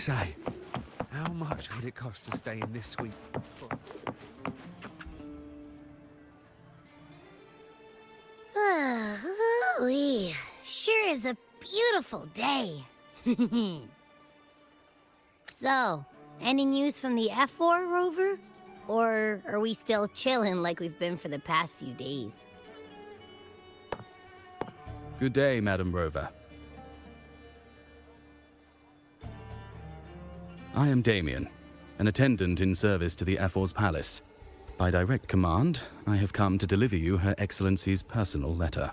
say, how much would it cost to stay in this suite? Ooh-wee. Sure is a beautiful day. So, any news from the Ephor rover? Or are we still chilling like we've been for the past few days? Good day, Madam Rover. I am Damien, an attendant in service to the Ephor's palace. By direct command, I have come to deliver you Her Excellency's personal letter.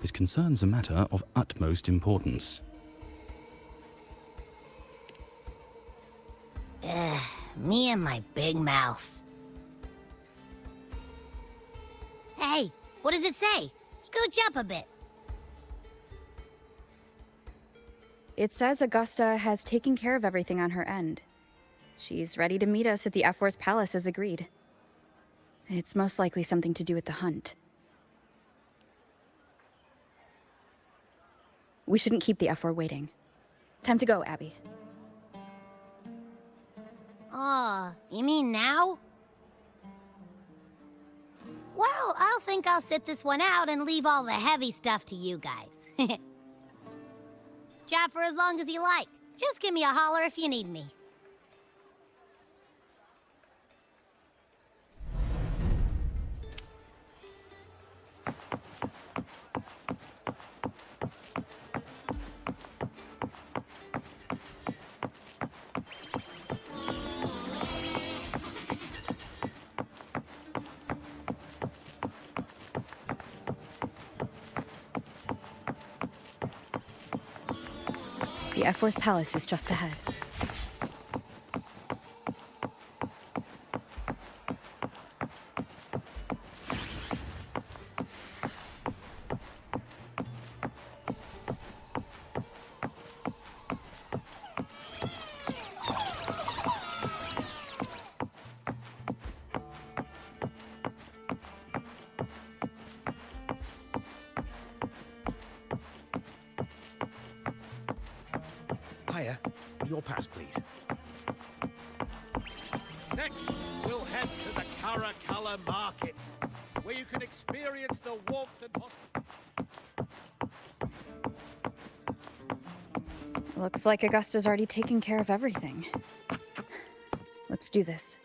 It concerns a matter of utmost importance. Me and my big mouth. Hey, what does it say? Scooch up a bit. It says Augusta has taken care of everything on her end. She's ready to meet us at the Ephor's palace as agreed. It's most likely something to do with the hunt. We shouldn't keep the Ephor waiting. Time to go, Abby. Oh, you mean now? Well, I'll think I'll sit this one out and leave all the heavy stuff to you guys. Chat for as long as you like. Just give me a holler if you need me. The Ephor's palace is just ahead. Hiya, your pass, please. Next, we'll head to the Caracalla Market, where you can experience the warmth and Looks like Augusta's already taken care of everything. Let's do this.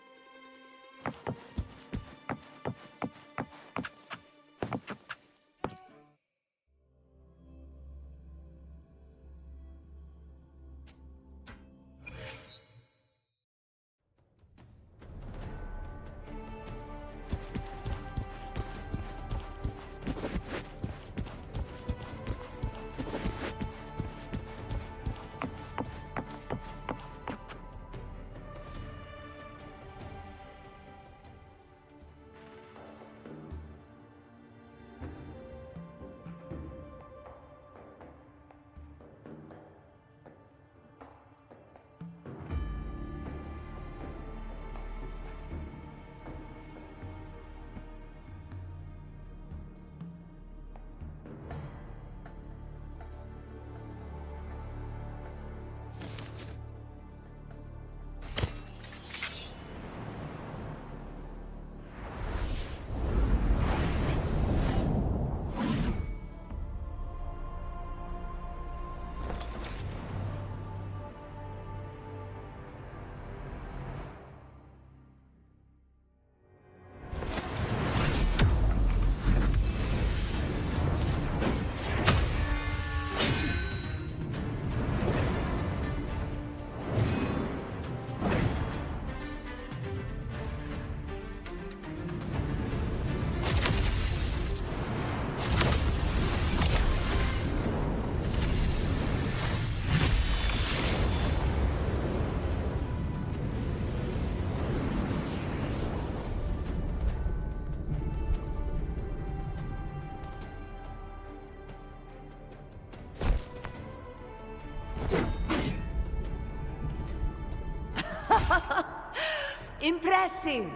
Impressive.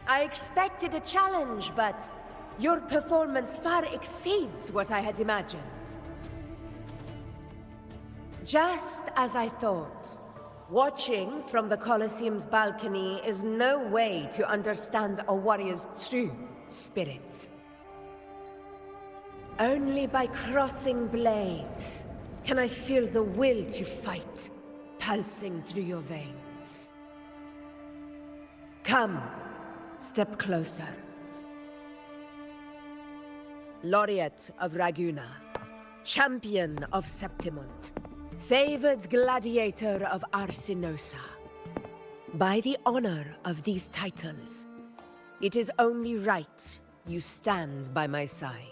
I expected a challenge, but your performance far exceeds what I had imagined. Just as I thought. Watching from the Colosseum's balcony is no way to understand a warrior's true spirit. Only by crossing blades can I feel the will to fight pulsing through your veins. Come, step closer. Laureate of Raguna, champion of Septimont, favored gladiator of Arsinosa. By the honor of these titles, it is only right you stand by my side.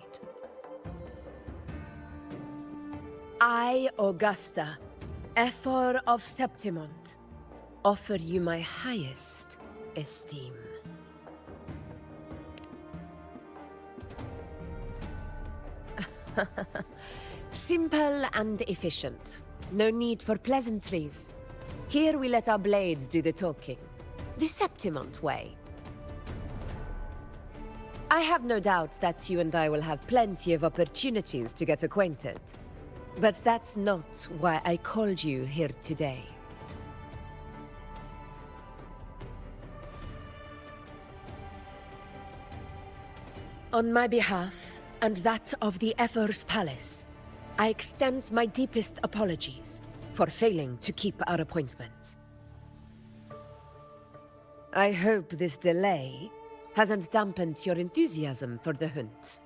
I, Augusta, Ephor of Septimont, offer you my highest esteem. Simple and efficient. No need for pleasantries. Here we let our blades do the talking. The Septimont way. I have no doubt that you and I will have plenty of opportunities to get acquainted. But that's not why I called you here today. On my behalf, and that of the Ephor's Palace, I extend my deepest apologies for failing to keep our appointment. I hope this delay hasn't dampened your enthusiasm for the hunt.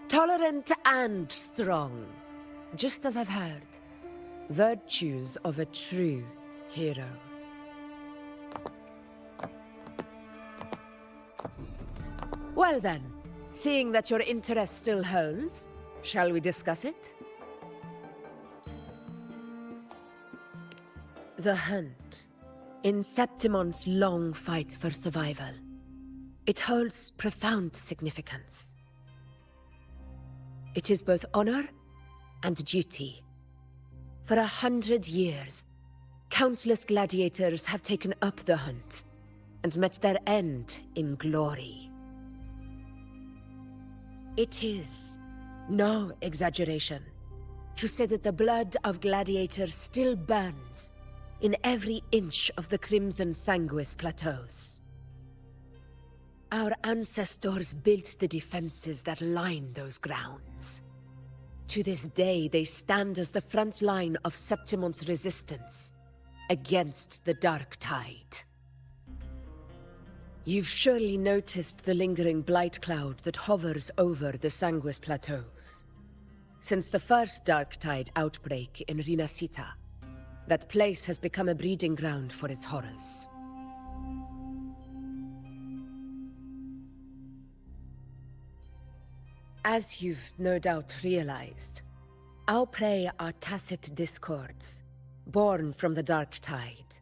Tolerant and strong, just as I've heard. Virtues of a true hero. Well then, seeing that your interest still holds, shall we discuss it? The hunt. In Septimont's long fight for survival. It holds profound significance. It is both honor and duty. For 100 years, countless gladiators have taken up the hunt and met their end in glory. It is no exaggeration to say that the blood of gladiators still burns in every inch of the Crimson Sanguis plateaus. Our ancestors built the defenses that line those grounds. To this day, they stand as the front line of Septimont's resistance against the Dark Tide. You've surely noticed the lingering blight cloud that hovers over the Sanguis plateaus. Since the first Dark Tide outbreak in Rinascita, that place has become a breeding ground for its horrors. As you've no doubt realized, our prey are Tacet discords, born from the Dark Tide.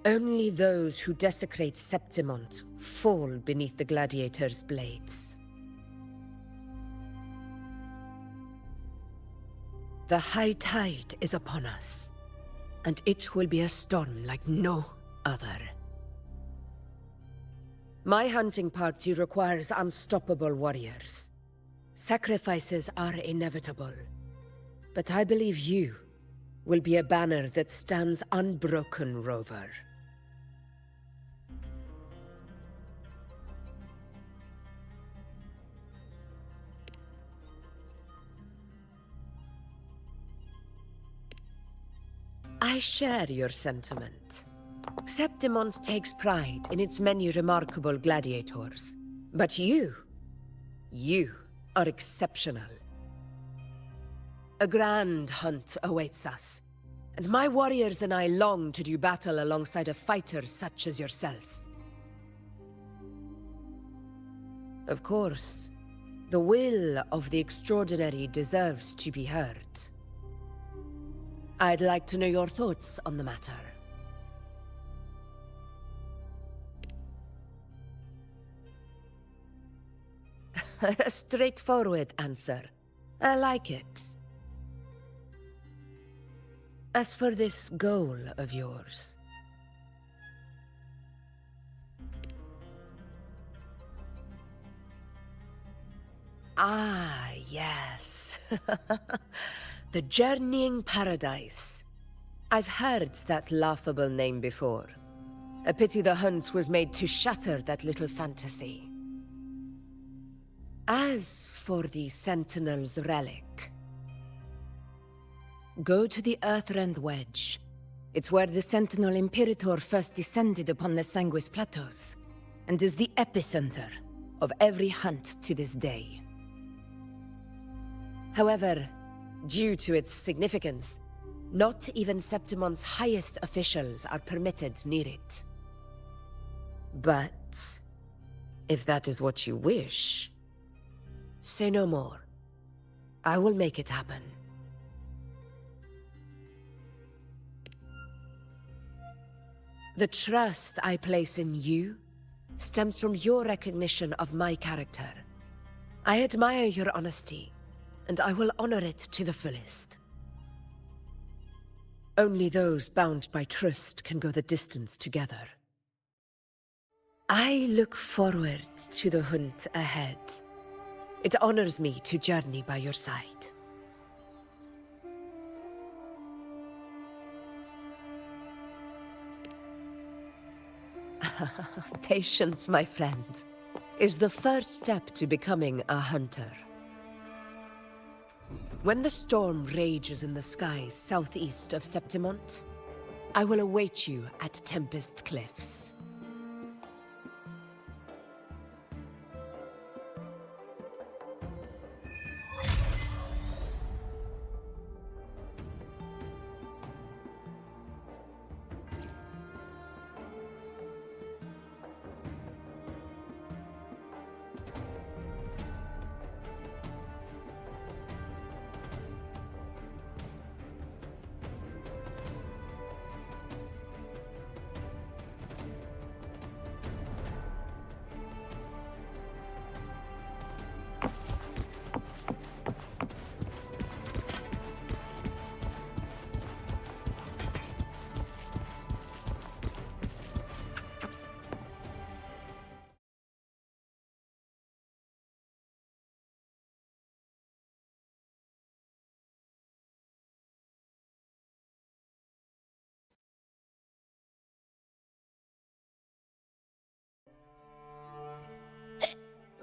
Only those who desecrate Septimont fall beneath the gladiators' blades. The high tide is upon us, and it will be a storm like no other. My hunting party requires unstoppable warriors. Sacrifices are inevitable, but I believe you will be a banner that stands unbroken, Rover. I share your sentiment. Septimont takes pride in its many remarkable gladiators, but you are exceptional. A grand hunt awaits us, and my warriors and I long to do battle alongside a fighter such as yourself. Of course, the will of the extraordinary deserves to be heard. I'd like to know your thoughts on the matter. A straightforward answer. I like it. As for this goal of yours, Ah, yes. The Journeying Paradise. I've heard that laughable name before. A pity the hunt was made to shatter that little fantasy. As for the Sentinel's relic, go to the Earthrend Wedge. It's where the Sentinel Imperator first descended upon the Sanguis Plateaus, and is the epicenter of every hunt to this day. However, due to its significance, not even Septimon's highest officials are permitted near it. But if that is what you wish, say no more. I will make it happen. The trust I place in you stems from your recognition of my character. I admire your honesty, and I will honor it to the fullest. Only those bound by trust can go the distance together. I look forward to the hunt ahead. It honors me to journey by your side. Patience, my friend, is the first step to becoming a hunter. When the storm rages in the skies southeast of Septimont, I will await you at Tempest Cliffs.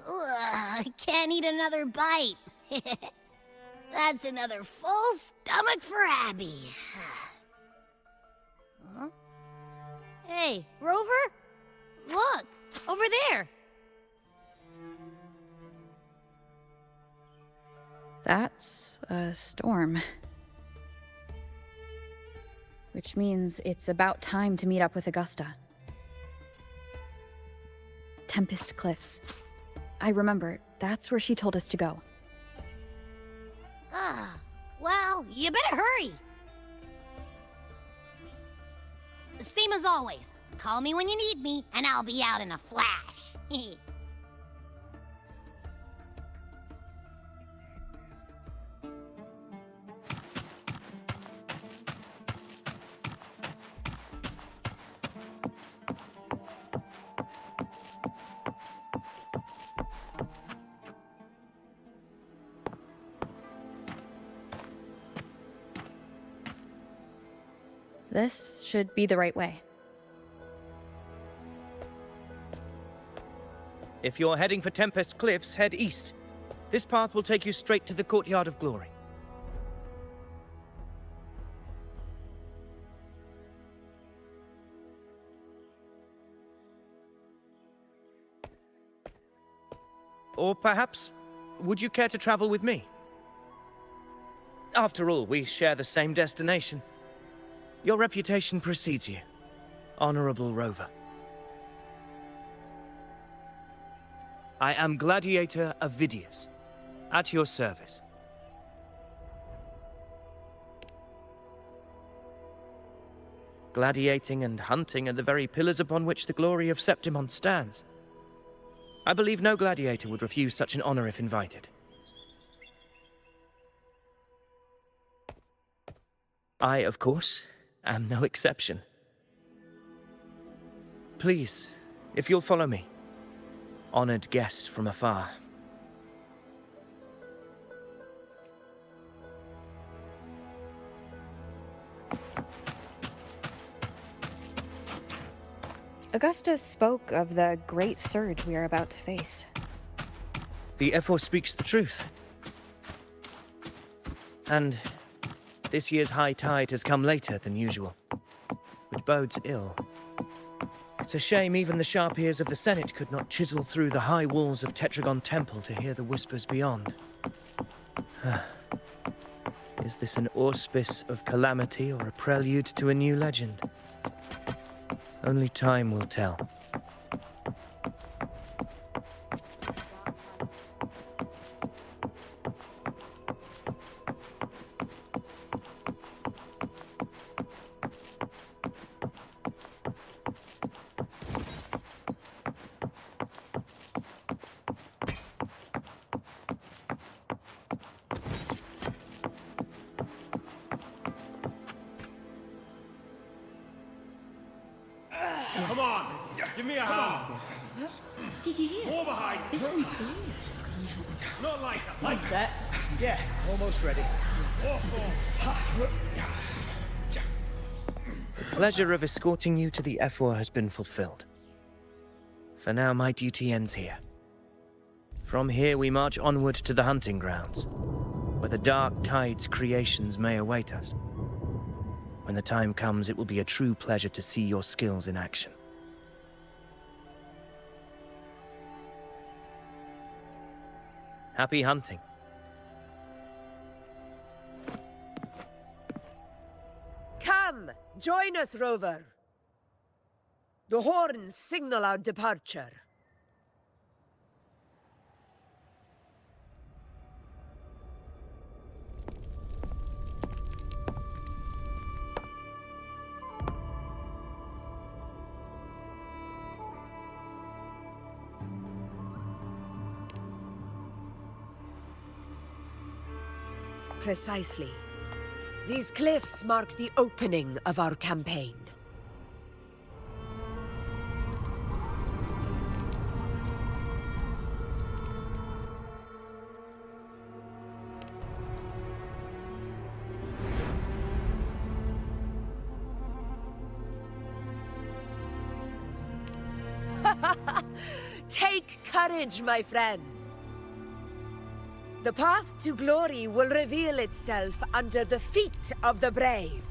Ugh, I can't eat another bite. That's another full stomach for Abby. Huh? Hey, Rover? Look, over there. That's a storm. Which means it's about time to meet up with Augusta. Tempest Cliffs. I remember, that's where she told us to go. Well, you better hurry. Same as always. Call me when you need me, and I'll be out in a flash. This should be the right way. If you're heading for Tempest Cliffs, head east. This path will take you straight to the Courtyard of Glory. Or perhaps, would you care to travel with me? After all, we share the same destination. Your reputation precedes you, Honorable Rover. I am Gladiator Avidius, at your service. Gladiating and hunting are the very pillars upon which the glory of Septimont stands. I believe no gladiator would refuse such an honor if invited. I, of course, am no exception. Please, if you'll follow me, honored guest from afar. Augusta spoke of the great surge we are about to face. The Ephor speaks the truth. And this year's high tide has come later than usual, which bodes ill. It's a shame even the sharp ears of the Senate could not chisel through the high walls of Tetragon Temple to hear the whispers beyond. Is this an auspice of calamity or a prelude to a new legend? Only time will tell. Come on, give me a hand. Did you hear? More behind. This one's serious. Not like that. Like Set. Yeah, almost ready. The pleasure of escorting you to the Ephor has been fulfilled. For now, my duty ends here. From here, we march onward to the hunting grounds, where the dark tide's creations may await us. When the time comes, it will be a true pleasure to see your skills in action. Happy hunting. Come, join us, Rover. The horns signal our departure. Precisely. These cliffs mark the opening of our campaign. Take courage, my friends. The path to glory will reveal itself under the feet of the brave.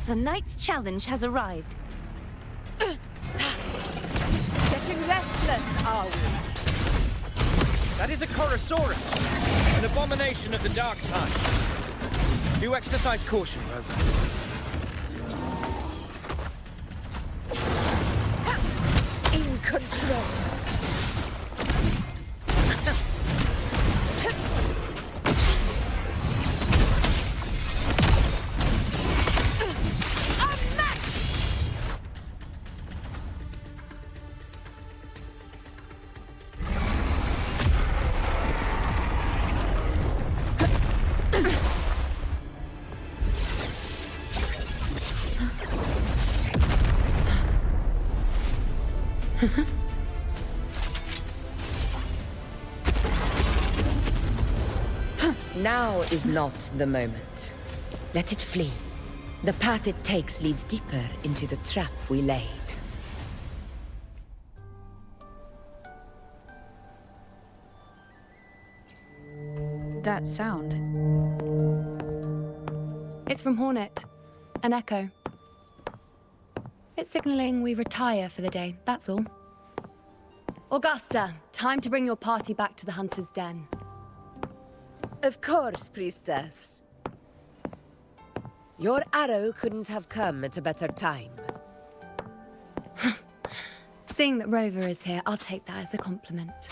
The Knight's challenge has arrived. Getting restless, are we? That is a Corrosaurus, an abomination of the dark tide. Do exercise caution, Rover. In control. Now is not the moment. Let it flee. The path it takes leads deeper into the trap we laid. that sound? It's from Hornet. An echo. It's signaling we retire for the day, that's all. Augusta, time to bring your party back to the Hunter's Den. Of course, priestess. Your arrow couldn't have come at a better time. Seeing that Rover is here, I'll take that as a compliment.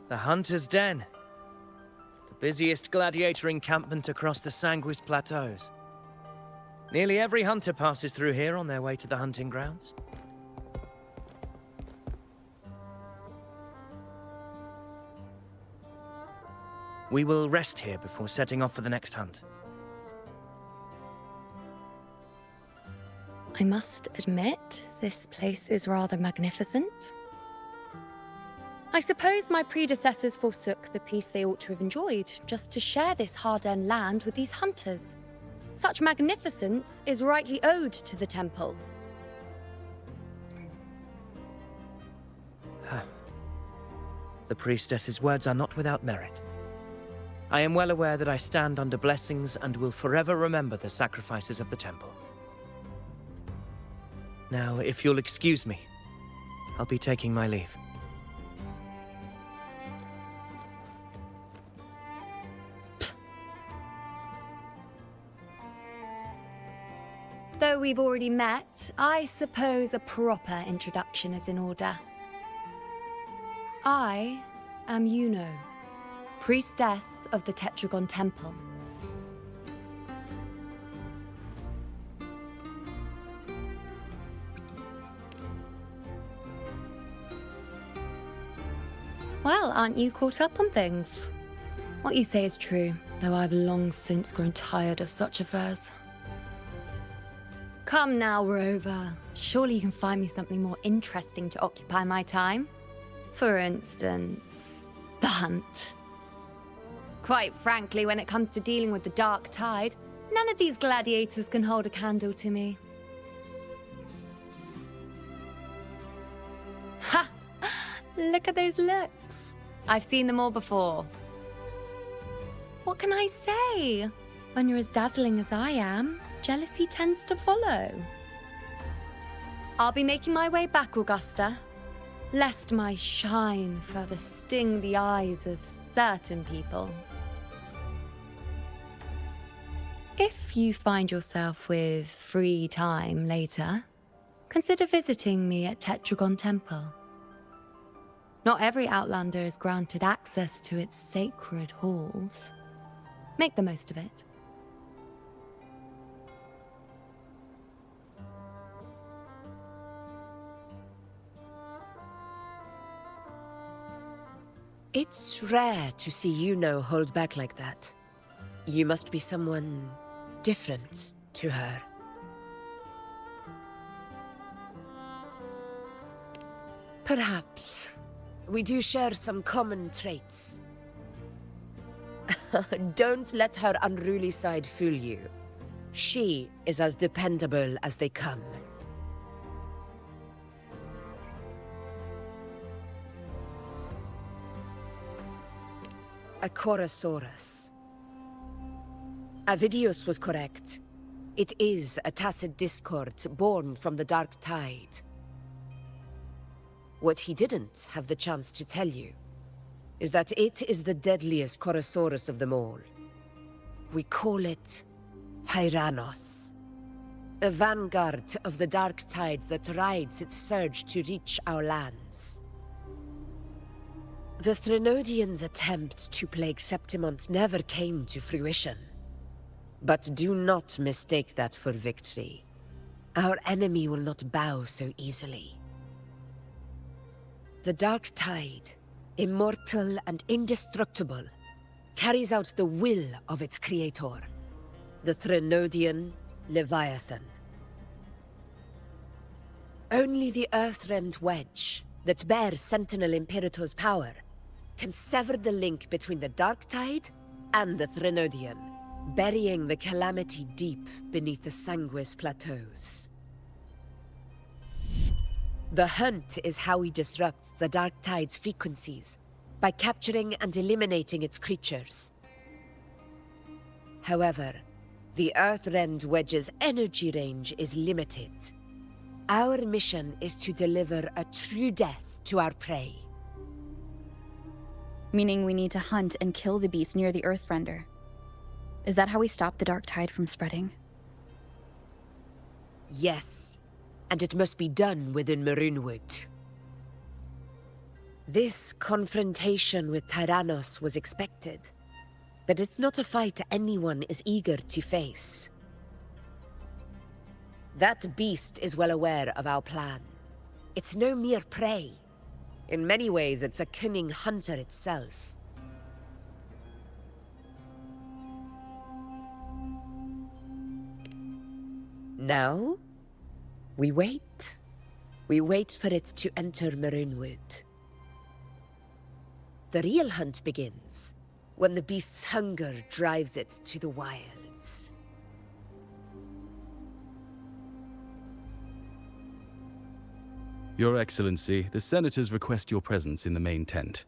The Hunter's Den. The busiest gladiator encampment across the Sanguis Plateaus. Nearly every hunter passes through here on their way to the hunting grounds. We will rest here before setting off for the next hunt. I must admit, this place is rather magnificent. I suppose my predecessors forsook the peace they ought to have enjoyed, just to share this hard-earned land with these hunters. Such magnificence is rightly owed to the temple. The priestess's words are not without merit. I am well aware that I stand under blessings and will forever remember the sacrifices of the temple. Now, if you'll excuse me, I'll be taking my leave. Though we've already met, I suppose a proper introduction is in order. I am Iuno, priestess of the Tetragon Temple. Well, aren't you caught up on things? What you say is true, though I've long since grown tired of such affairs. Come now, Rover. Surely you can find me something more interesting to occupy my time. For instance, the hunt. Quite frankly, when it comes to dealing with the dark tide, none of these gladiators can hold a candle to me. Ha! Look at those looks. I've seen them all before. What can I say? When you're as dazzling as I am, jealousy tends to follow. I'll be making my way back, Augusta, lest my shine further sting the eyes of certain people. If you find yourself with free time later, consider visiting me at Tetragon Temple. Not every Outlander is granted access to its sacred halls. Make the most of it. It's rare to see Iuno hold back like that. You must be someone different to her. Perhaps. We do share some common traits. Don't let her unruly side fool you. She is as dependable as they come. A Corrosaurus. Avidius was correct. It is a Tacet discord born from the dark tide. What he didn't have the chance to tell you is that it is the deadliest Corrosaurus of them all. We call it Tyrannos, a vanguard of the dark tide that rides its surge to reach our lands. The Threnodians' attempt to plague Septimont never came to fruition. But do not mistake that for victory. Our enemy will not bow so easily. The dark tide, immortal and indestructible, carries out the will of its creator, the Threnodian Leviathan. Only the Earthrend Wedge, that bears Sentinel Imperator's power, can sever the link between the Dark Tide and the Threnodian, burying the calamity deep beneath the Sanguis plateaus. The hunt is how we disrupt the Dark Tide's frequencies, by capturing and eliminating its creatures. However, the Earthrend Wedge's energy range is limited. Our mission is to deliver a true death to our prey. Meaning we need to hunt and kill the beast near the Earthrender. Is that how we stop the Dark Tide from spreading? Yes, and it must be done within Maroonwood. This confrontation with Tyrannos was expected, but it's not a fight anyone is eager to face. That beast is well aware of our plan. It's no mere prey. In many ways, it's a cunning hunter itself. Now, we wait. We wait for it to enter Maroonwood. The real hunt begins when the beast's hunger drives it to the wilds. Your Excellency, the Senators request your presence in the main tent.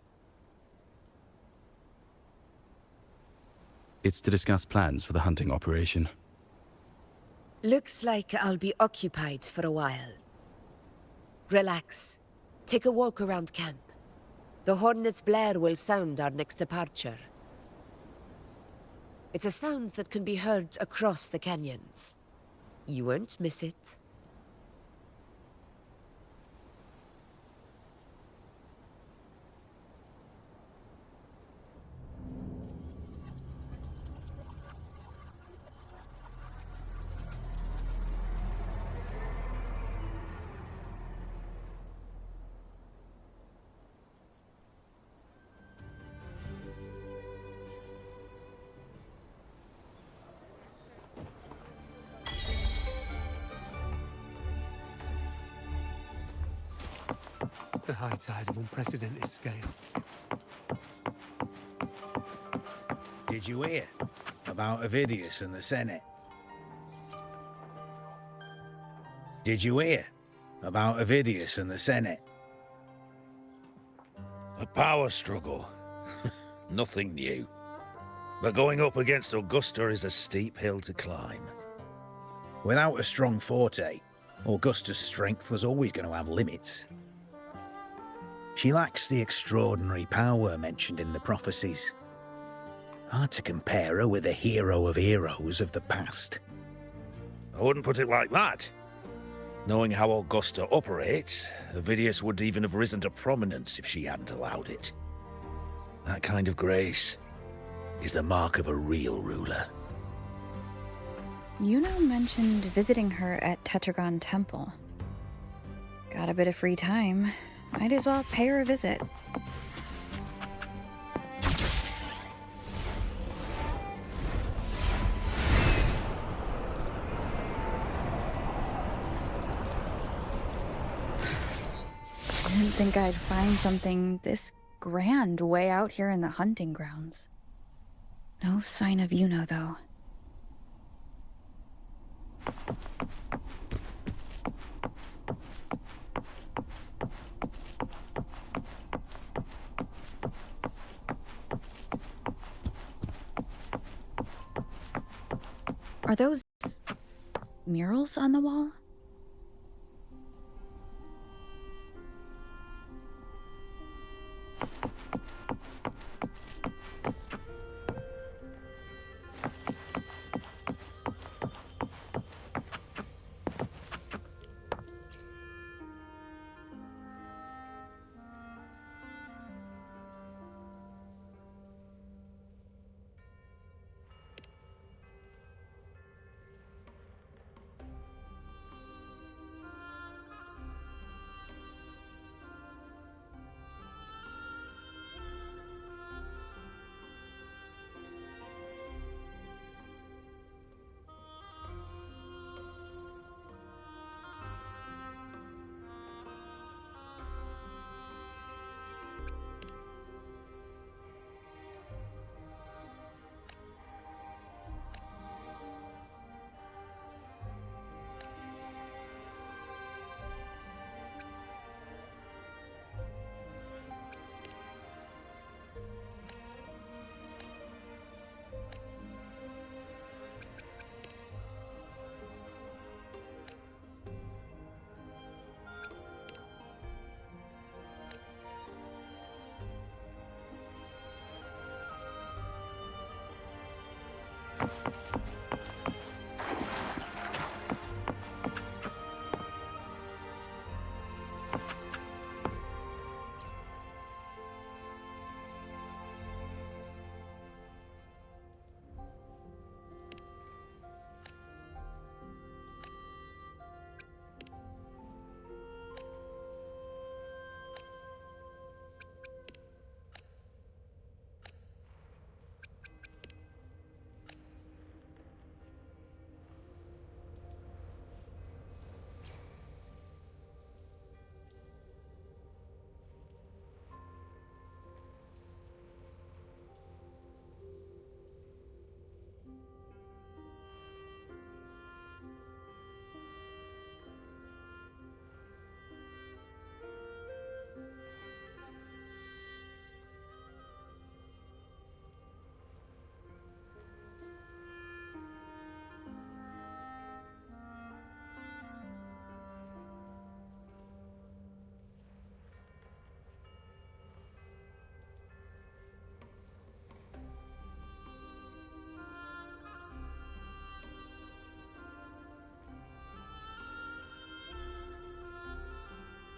It's to discuss plans for the hunting operation. Looks like I'll be occupied for a while. Relax. Take a walk around camp. The Hornet's blare will sound our next departure. It's a sound that can be heard across the canyons. You won't miss it. The high tide of unprecedented scale. Did you hear about Avidius and the Senate? Did you hear about Avidius and the Senate? A power struggle. Nothing new. But going up against Augusta is a steep hill to climb. Without a strong forte, Augusta's strength was always going to have limits. She lacks the extraordinary power mentioned in the prophecies. Hard to compare her with a hero of heroes of the past. I wouldn't put it like that. Knowing how Augusta operates, Avidius would even have risen to prominence if she hadn't allowed it. That kind of grace is the mark of a real ruler. Iuno mentioned visiting her at Tetragon Temple. Got a bit of free time. Might as well pay her a visit. I didn't think I'd find something this grand way out here in the hunting grounds. No sign of Iuno, though. Are those murals on the wall?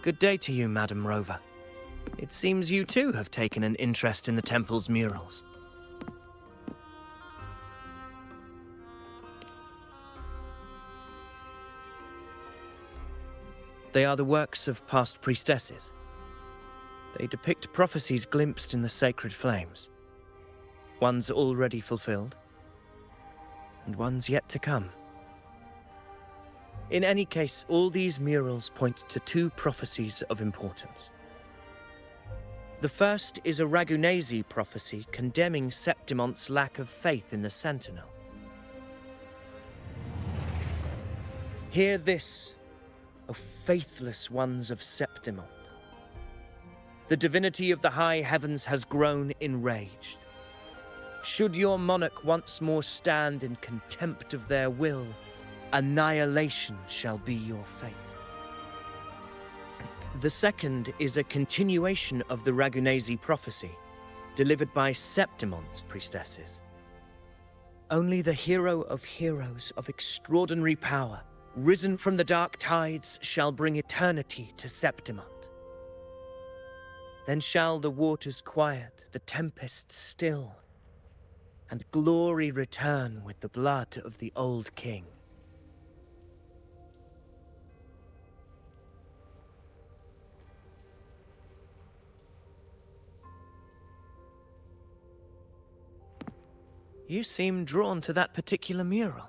Good day to you, Madam Rover. It seems you too have taken an interest in the temple's murals. They are the works of past priestesses. They depict prophecies glimpsed in the sacred flames. Ones already fulfilled, and ones yet to come. In any case, all these murals point to two prophecies of importance. The first is a Ragunasi prophecy condemning Septimon's lack of faith in the Sentinel. Hear this, O faithless ones of Septimont. The divinity of the high heavens has grown enraged. Should your monarch once more stand in contempt of their will, annihilation shall be your fate. The second is a continuation of the Ragunasi prophecy, delivered by Septimon's priestesses. Only the hero of heroes of extraordinary power, risen from the dark tides, shall bring eternity to Septimont. Then shall the waters quiet, the tempest still, and glory return with the blood of the old king. You seem drawn to that particular mural.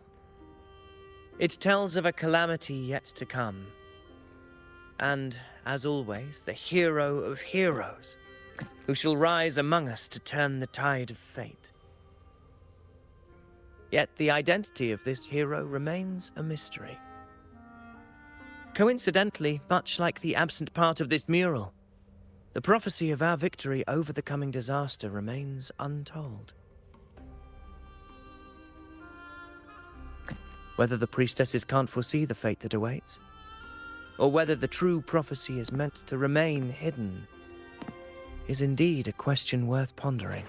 It tells of a calamity yet to come. And, as always, the hero of heroes, who shall rise among us to turn the tide of fate. Yet the identity of this hero remains a mystery. Coincidentally, much like the absent part of this mural, the prophecy of our victory over the coming disaster remains untold. Whether the priestesses can't foresee the fate that awaits, or whether the true prophecy is meant to remain hidden, is indeed a question worth pondering.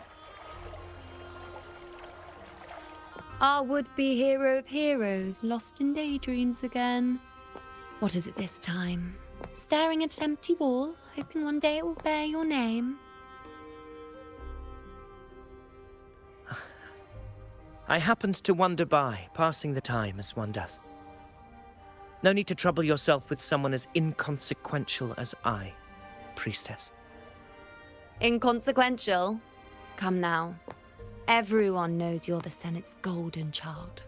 Our would-be hero of heroes, lost in daydreams again. What is it this time? Staring at an empty wall, hoping one day it will bear your name? I happened to wander by, passing the time as one does. No need to trouble yourself with someone as inconsequential as I, priestess. Inconsequential? Come now. Everyone knows you're the Senate's golden child.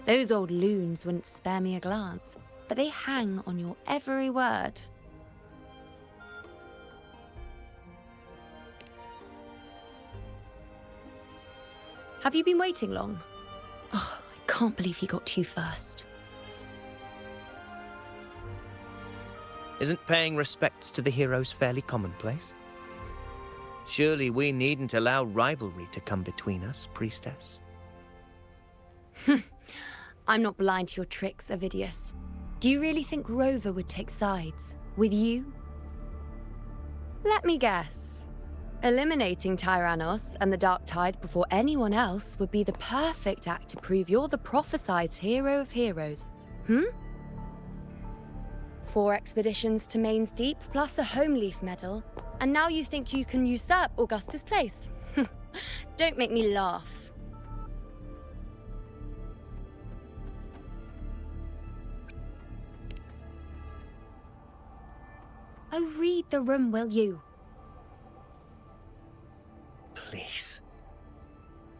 Those old loons wouldn't spare me a glance, but they hang on your every word. Have you been waiting long? Oh, I can't believe he got to you first. Isn't paying respects to the heroes fairly commonplace? Surely we needn't allow rivalry to come between us, priestess. I'm not blind to your tricks, Avidius. Do you really think Rover would take sides with you? Let me guess. Eliminating Tyrannos and the Dark Tide before anyone else would be the perfect act to prove you're the prophesized hero of heroes. 4 expeditions to Main's Deep, plus a Home Leaf medal, and now you think you can usurp Augusta's place. Don't make me laugh. Oh, read the room, will you? Please.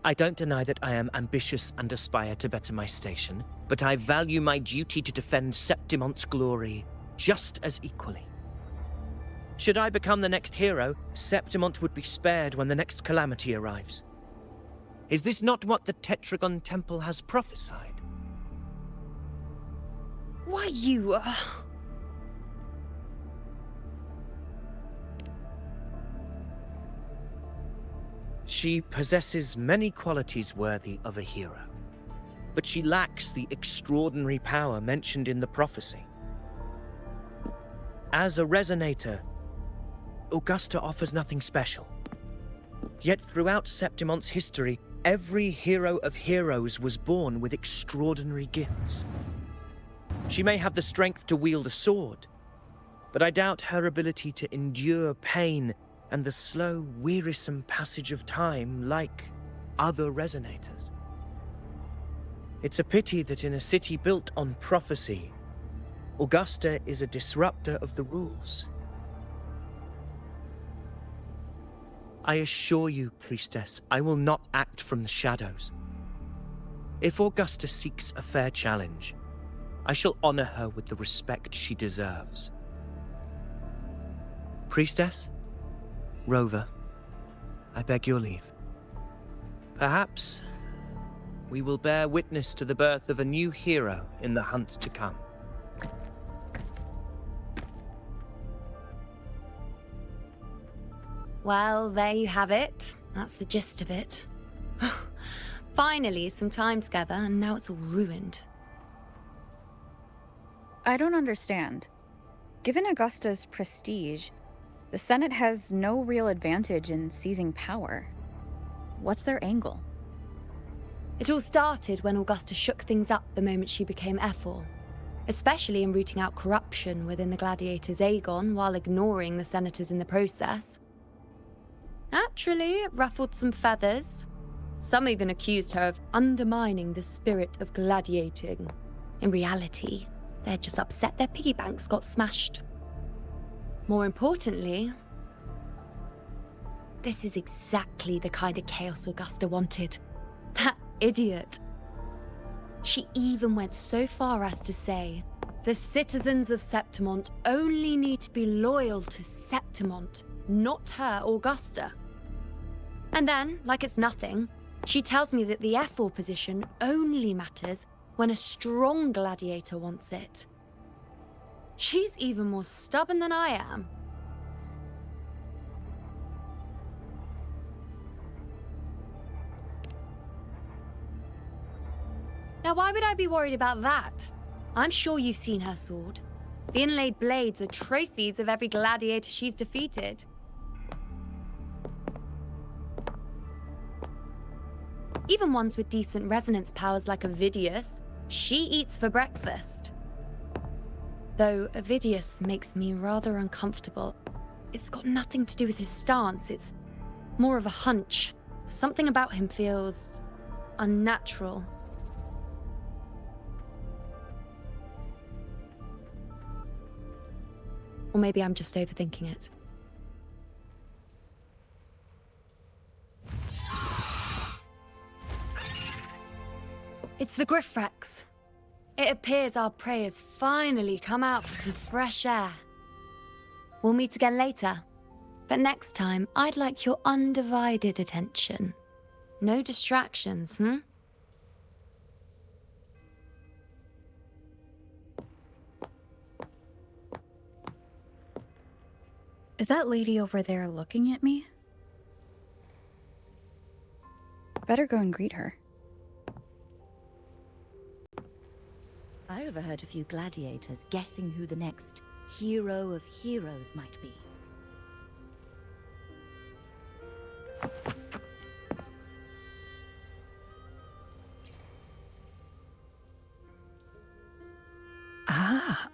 I don't deny that I am ambitious and aspire to better my station, but I value my duty to defend Septimont's glory just as equally. Should I become the next hero, Septimont would be spared when the next calamity arrives. Is this not what the Tetragon Temple has prophesied? Why, you... She possesses many qualities worthy of a hero, but she lacks the extraordinary power mentioned in the prophecy. As a resonator, Augusta offers nothing special. Yet throughout Septimont's history, every hero of heroes was born with extraordinary gifts. She may have the strength to wield a sword, but I doubt her ability to endure pain and the slow, wearisome passage of time like other resonators. It's a pity that in a city built on prophecy, Augusta is a disruptor of the rules. I assure you, Priestess, I will not act from the shadows. If Augusta seeks a fair challenge, I shall honor her with the respect she deserves. Priestess? Rover, I beg your leave. Perhaps we will bear witness to the birth of a new hero in the hunt to come. Well, there you have it. That's the gist of it. Finally, some time together, and now it's all ruined. I don't understand. Given Augusta's prestige, the Senate has no real advantage in seizing power. What's their angle? It all started when Augusta shook things up the moment she became Ephor, especially in rooting out corruption within the gladiators' Aegon while ignoring the senators in the process. Naturally, it ruffled some feathers. Some even accused her of undermining the spirit of gladiating. In reality, they're just upset their piggy banks got smashed. More importantly, this is exactly the kind of chaos Augusta wanted. That idiot. She even went so far as to say, the citizens of Septimont only need to be loyal to Septimont, not her, Augusta. And then, like it's nothing, she tells me that the Ephor position only matters when a strong gladiator wants it. She's even more stubborn than I am. Now, why would I be worried about that? I'm sure you've seen her sword. The inlaid blades are trophies of every gladiator she's defeated. Even ones with decent resonance powers like Avidius, she eats for breakfast. Though Avidius makes me rather uncomfortable. It's got nothing to do with his stance, it's more of a hunch. Something about him feels unnatural. Or maybe I'm just overthinking it. It's the Griffrex. It appears our prey has finally come out for some fresh air. We'll meet again later, but next time I'd like your undivided attention. No distractions, Is that lady over there looking at me? Better go and greet her. I overheard a few gladiators guessing who the next hero of heroes might be. Ah.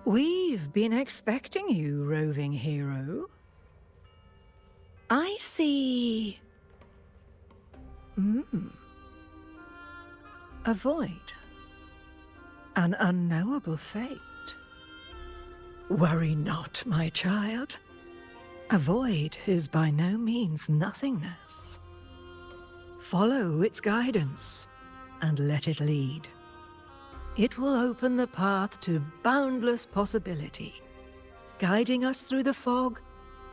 We've been expecting you, roving hero. I see... A void. An unknowable fate. Worry not, my child. A void is by no means nothingness. Follow its guidance, and let it lead. It will open the path to boundless possibility, guiding us through the fog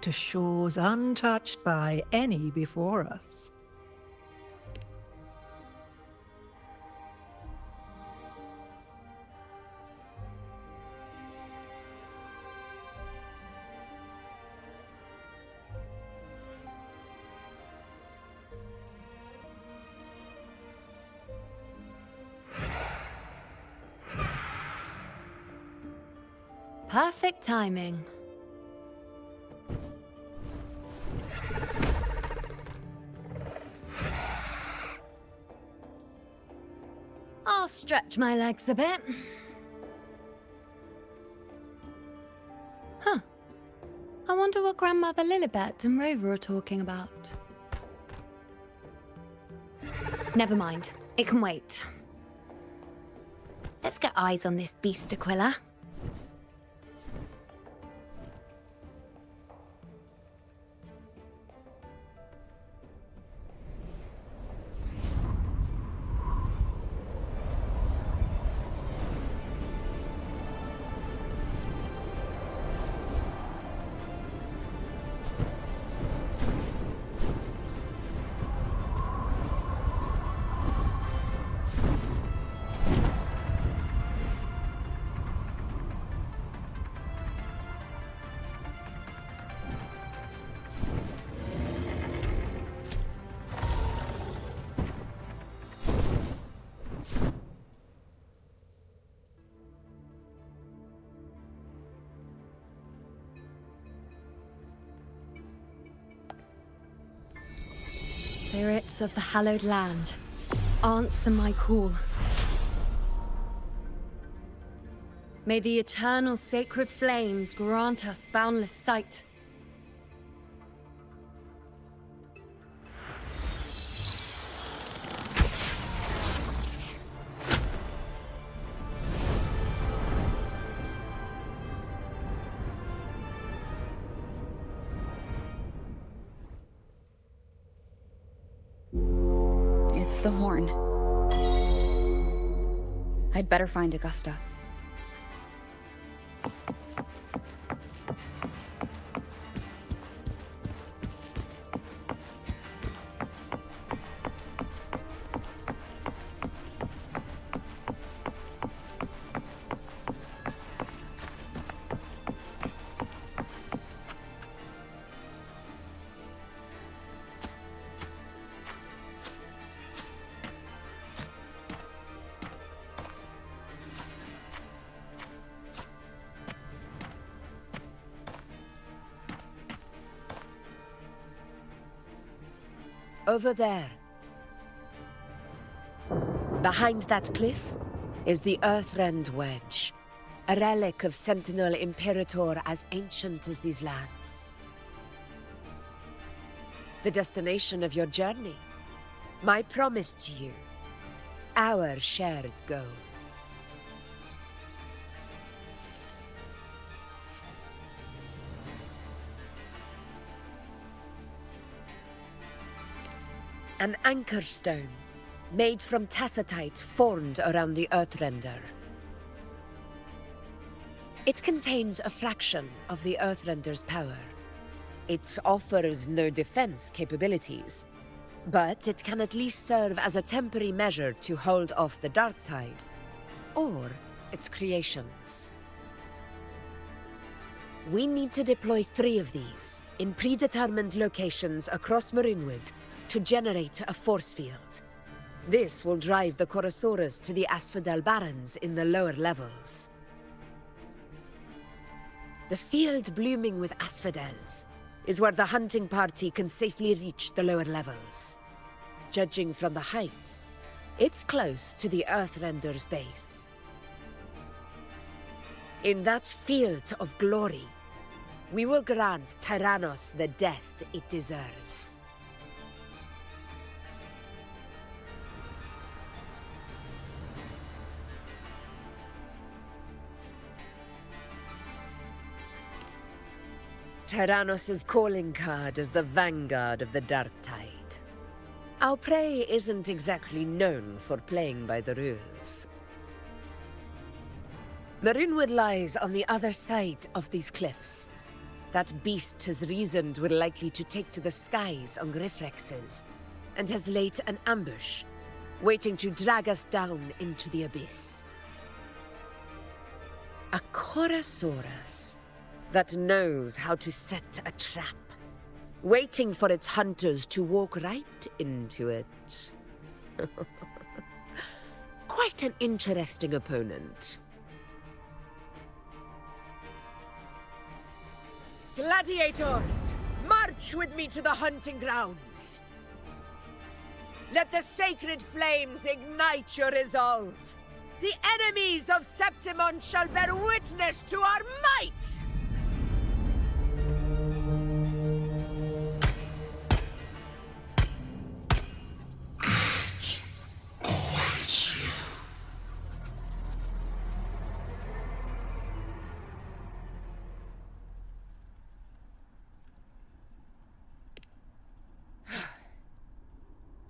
to shores untouched by any before us. Perfect timing. I'll stretch my legs a bit. Huh. I wonder what Grandmother Lilibet and Rover are talking about. Never mind. It can wait. Let's get eyes on this beast, Aquila. Spirits of the hallowed land, answer my call. May the eternal sacred flames grant us boundless sight. The horn. I'd better find Augusta. Over there. Behind that cliff is the Earthrend Wedge, a relic of Sentinel Imperator as ancient as these lands. The destination of your journey, my promise to you, our shared goal. An anchor stone, made from Tacetite formed around the Earthrender. It contains a fraction of the Earthrender's power. It offers no defense capabilities, but it can at least serve as a temporary measure to hold off the dark tide, or its creations. We need to deploy 3 of these in predetermined locations across Marinwood to generate a force field. This will drive the Corrosaurus to the Asphodel Barrens in the lower levels. The field blooming with Asphodels is where the hunting party can safely reach the lower levels. Judging from the height, It's close to the Earthrender's base. In that field of glory, we will grant Tyrannos the death it deserves. Tyrannos' calling card is the vanguard of the Dark Tide. Our prey isn't exactly known for playing by the rules. Marinwood lies on the other side of these cliffs. That beast has reasoned we're likely to take to the skies on Griffrexes, and has laid an ambush, waiting to drag us down into the abyss. A Corrosaurus that knows how to set a trap, waiting for its hunters to walk right into it. Quite an interesting opponent. Gladiators, march with me to the hunting grounds. Let the sacred flames ignite your resolve. The enemies of Septimon shall bear witness to our might!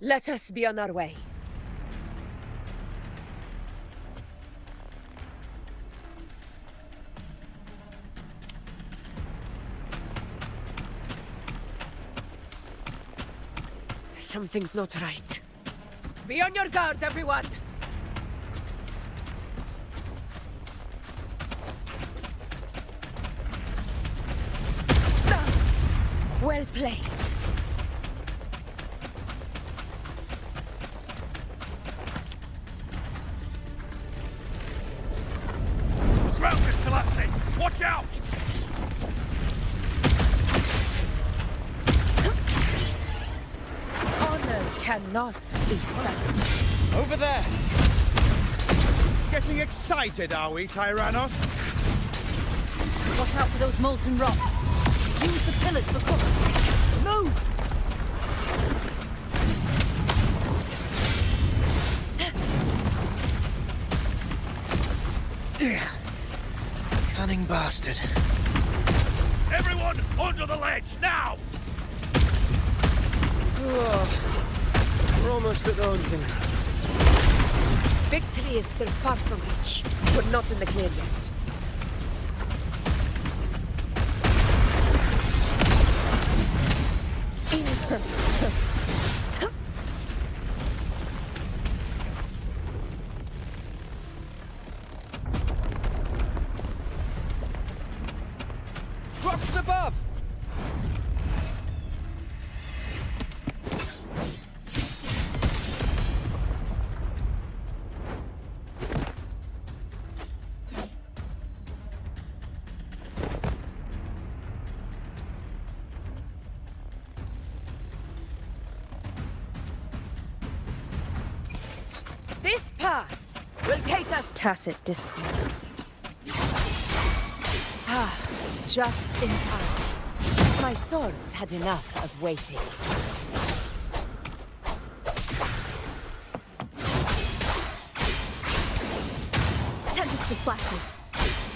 Let us be on our way. Something's not right. Be on your guard, everyone! Well played. Watch out! Honor cannot be sunk. Over there! Getting excited, are we, Tyrannos? Watch out for those molten rocks. Use the pillars for cover. Move! Cunning bastard. Everyone, under the ledge, now! Oh, we're almost at the hunting grounds. Victory is still far from reach, but not in the clear yet. Rocks above! This path will take us Tacet discords. just in time. My swords had enough of waiting. Tempest of slashes.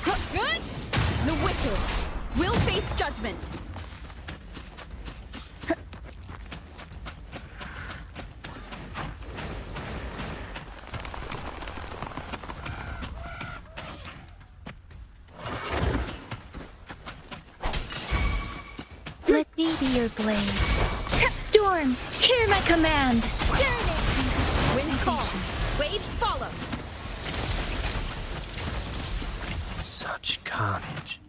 Good! The wicked will face judgment. Let me be your blade. Storm, hear my command. Wind calls, waves follow. Such carnage.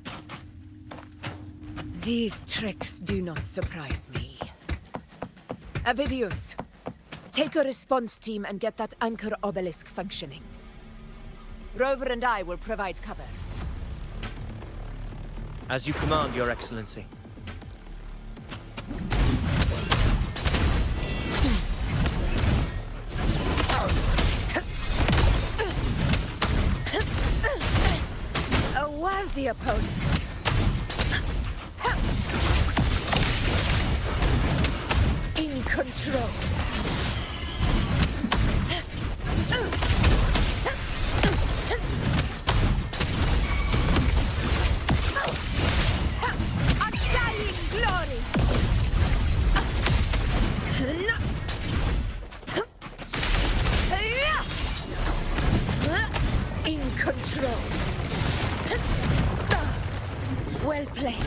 These tricks do not surprise me. Avidius, take a response team and get that anchor obelisk functioning. Rover and I will provide cover. As you command, Your Excellency. the opponent. In control. Undying glory. In control. Well played.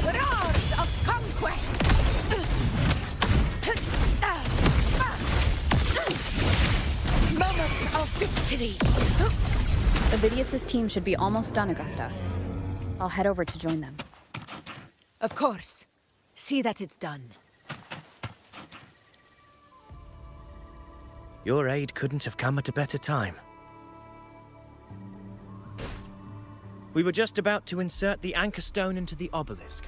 Roars of conquest. Moment of victory. Avidius' team should be almost done, Augusta. I'll head over to join them. Of course. See that it's done. Your aid couldn't have come at a better time. We were just about to insert the anchor stone into the obelisk.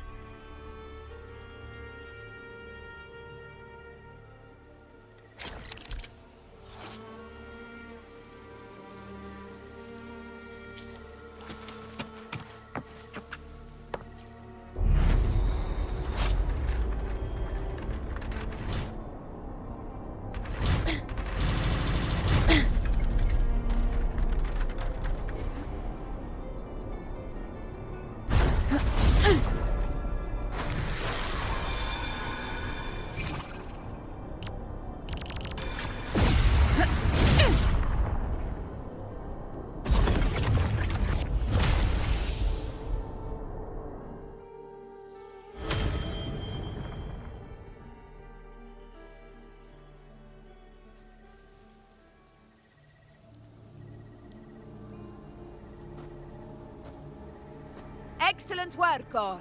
Excellent work, all.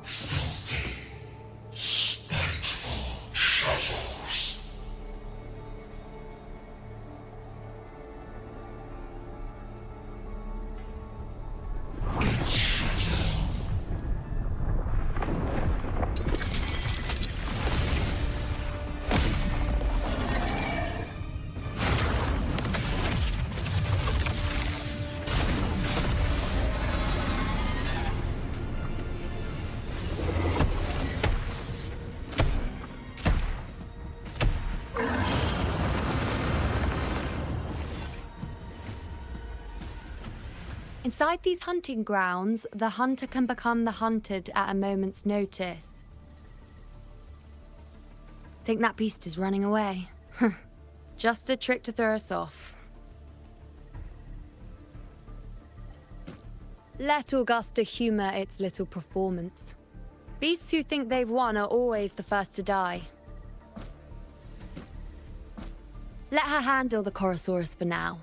Filthy, spiteful shadows. Inside these hunting grounds, the hunter can become the hunted at a moment's notice. Think that beast is running away? Just a trick to throw us off. Let Augusta humor its little performance. Beasts who think they've won are always the first to die. Let her handle the Corrosaurus for now.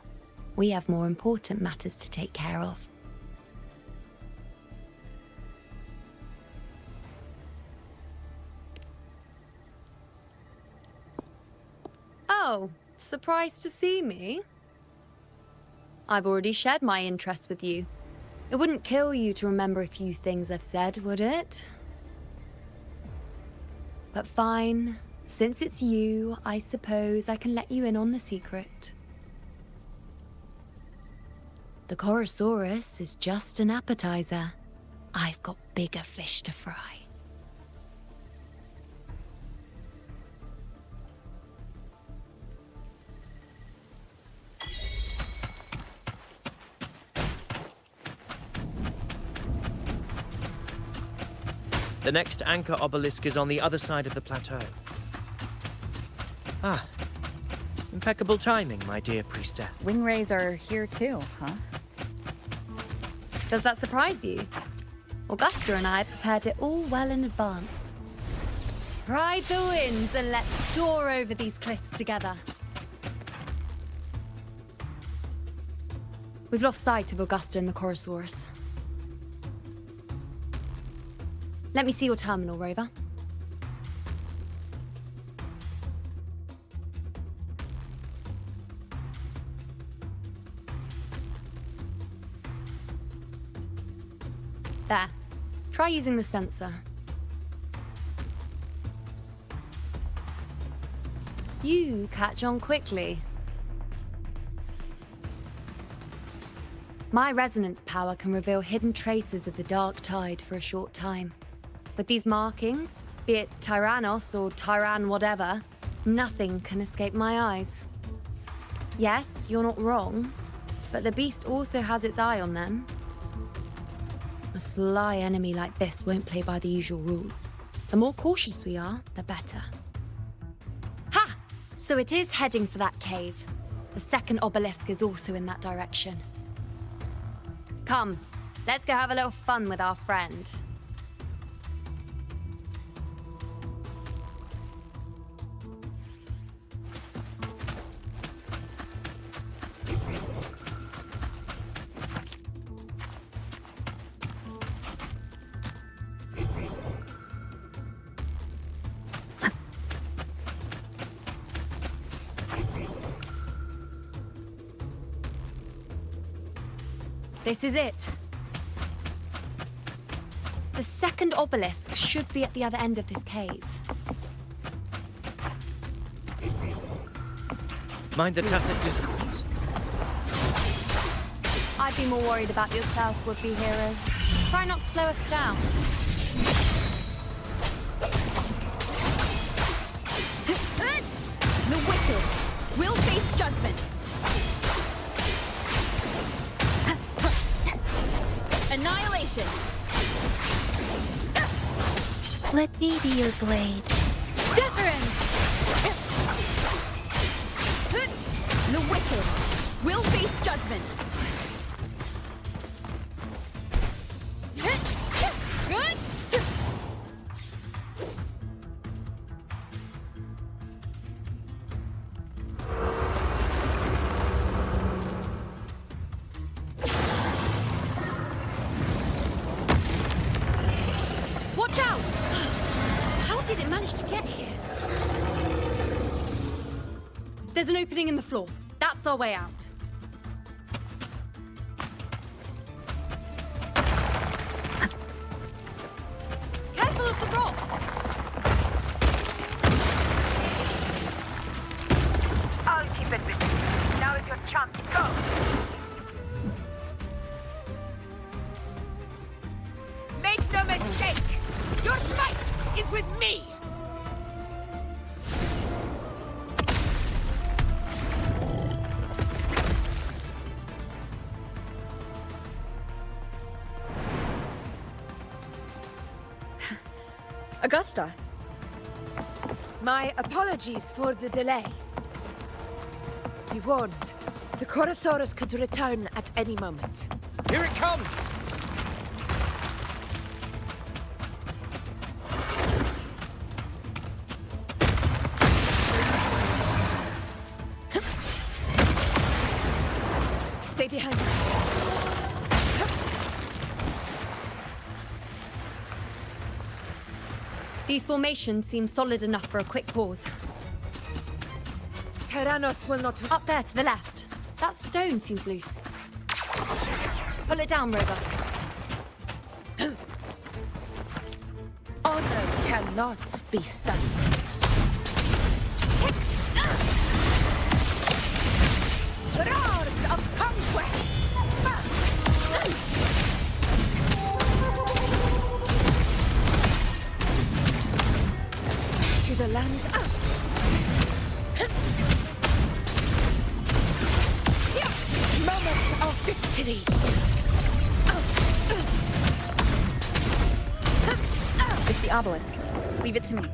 We have more important matters to take care of. Oh, surprised to see me? I've already shared my interest with you. It wouldn't kill you to remember a few things I've said, would it? But fine. Since it's you, I suppose I can let you in on the secret. The Corrosaurus is just an appetizer. I've got bigger fish to fry. The next anchor obelisk is on the other side of the plateau. Ah, impeccable timing, my dear priestess. Wingrays are here too, huh? Does that surprise you? Augusta and I prepared it all well in advance. Ride the winds and let's soar over these cliffs together. We've lost sight of Augusta and the Corrosaurus. Let me see your terminal, Rover. There. Try using the sensor. You catch on quickly. My resonance power can reveal hidden traces of the dark tide for a short time. With these markings, be it Tyrannos or Tyran whatever, nothing can escape my eyes. Yes, you're not wrong, but the beast also has its eye on them. A sly enemy like this won't play by the usual rules. The more cautious we are, the better. Ha! So it is heading for that cave. The second obelisk is also in that direction. Come, let's go have a little fun with our friend. This is it. The second obelisk should be at the other end of this cave. Mind the Tacet discords. I'd be more worried about yourself, would-be hero. Try not to slow us down. The wicked will face judgment. Annihilation! Let me be your blade. Wuthering! The wicked will face judgment. Watch out! How did it manage to get here? There's an opening in the floor. That's our way out. Careful of the rocks! I'll keep it with you. Now is your chance. Go! Make no mistake! Your fight is with me! Augusta. My apologies for the delay. Be warned, the Corrosaurus could return at any moment. Here it comes! Stay behind me. These formations seem solid enough for a quick pause. Tyrannos will not... Up there to the left. That stone seems loose. Pull it down, Rover. Honor cannot be silent. Roars of conquest! To the lands up! Moment of victory! It's the obelisk. Leave it to me.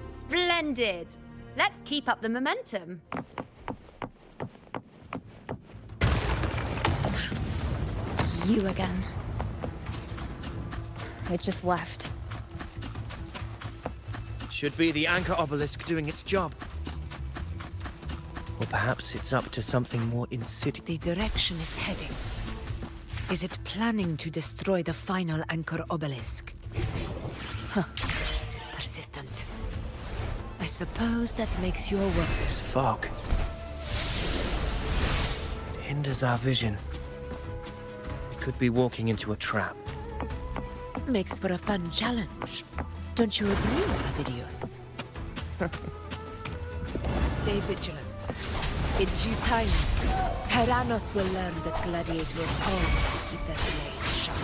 Splendid! Let's keep up the momentum. You again. It just left. Should be the anchor obelisk doing its job. Or perhaps it's up to something more insidious. The direction it's heading. Is it planning to destroy the final anchor obelisk? Huh. Persistent. I suppose that makes you aware. This fog. It hinders our vision. We could be walking into a trap. Makes for a fun challenge. Don't you agree, Avidius? Stay vigilant. In due time, Tyrannos will learn that gladiators always keep their blades sharp.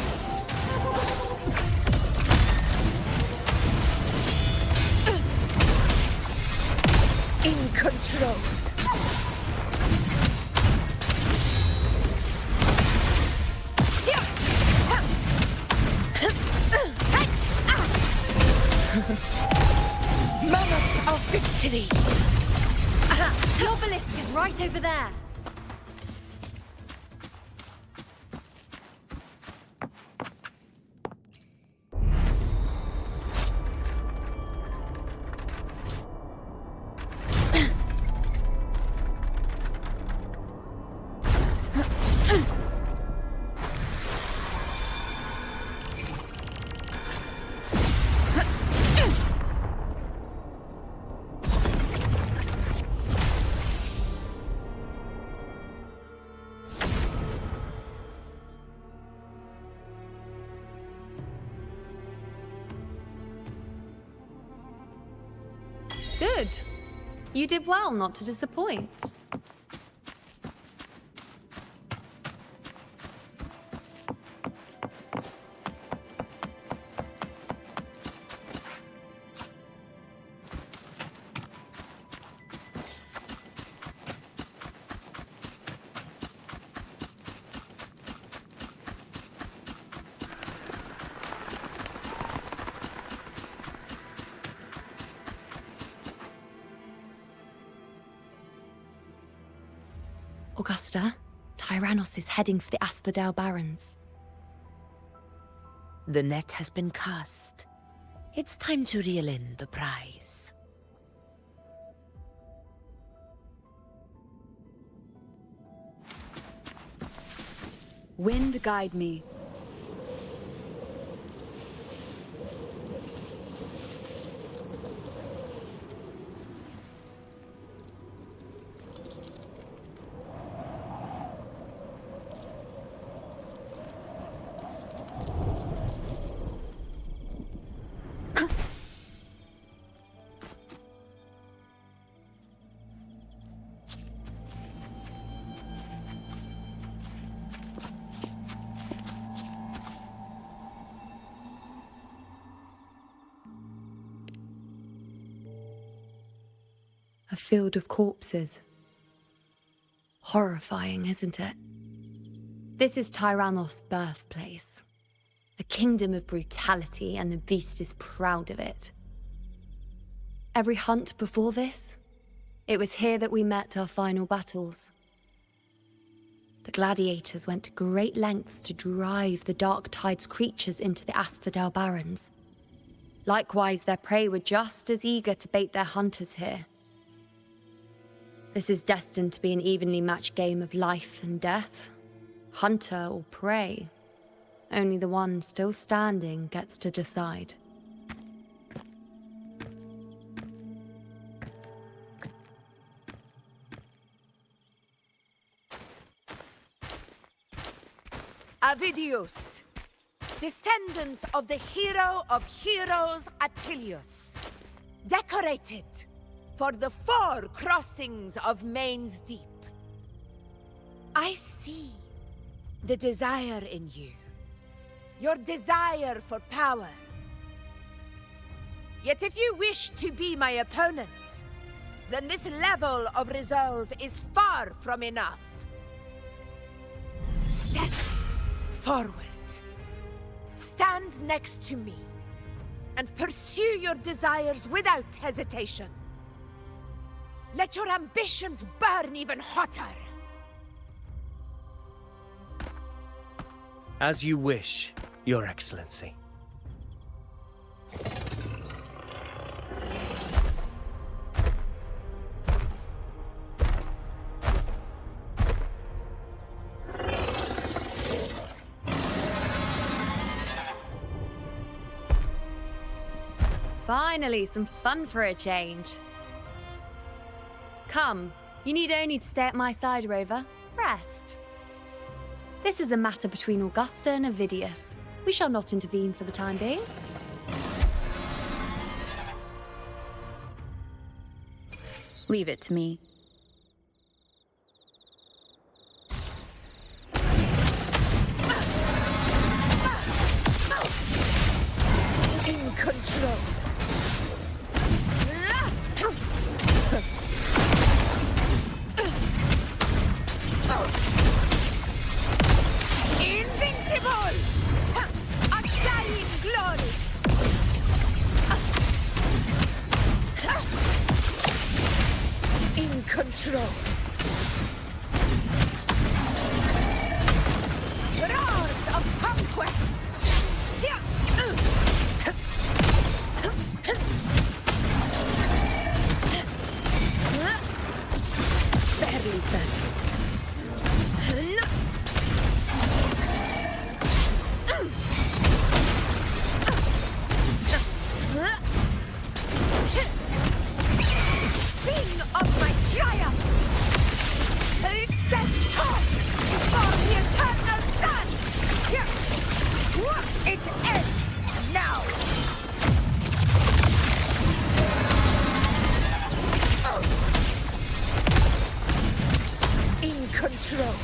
In control. Moment of victory! The obelisk is right over there. Good. You did well not to disappoint. Augusta, Tyrannos is heading for the Asphodel Barrens. The net has been cast. It's time to reel in the prize. Wind guide me. A field of corpses. Horrifying, isn't it? This is Tyrannos' birthplace. A kingdom of brutality, and the beast is proud of it. Every hunt before this, it was here that we met our final battles. The gladiators went to great lengths to drive the Dark Tide's creatures into the Asphodel Barrens. Likewise, their prey were just as eager to bait their hunters here. This is destined to be an evenly matched game of life and death. Hunter or prey. Only the one still standing gets to decide. Avidius, descendant of the hero of heroes Attilius, decorated for the 4 crossings of Main's Deep. I see the desire in you, your desire for power. Yet if you wish to be my opponent, then this level of resolve is far from enough. Step forward. Stand next to me, and pursue your desires without hesitation. Let your ambitions burn even hotter. As you wish, Your Excellency. Finally, some fun for a change. Come, you need only to stay at my side, Rover. Rest. This is a matter between Augusta and Avidius. We shall not intervene for the time being. Leave it to me. In control. Invincible! A dying glory! In control. Roars of conquest! Barely perfect. Sing of my triumph! Stand tall before the eternal sun! It ends now! In control.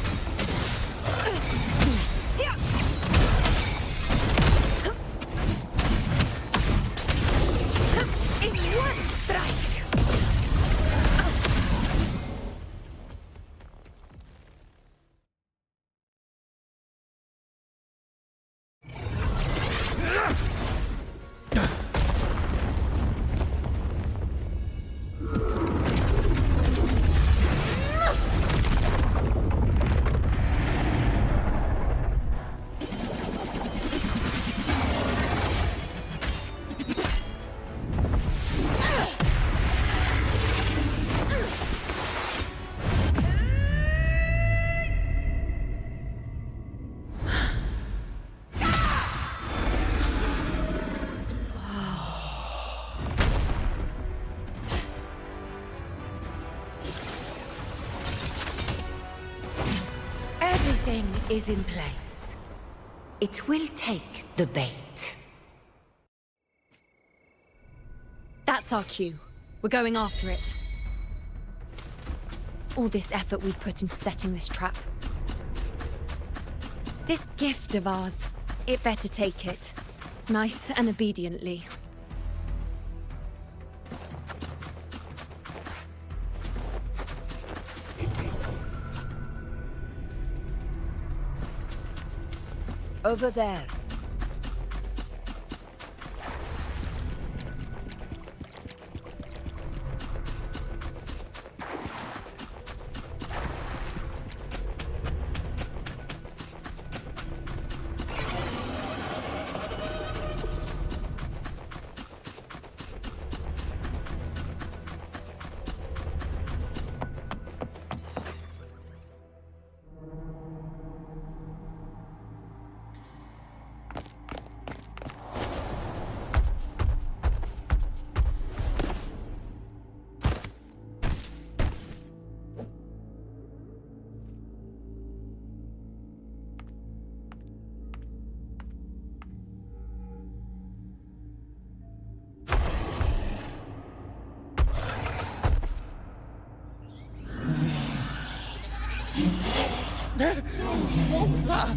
In one strike. Everything is in place. It will take the bait. That's our cue. We're going after it. All this effort we put into setting this trap. This gift of ours, it better take it. Nice and obediently. Over there. What was that?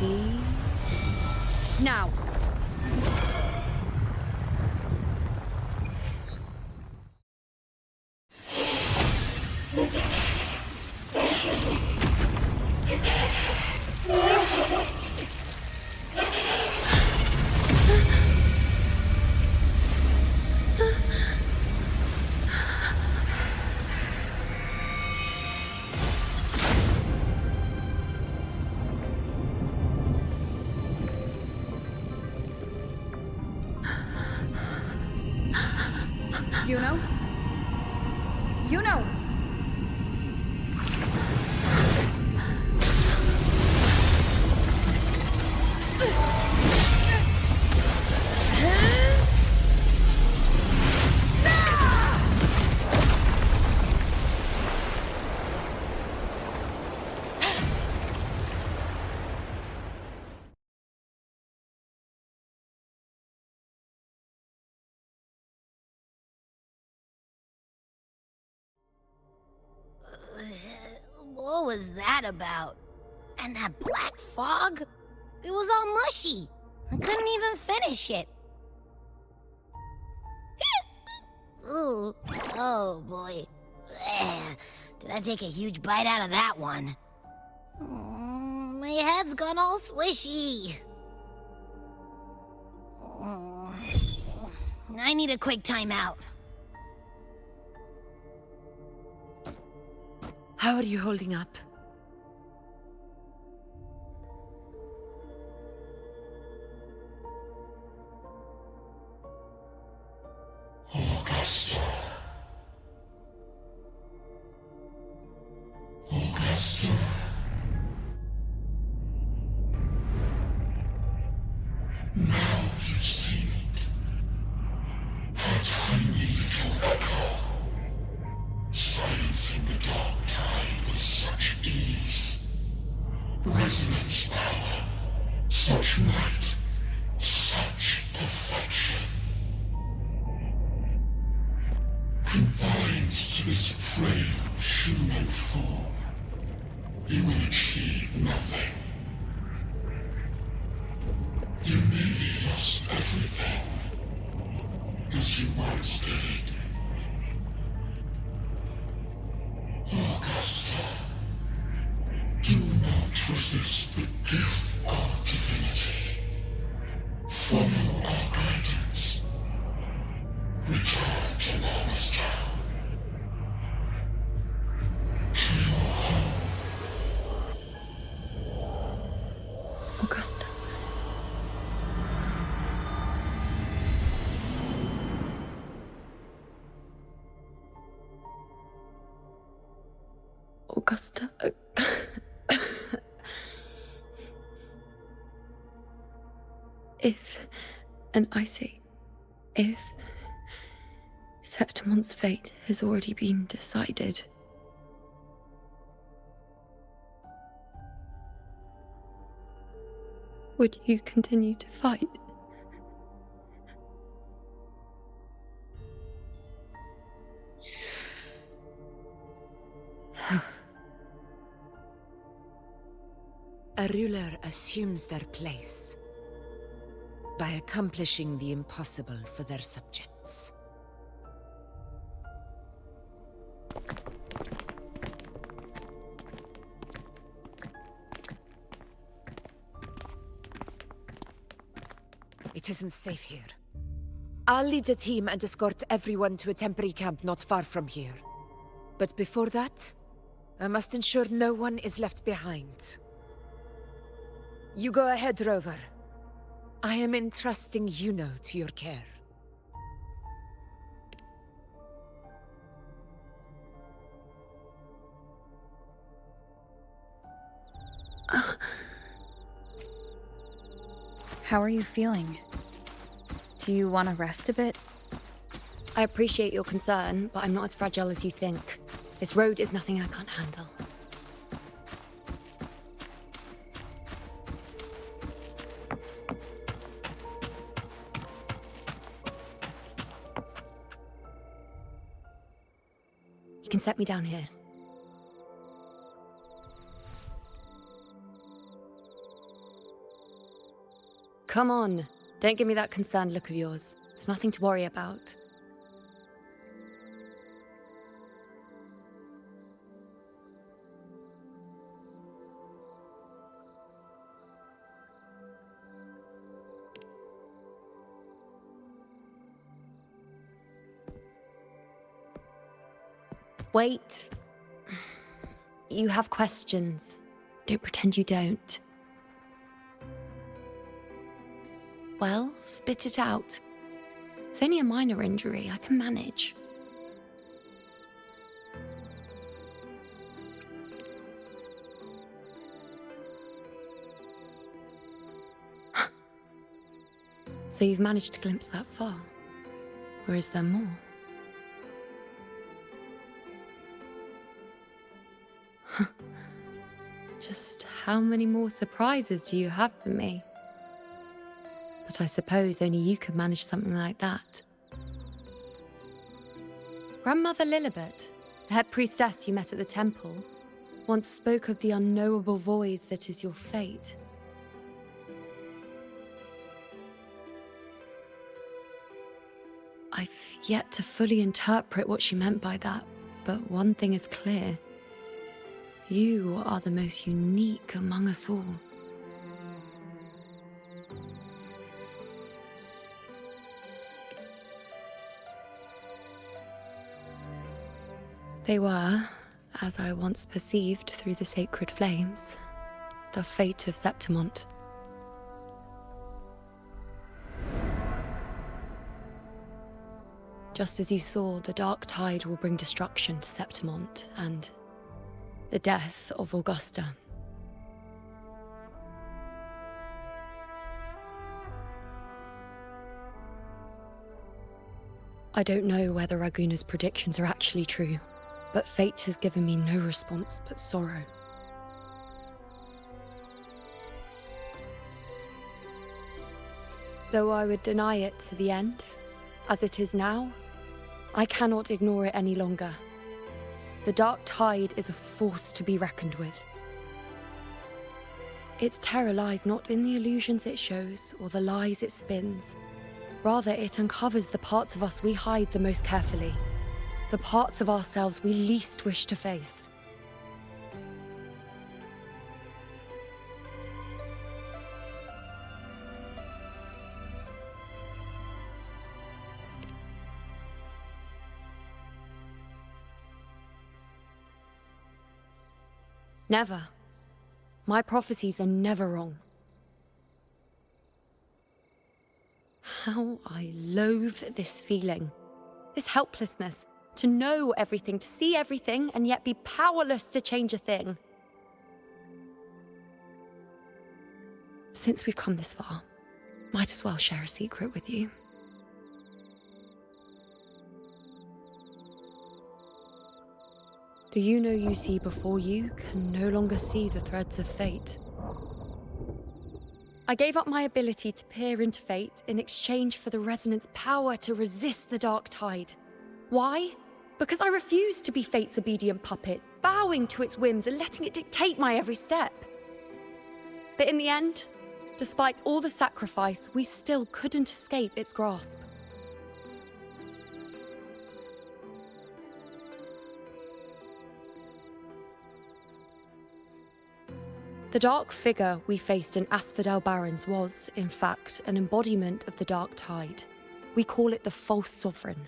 Ready? Now! Iuno? Iuno! What was that about? And that black fog? It was all mushy. I couldn't even finish it. Ooh, oh boy. Did I take a huge bite out of that one? My head's gone all swishy. I need a quick timeout. How are you holding up? Augusta. Augusta. Now you've seen it. Her tiny little echo. Silencing the dark tide with such ease. Resonance power. Such might. Such perfection. Confined to this frail human form, you will achieve nothing. You nearly lost everything, as you once did. Augusta, do not resist the gift of divinity. Follow our guidance. Return to Murmurstown. To your home. Augusta. Augusta. If, and I say, if, Septimon's fate has already been decided, would you continue to fight? A ruler assumes their place by accomplishing the impossible for their subjects. It isn't safe here. I'll lead a team and escort everyone to a temporary camp not far from here. But before that, I must ensure no one is left behind. You go ahead, Rover. I am entrusting Iuno to your care. How are you feeling? Do you want to rest a bit? I appreciate your concern, but I'm not as fragile as you think. This road is nothing I can't handle. You can set me down here. Come on. Don't give me that concerned look of yours. It's nothing to worry about. Wait. You have questions. Don't pretend you don't. Well, spit it out. It's only a minor injury. I can manage. So you've managed to glimpse that far? Or is there more? Just how many more surprises do you have for me? But I suppose only you could manage something like that. Grandmother Lilibet, the head priestess you met at the temple, once spoke of the unknowable void that is your fate. I've yet to fully interpret what she meant by that, but one thing is clear. You are the most unique among us all. They were, as I once perceived through the sacred flames, the fate of Septimont. Just as you saw, the dark tide will bring destruction to Septimont and the death of Augusta. I don't know whether Raguna's predictions are actually true, but fate has given me no response but sorrow. Though I would deny it to the end, as it is now, I cannot ignore it any longer. The dark tide is a force to be reckoned with. Its terror lies not in the illusions it shows or the lies it spins. Rather, it uncovers the parts of us we hide the most carefully, the parts of ourselves we least wish to face. Never. My prophecies are never wrong. How I loathe this feeling. This helplessness. To know everything, to see everything, and yet be powerless to change a thing. Since we've come this far, might as well share a secret with you. The Iuno you see before you can no longer see the threads of fate. I gave up my ability to peer into fate in exchange for the resonance power to resist the dark tide. Why? Because I refused to be fate's obedient puppet, bowing to its whims and letting it dictate my every step. But in the end, despite all the sacrifice, we still couldn't escape its grasp. The dark figure we faced in Asphodel Barrens was, in fact, an embodiment of the dark tide. We call it the False Sovereign.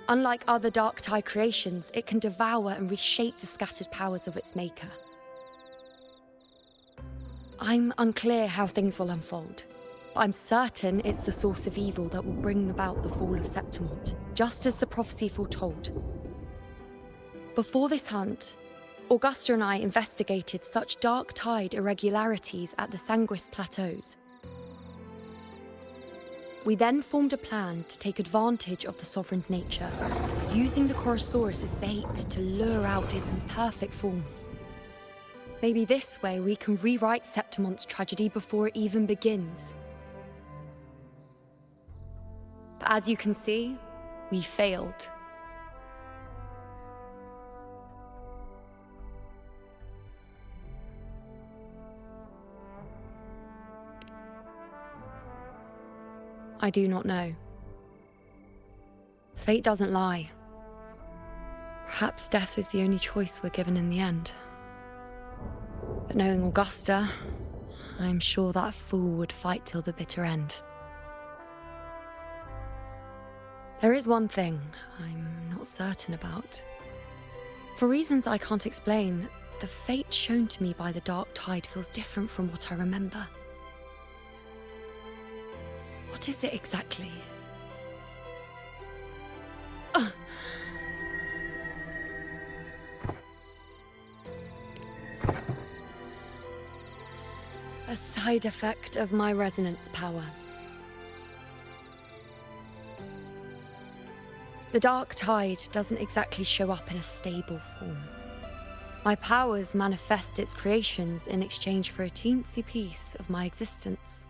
Unlike other dark tide creations, it can devour and reshape the scattered powers of its maker. I'm unclear how things will unfold, but I'm certain it's the source of evil that will bring about the fall of Septimont, just as the prophecy foretold. Before this hunt, Augusta and I investigated such dark tide irregularities at the Sanguis Plateaus. We then formed a plan to take advantage of the Sovereign's nature, using the Corrosaurus as bait to lure out its imperfect form. Maybe this way we can rewrite Septimont's tragedy before it even begins. But as you can see, we failed. I do not know. Fate doesn't lie. Perhaps death is the only choice we're given in the end. But knowing Augusta, I'm sure that fool would fight till the bitter end. There is one thing I'm not certain about. For reasons I can't explain, the fate shown to me by the Dark Tide feels different from what I remember. What is it exactly? A side effect of my resonance power. The Dark Tide doesn't exactly show up in a stable form. My powers manifest its creations in exchange for a teensy piece of my existence.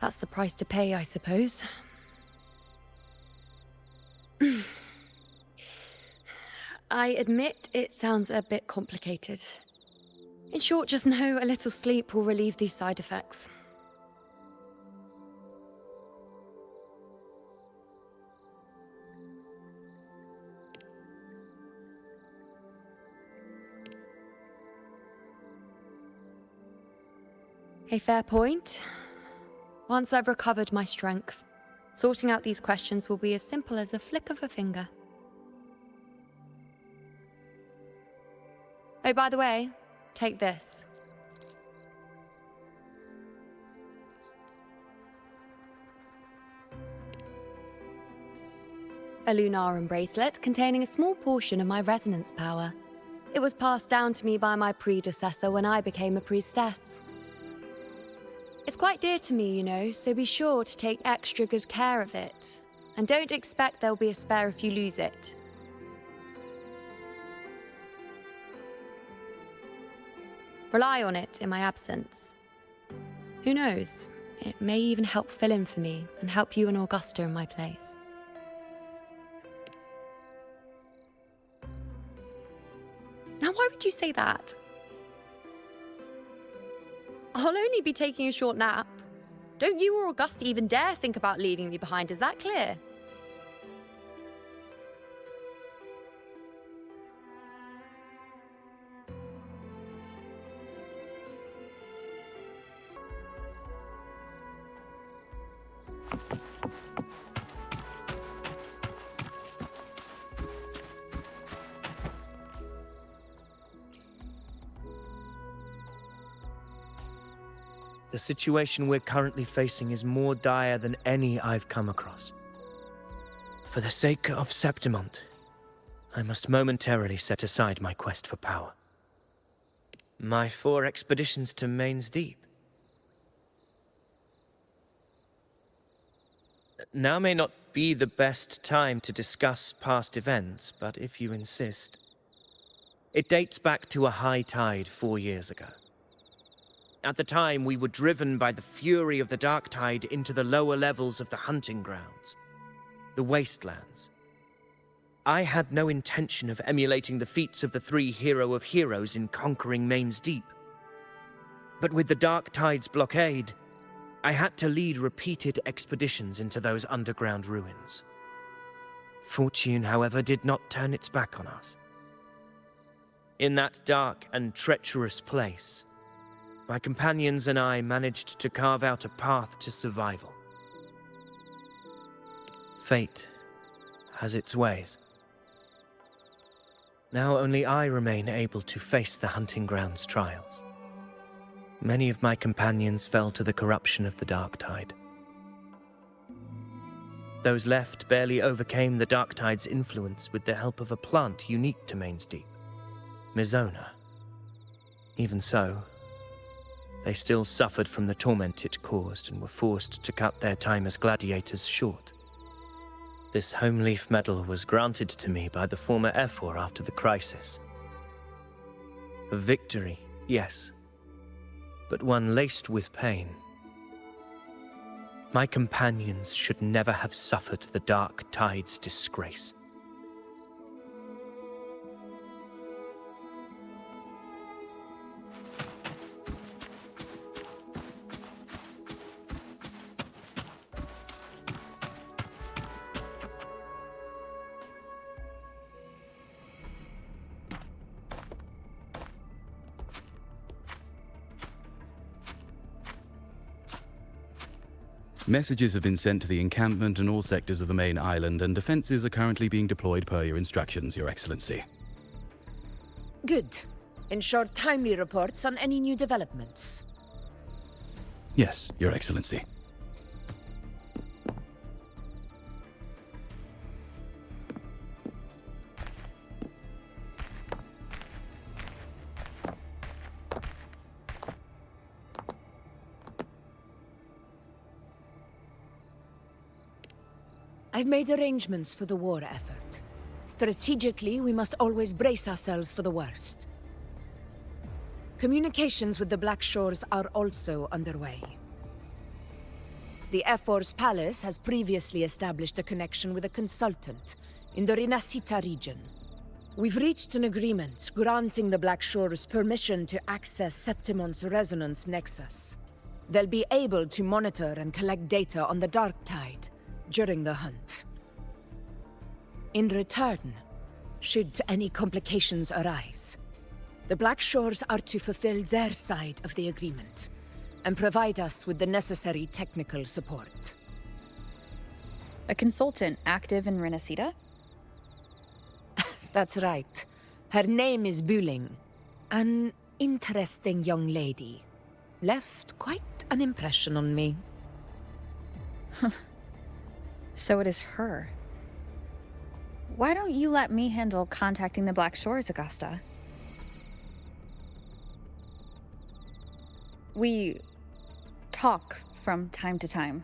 That's the price to pay, I suppose. I admit it sounds a bit complicated. In short, just know a little sleep will relieve these side effects. A fair point. Once I've recovered my strength, sorting out these questions will be as simple as a flick of a finger. Oh, by the way, take this. A Lunarum bracelet containing a small portion of my resonance power. It was passed down to me by my predecessor when I became a priestess. It's quite dear to me, you know, so be sure to take extra good care of it. And don't expect there'll be a spare if you lose it. Rely on it in my absence. Who knows? It may even help fill in for me and help you and Augusta in my place. Now, why would you say that? I'll only be taking a short nap. Don't you or Augusta even dare think about leaving me behind, is that clear? The situation we're currently facing is more dire than any I've come across. For the sake of Septimont, I must momentarily set aside my quest for power. My 4 expeditions to Main's Deep. Now may not be the best time to discuss past events, but if you insist. It dates back to a high tide 4 years ago. At the time, we were driven by the fury of the Dark Tide into the lower levels of the hunting grounds, the wastelands. I had no intention of emulating the feats of the 3 hero of heroes in conquering Main's Deep. But with the Dark Tide's blockade, I had to lead repeated expeditions into those underground ruins. Fortune, however, did not turn its back on us. In that dark and treacherous place, my companions and I managed to carve out a path to survival. Fate has its ways. Now only I remain able to face the hunting grounds trials. Many of my companions fell to the corruption of the Dark Tide. Those left barely overcame the Dark Tide's influence with the help of a plant unique to Main's Deep, Mizona. Even so, they still suffered from the torment it caused and were forced to cut their time as gladiators short. This home leaf medal was granted to me by the former Ephor after the crisis. A victory, yes, but one laced with pain. My companions should never have suffered the Dark Tide's disgrace. Messages have been sent to the encampment and all sectors of the main island, and defenses are currently being deployed per your instructions, Your Excellency. Good. Ensure timely reports on any new developments. Yes, Your Excellency. I've made arrangements for the war effort. Strategically, we must always brace ourselves for the worst. Communications with the Black Shores are also underway. The Ephor's palace has previously established a connection with a consultant in the Rinascita region. We've reached an agreement granting the Black Shores permission to access Septimon's resonance nexus. They'll be able to monitor and collect data on the Dark Tide during the hunt. In return, should any complications arise, the Black Shores are to fulfill their side of the agreement and provide us with the necessary technical support. A consultant active in Rinascita? That's right. Her name is Buling. An interesting young lady. Left quite an impression on me. So it is her. Why don't you let me handle contacting the Black Shores, Augusta? We talk from time to time.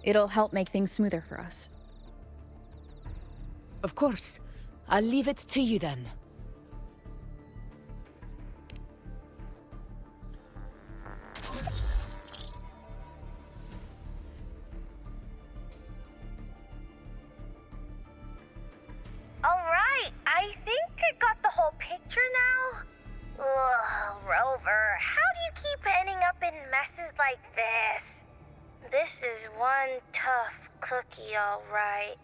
It'll help make things smoother for us. Of course. I'll leave it to you then. Alright, I think I got the whole picture now. Ugh, Rover, how do you keep ending up in messes like this? This is one tough cookie, alright.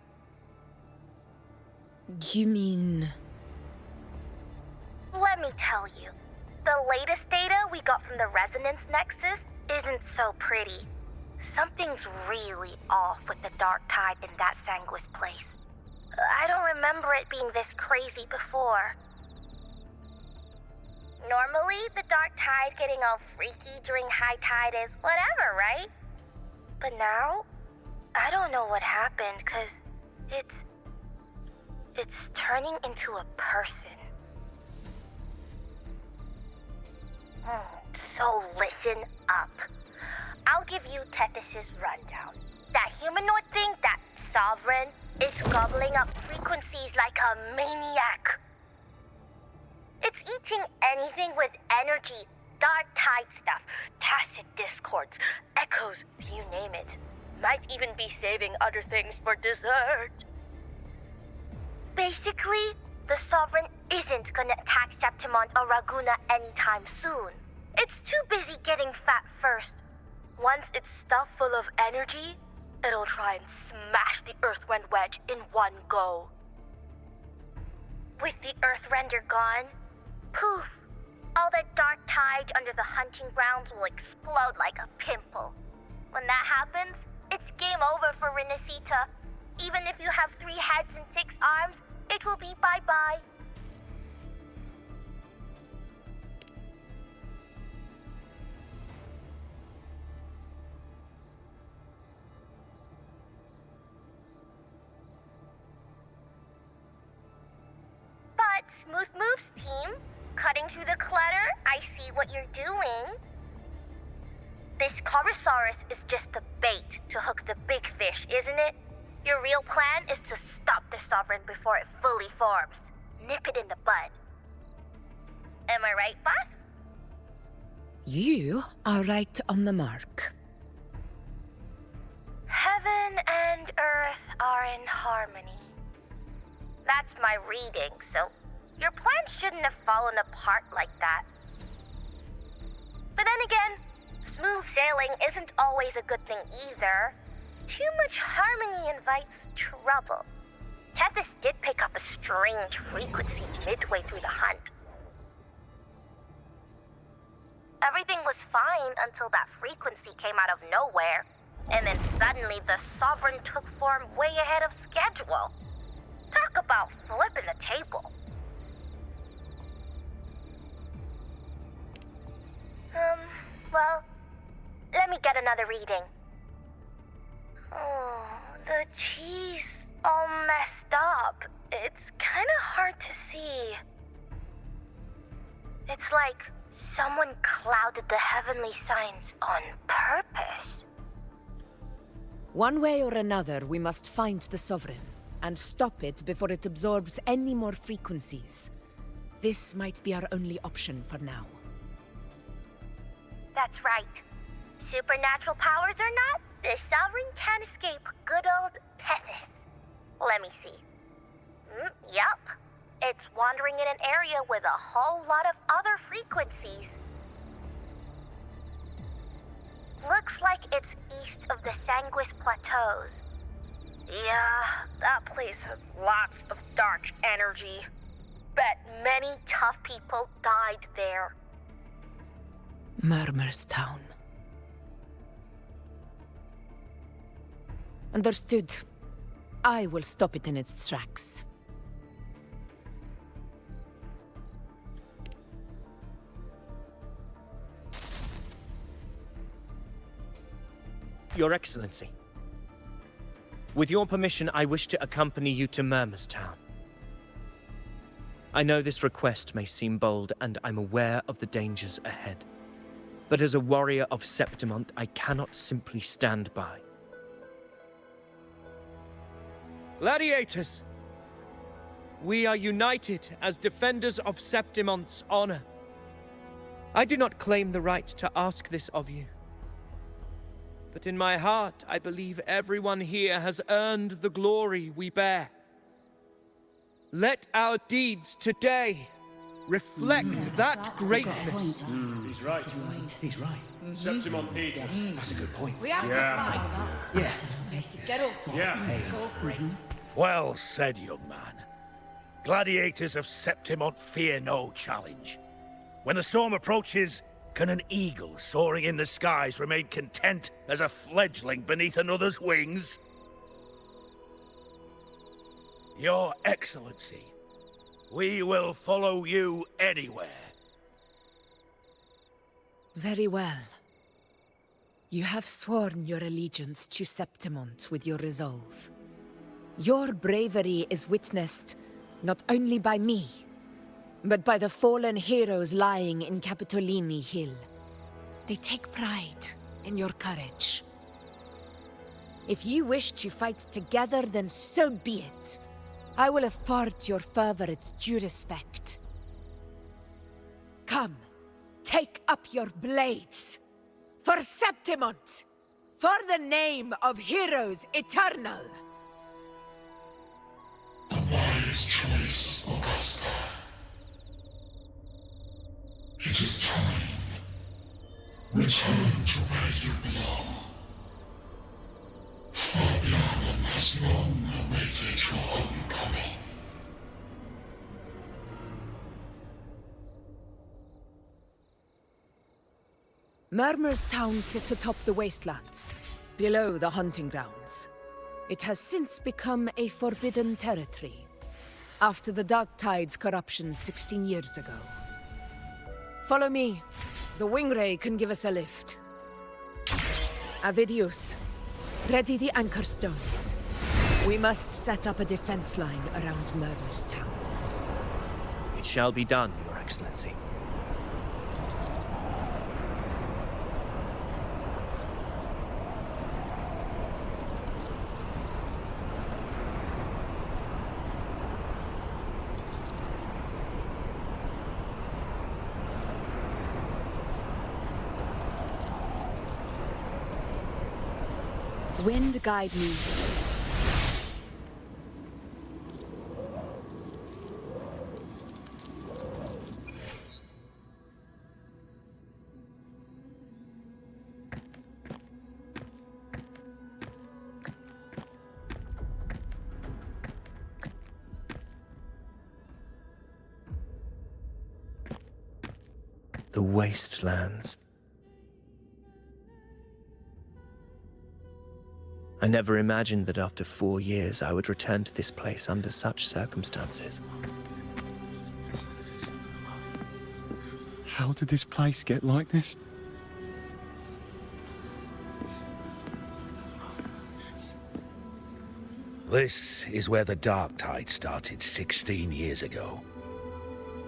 You mean... Let me tell you, the latest data we got from the Resonance Nexus isn't so pretty. Something's really off with the Dark Tide in that Sanguis place. I don't remember it being this crazy before. Normally, the Dark Tide getting all freaky during high tide is whatever, right? But now, I don't know what happened, 'cause it's turning into a person. So listen up. I'll give you Tethys' rundown. That humanoid thing, that Sovereign, is gobbling up frequencies like a maniac. It's eating anything with energy, Dark Tide stuff, Tacet discords, echoes, you name it. Might even be saving other things for dessert. Basically, the Sovereign isn't gonna attack Septimon or Raguna anytime soon. It's too busy getting fat first. Once it's stuffed full of energy, it'll try and smash the Earthrend Wedge in one go. With the Earthrender gone, poof, all that Dark Tide under the hunting grounds will explode like a pimple. When that happens, it's game over for Rinascita. Even if you have 3 heads and 6 arms, it will be bye-bye. But Smooth Moves team, cutting through the clutter, I see what you're doing. This Corrosaurus is just the bait to hook the big fish, isn't it? Your real plan is to stop the Sovereign before it fully forms. Nip it in the bud. Am I right, boss? You are right on the mark. Heaven and Earth are in harmony. That's my reading, so your plan shouldn't have fallen apart like that. But then again, smooth sailing isn't always a good thing either. Too much harmony invites trouble. Tethys did pick up a strange frequency midway through the hunt. Everything was fine until that frequency came out of nowhere. And then suddenly the Sovereign took form way ahead of schedule. Talk about flipping the table. Well, let me get another reading. Oh, the cheese all messed up. It's kinda hard to see. It's like someone clouded the heavenly signs on purpose. One way or another, we must find the Sovereign and stop it before it absorbs any more frequencies. This might be our only option for now. That's right. Supernatural powers or not, the Sovereign can't escape good old Tethys. Let me see. Yup. It's wandering in an area with a whole lot of other frequencies. Looks like it's east of the Sanguis Plateaus. Yeah, that place has lots of dark energy. Bet many tough people died there. Murmurstown. Understood. I will stop it in its tracks. Your Excellency. With your permission, I wish to accompany you to Murmurstown. I know this request may seem bold, and I'm aware of the dangers ahead. But as a warrior of Septimont, I cannot simply stand by. Gladiators! We are united as defenders of Septimont's honor. I do not claim the right to ask this of you. But in my heart, I believe everyone here has earned the glory we bear. Let our deeds today reflect that greatness. He's right. He's right. Septimont needs us. That's a good point. We have to fight. Yeah. Get up. Yeah. Go for it. Well said, young man. Gladiators of Septimont fear no challenge. When the storm approaches, can an eagle soaring in the skies remain content as a fledgling beneath another's wings? Your Excellency, we will follow you anywhere. Very well. You have sworn your allegiance to Septimont with your resolve. Your bravery is witnessed not only by me, but by the fallen heroes lying in Capitolini Hill. They take pride in your courage. If you wish to fight together, then so be it. I will afford your fervor its due respect. Come, take up your blades. For Septimont! For the name of heroes eternal! The wise choice, Augusta. It is time. Return to where you belong. Fabian has long awaited your homecoming. Murmurstown sits atop the wastelands, below the hunting grounds. It has since become a forbidden territory, after the Dark Tide's corruption 16 years ago. Follow me. The Wingray can give us a lift. Avidius, ready the anchor stones. We must set up a defense line around Murmurstown. It shall be done, Your Excellency. Wind guide me. The wastelands. I never imagined that after 4 years I would return to this place under such circumstances. How did this place get like this? This is where the Dark Tide started 16 years ago.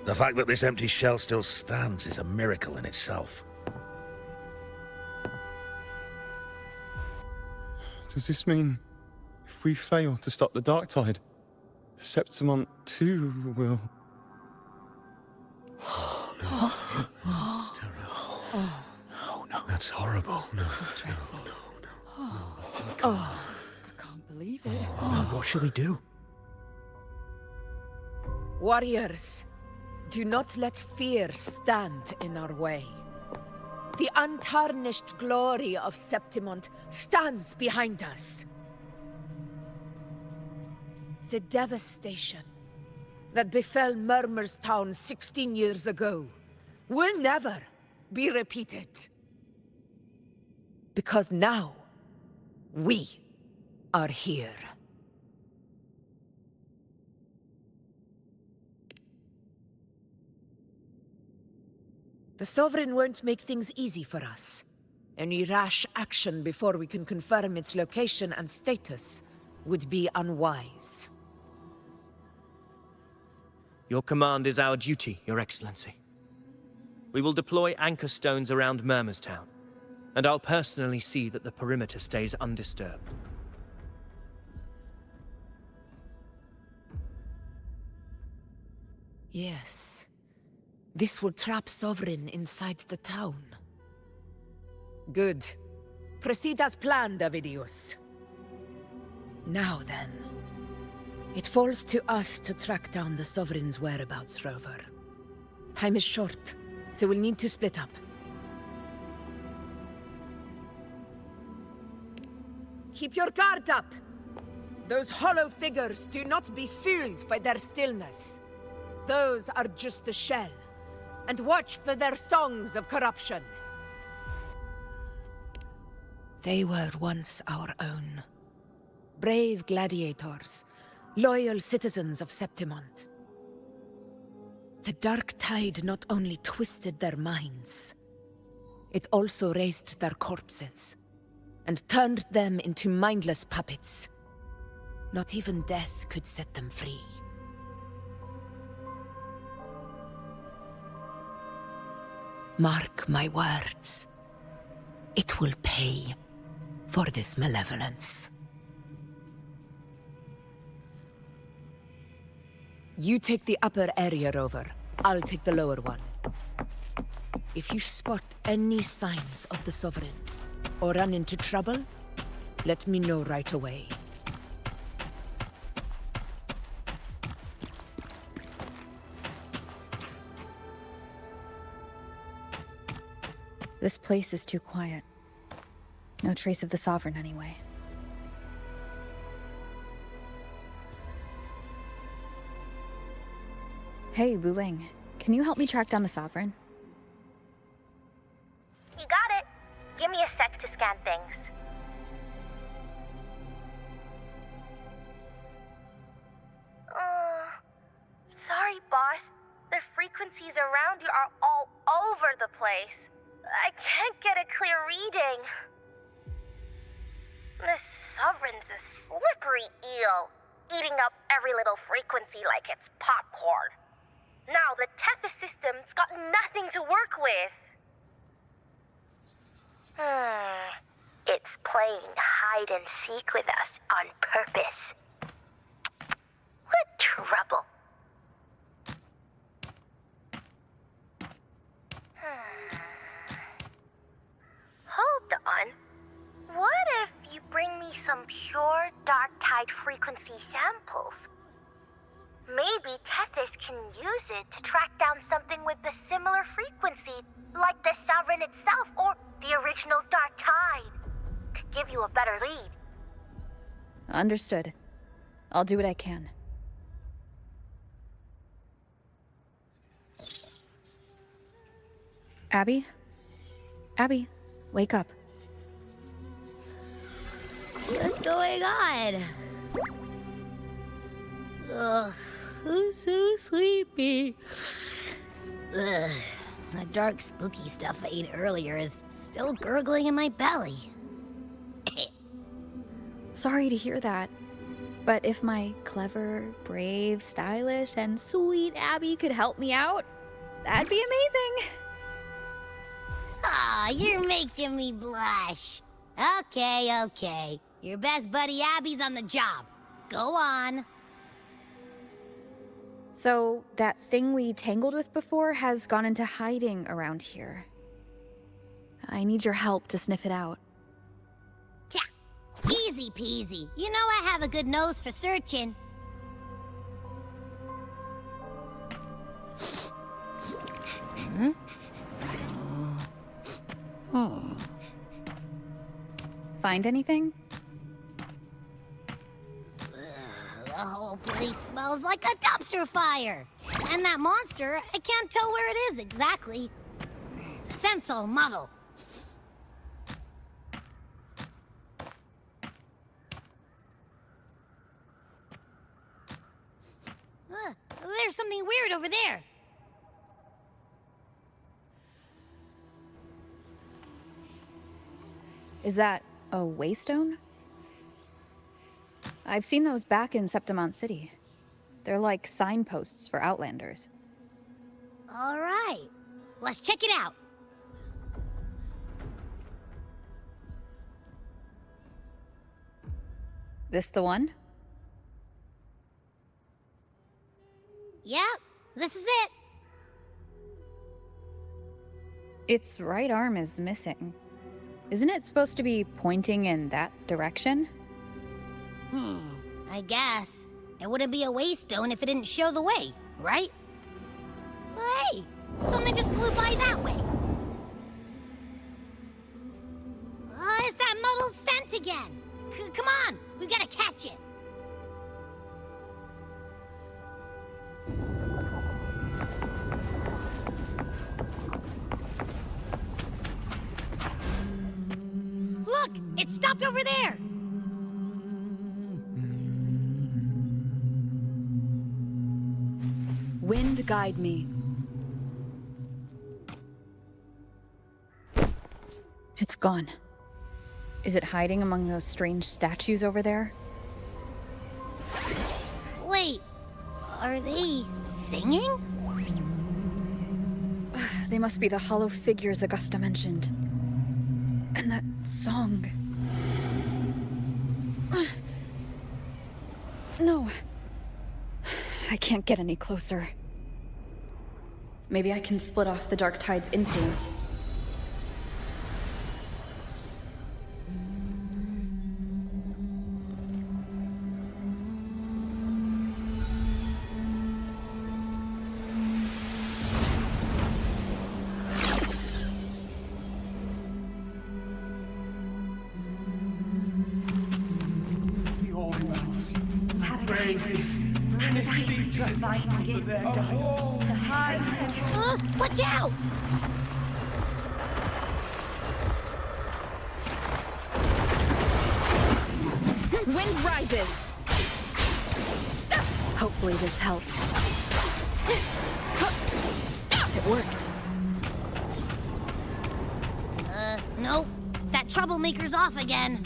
The fact that this empty shell still stands is a miracle in itself. Does this mean if we fail to stop the Dark Tide, Septimont II will... What? It's terrible. Oh, no. That's horrible. No. Oh, I can't believe it. What shall we do? Warriors, do not let fear stand in our way. The untarnished glory of Septimont stands behind us. The devastation that befell Murmurstown 16 years ago will never be repeated. Because now, we are here. The Sovereign won't make things easy for us. Any rash action before we can confirm its location and status would be unwise. Your command is our duty, Your Excellency. We will deploy anchor stones around Murmurstown, and I'll personally see that the perimeter stays undisturbed. Yes. This will trap Sovereign inside the town. Good. Proceed as planned, Avidius. Now then. It falls to us to track down the Sovereign's whereabouts, Rover. Time is short, so we'll need to split up. Keep your guard up! Those hollow figures do not be fooled by their stillness. Those are just the shell. And watch for their songs of corruption. They were once our own. Brave gladiators, loyal citizens of Septimont. The Dark Tide not only twisted their minds, it also raised their corpses, and turned them into mindless puppets. Not even death could set them free. Mark my words. It will pay for this malevolence. You take the upper area, Rover. I'll take the lower one. If you spot any signs of the Sovereign, or run into trouble, let me know right away. This place is too quiet. No trace of the Sovereign, anyway. Hey, Wuling. Can you help me track down the Sovereign? You got it. Give me a sec to scan things. Sorry, boss. The frequencies around you are all over the place. I can't get a clear reading. The Sovereign's a slippery eel, eating up every little frequency like it's popcorn. Now the Tacet system's got nothing to work with. It's playing hide and seek with us on purpose. What trouble? Hold on. What if you bring me some pure Dark Tide frequency samples? Maybe Tethys can use it to track down something with a similar frequency, like the Sovereign itself or the original Dark Tide. Could give you a better lead. Understood. I'll do what I can. Abby? Abby, wake up. Good is going on? Ugh, I'm so sleepy. Ugh, the dark, spooky stuff I ate earlier is still gurgling in my belly. Sorry to hear that. But if my clever, brave, stylish, and sweet Abby could help me out, that'd be amazing. Aw, you're making me blush. Okay. Your best buddy Abby's on the job. Go on. So, that thing we tangled with before has gone into hiding around here. I need your help to sniff it out. Yeah, easy peasy. You know I have a good nose for searching. Find anything? The whole place smells like a dumpster fire. And that monster, I can't tell where it is exactly. The scent's all muddled. There's something weird over there. Is that a Waystone? I've seen those back in Septimont City. They're like signposts for Outlanders. All right, let's check it out. This the one? Yep, this is it. Its right arm is missing. Isn't it supposed to be pointing in that direction? I guess. It wouldn't be a Waystone if it didn't show the way, right? Hey, something just flew by that way. It's that muddled scent again. Come on, we gotta catch it. Look, it stopped over there. Wind guide me. It's gone. Is it hiding among those strange statues over there? Wait, are they singing? They must be the hollow figures Augusta mentioned. And that song. No. I can't get any closer. Maybe I can split off the Dark Tide's influence. Watch out! Wind rises! Hopefully this helps. It worked. Nope. That troublemaker's off again.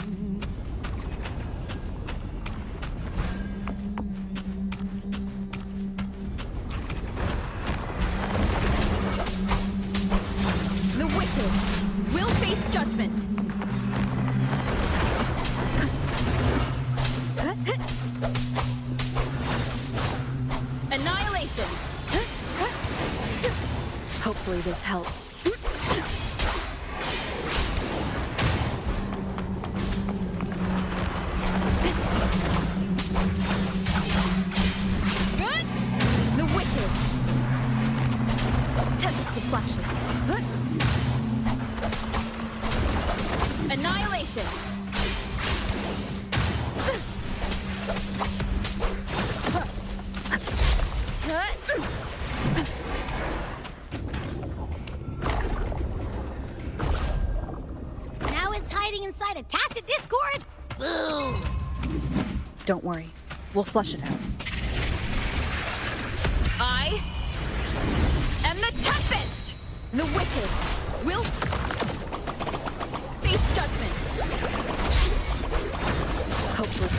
We'll face judgment. Annihilation. Hopefully this helps. The wicked. Tempest of slashes. Annihilation! Now it's hiding inside a Tacet Discord? Boo! Don't worry. We'll flush it out. I am the Tempest! The wicked will face judgment. Hopefully.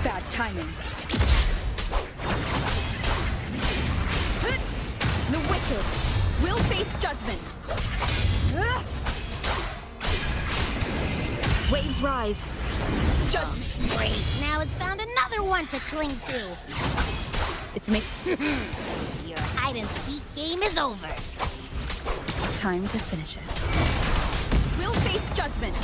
Bad timing. The wicked will face judgment. Waves rise. Judgment. Great, now it's found another one to cling to. It's me. Your hide-and-seek game is over. Time to finish it. Will face judgment.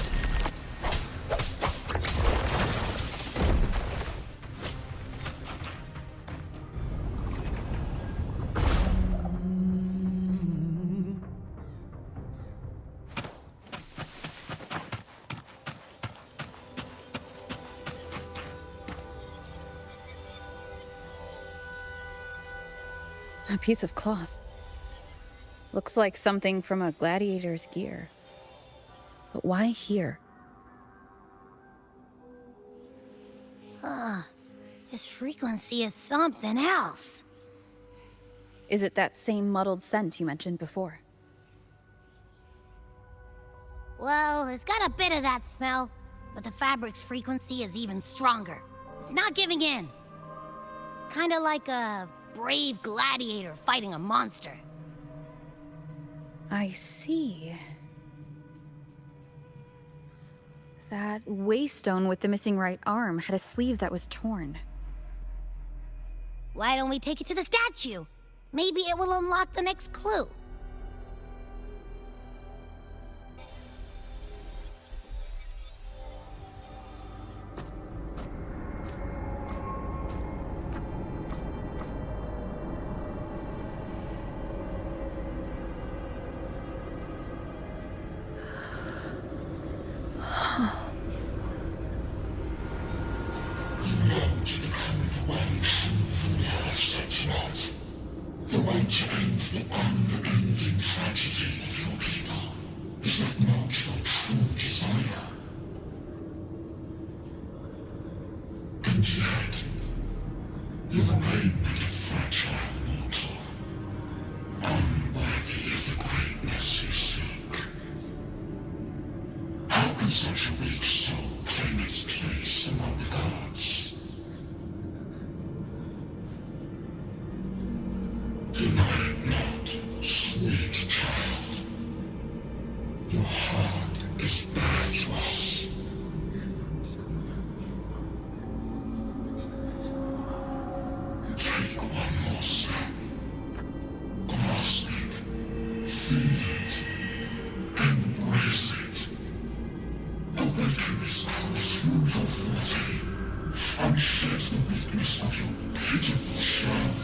A piece of cloth. Looks like something from a gladiator's gear. But why here? This frequency is something else. Is it that same muddled scent you mentioned before? Well, it's got a bit of that smell, but the fabric's frequency is even stronger. It's not giving in. Kinda like a brave gladiator fighting a monster. I see. That Waystone with the missing right arm had a sleeve that was torn. Why don't we take it to the statue? Maybe it will unlock the next clue. The way to end the unending tragedy of your people. Is that not your true desire? And yet, you remain but a fragile mortal, unworthy of the greatness you seek. How can such a weak soul claim its place among the gods? Deny it not, sweet child. Your heart is bare to us. Take one more step. Grasp it. Feel it. Embrace it. Awaken this power through your forte, and shed the weakness of your pitiful shell.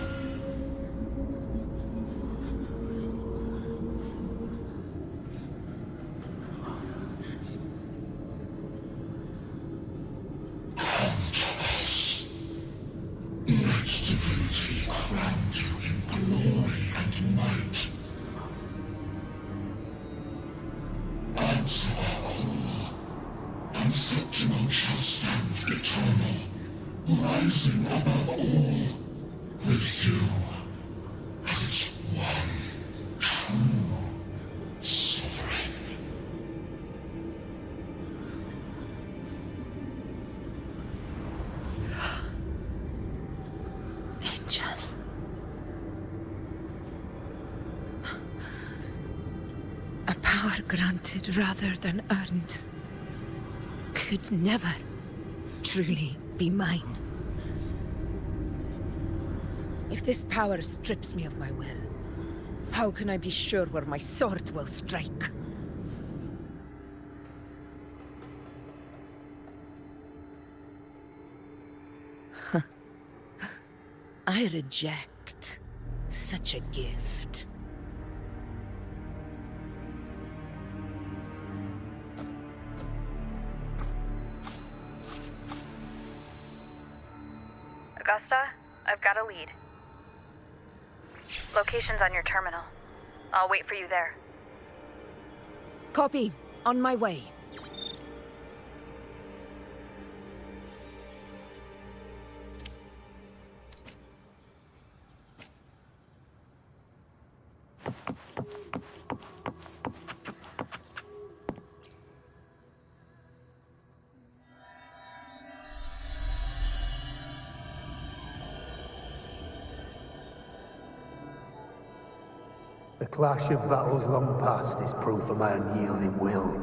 Rising above all, with you as its one true sovereign. Angel. A power granted rather than earned could never truly be mine. If this power strips me of my will, how can I be sure where my sword will strike? I reject such a gift. Augusta, I've got a lead. Location's on your terminal. I'll wait for you there. Copy. On my way. The clash of battles long past is proof of my unyielding will.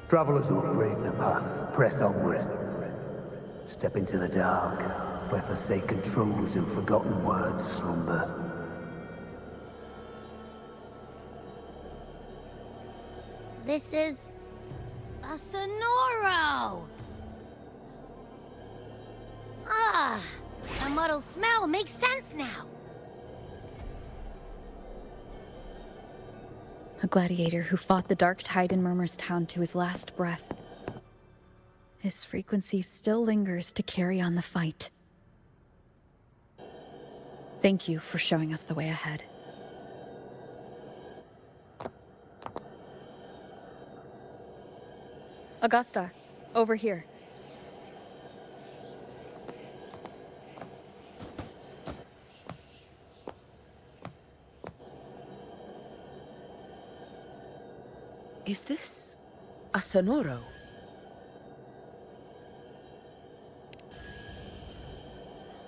Travelers who have braved the path, press onward. Step into the dark, where forsaken truths and forgotten words slumber. This is a Sonoro! Ah, the muddled smell makes sense now. A gladiator who fought the dark tide in Murmurstown to his last breath. His frequency still lingers to carry on the fight. Thank you for showing us the way ahead. Augusta, over here. Is this a Sonoro?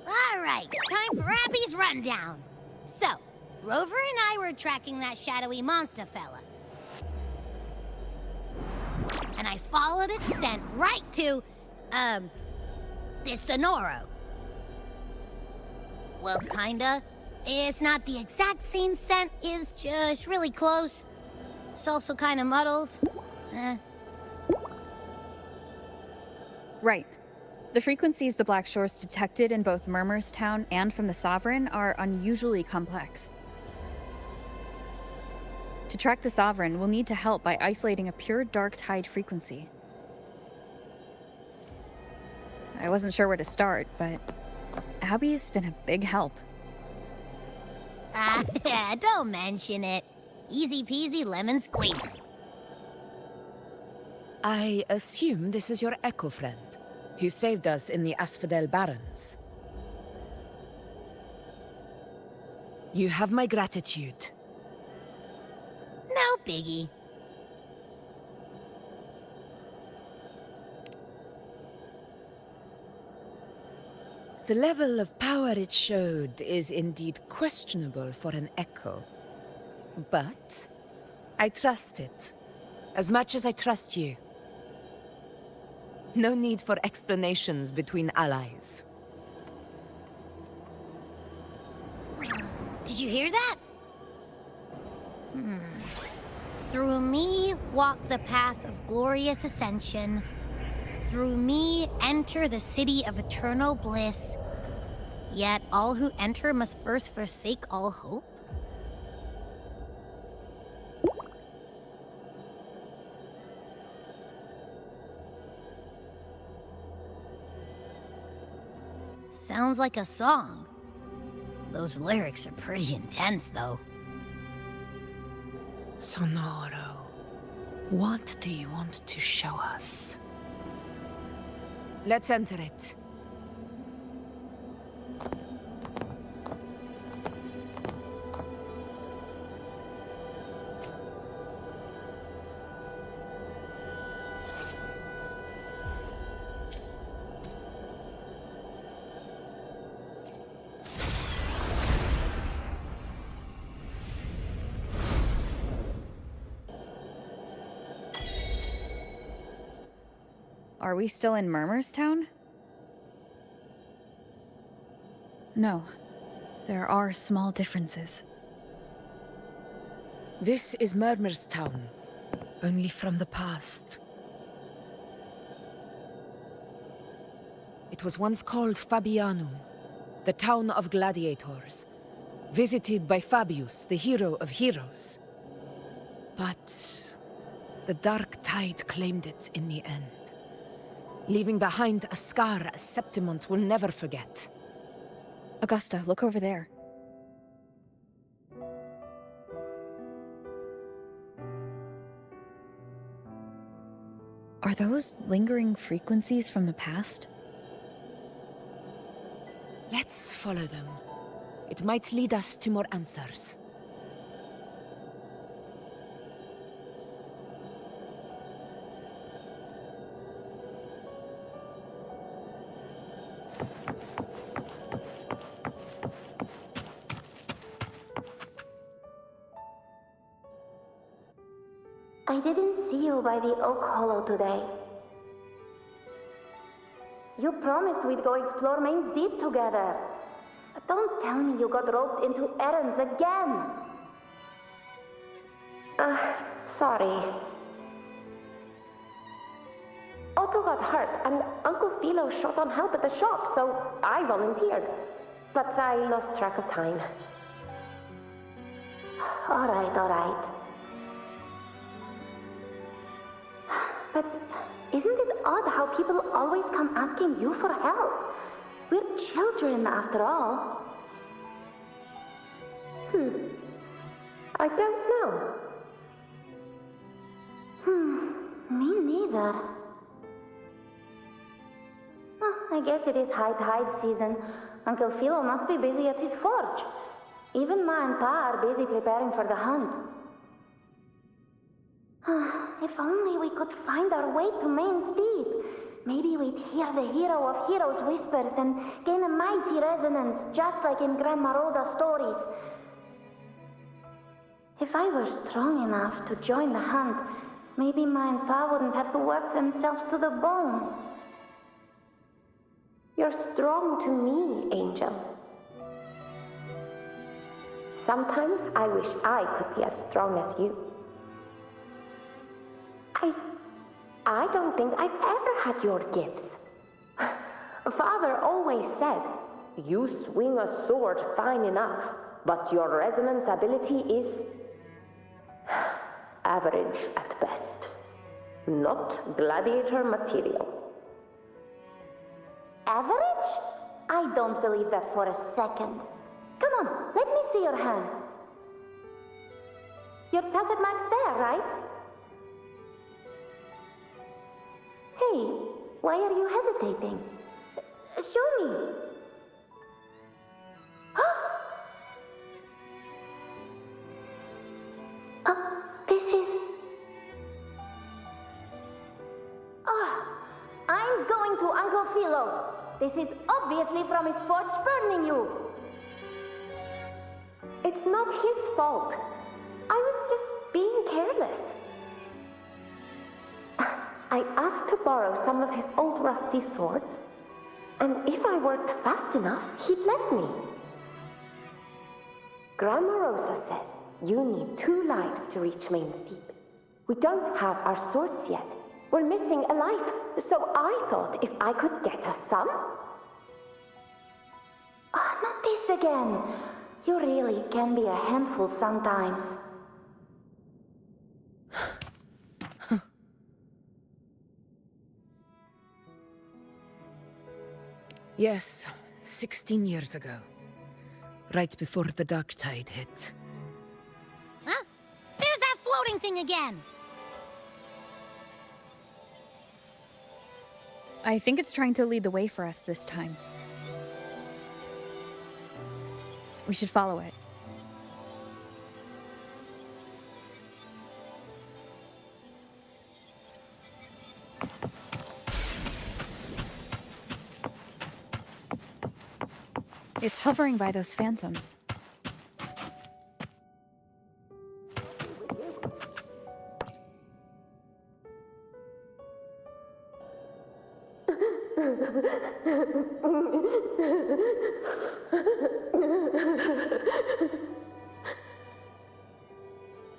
All right, time for Abby's rundown. So, Rover and I were tracking that shadowy monster fella. And I followed its scent right to, this Sonoro. Well, kinda. It's not the exact same scent, it's just really close. It's also kinda muddled. Right. The frequencies the Black Shores detected in both Murmurstown and from the Sovereign are unusually complex. To track the Sovereign, we'll need to help by isolating a pure dark tide frequency. I wasn't sure where to start, but Abby's been a big help. Don't mention it. Easy peasy lemon squeezy. I assume this is your echo friend, who saved us in the Asphodel Barrens. You have my gratitude. No biggie. The level of power it showed is indeed questionable for an echo. But I trust it, as much as I trust you. No need for explanations between allies. Did you hear that? Through me walk the path of glorious ascension. Through me enter the city of eternal bliss. Yet all who enter must first forsake all hope. Sounds like a song. Those lyrics are pretty intense, though. Sonoro, what do you want to show us? Let's enter it. Are we still in Murmurstown? No. There are small differences. This is Murmurstown, only from the past. It was once called Fabianum, the town of gladiators, visited by Fabius, the hero of heroes. But the dark tide claimed it in the end, leaving behind a scar Septimont will never forget. Augusta, look over there. Are those lingering frequencies from the past? Let's follow them. It might lead us to more answers. I didn't see you by the Oak Hollow today. You promised we'd go explore Main's Deep together. Don't tell me you got roped into errands again. Sorry. Otto got hurt, and Uncle Philo short on help at the shop, so I volunteered. But I lost track of time. All right. But isn't it odd how people always come asking you for help? We're children, after all. I don't know. Me neither. I guess it is high tide season. Uncle Philo must be busy at his forge. Even Ma and Pa are busy preparing for the hunt. If only we could find our way to Main's Deep. Maybe we'd hear the hero of heroes' whispers and gain a mighty resonance, just like in Grandma Rosa's stories. If I were strong enough to join the hunt, maybe Ma and Pa wouldn't have to work themselves to the bone. You're strong to me, Angel. Sometimes I wish I could be as strong as you. I don't think I've ever had your gifts. Father always said, you swing a sword fine enough, but your resonance ability is average at best. Not gladiator material. Average? I don't believe that for a second. Come on, let me see your hand. Your Tacet mark's there, right? Hey, why are you hesitating? Show me. This is... I'm going to Uncle Philo. This is obviously from his forge burning you. It's not his fault. I was just being careless. I asked to borrow some of his old rusty swords, and if I worked fast enough, he'd let me. Grandma Rosa said you need 2 lives to reach Main's Deep. We don't have our swords yet. We're missing a life, so I thought if I could get us some... not this again. You really can be a handful sometimes. Yes, 16 years ago. Right before the dark tide hit. Huh? There's that floating thing again! I think it's trying to lead the way for us this time. We should follow it. It's hovering by those phantoms.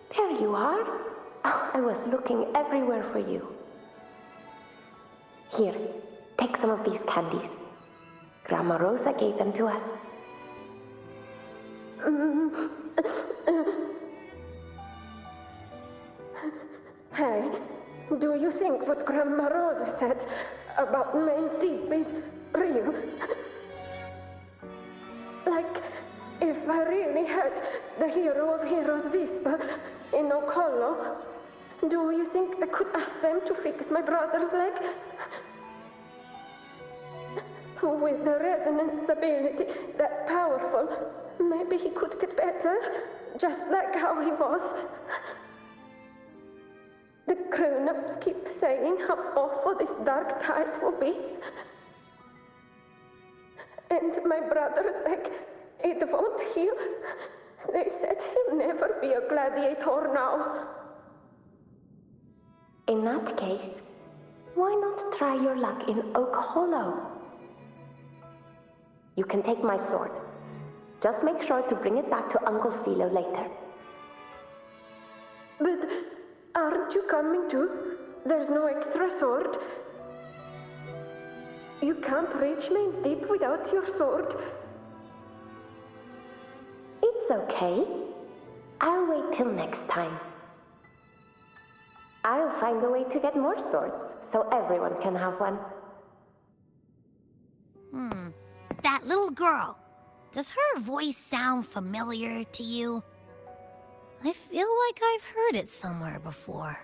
There you are. Oh, I was looking everywhere for you. Here, take some of these candies. Grandma Rosa gave them to us. Hey, do you think what Grandma Rosa said about Main's Deep is real? Like, if I really had the hero of heroes whisper in Oak Hollow, Do you think I could ask them to fix my brother's leg? With the resonance ability that powerful, maybe he could get better, just like how he was. The grown-ups keep saying how awful this dark tide will be. And my brother's leg, it won't heal. They said he'll never be a gladiator now. In that case, why not try your luck in Oak Hollow? You can take my sword. Just make sure to bring it back to Uncle Philo later. But aren't you coming too? There's no extra sword. You can't reach Main's Deep without your sword. It's okay. I'll wait till next time. I'll find a way to get more swords, so everyone can have one. That little girl. Does her voice sound familiar to you? I feel like I've heard it somewhere before.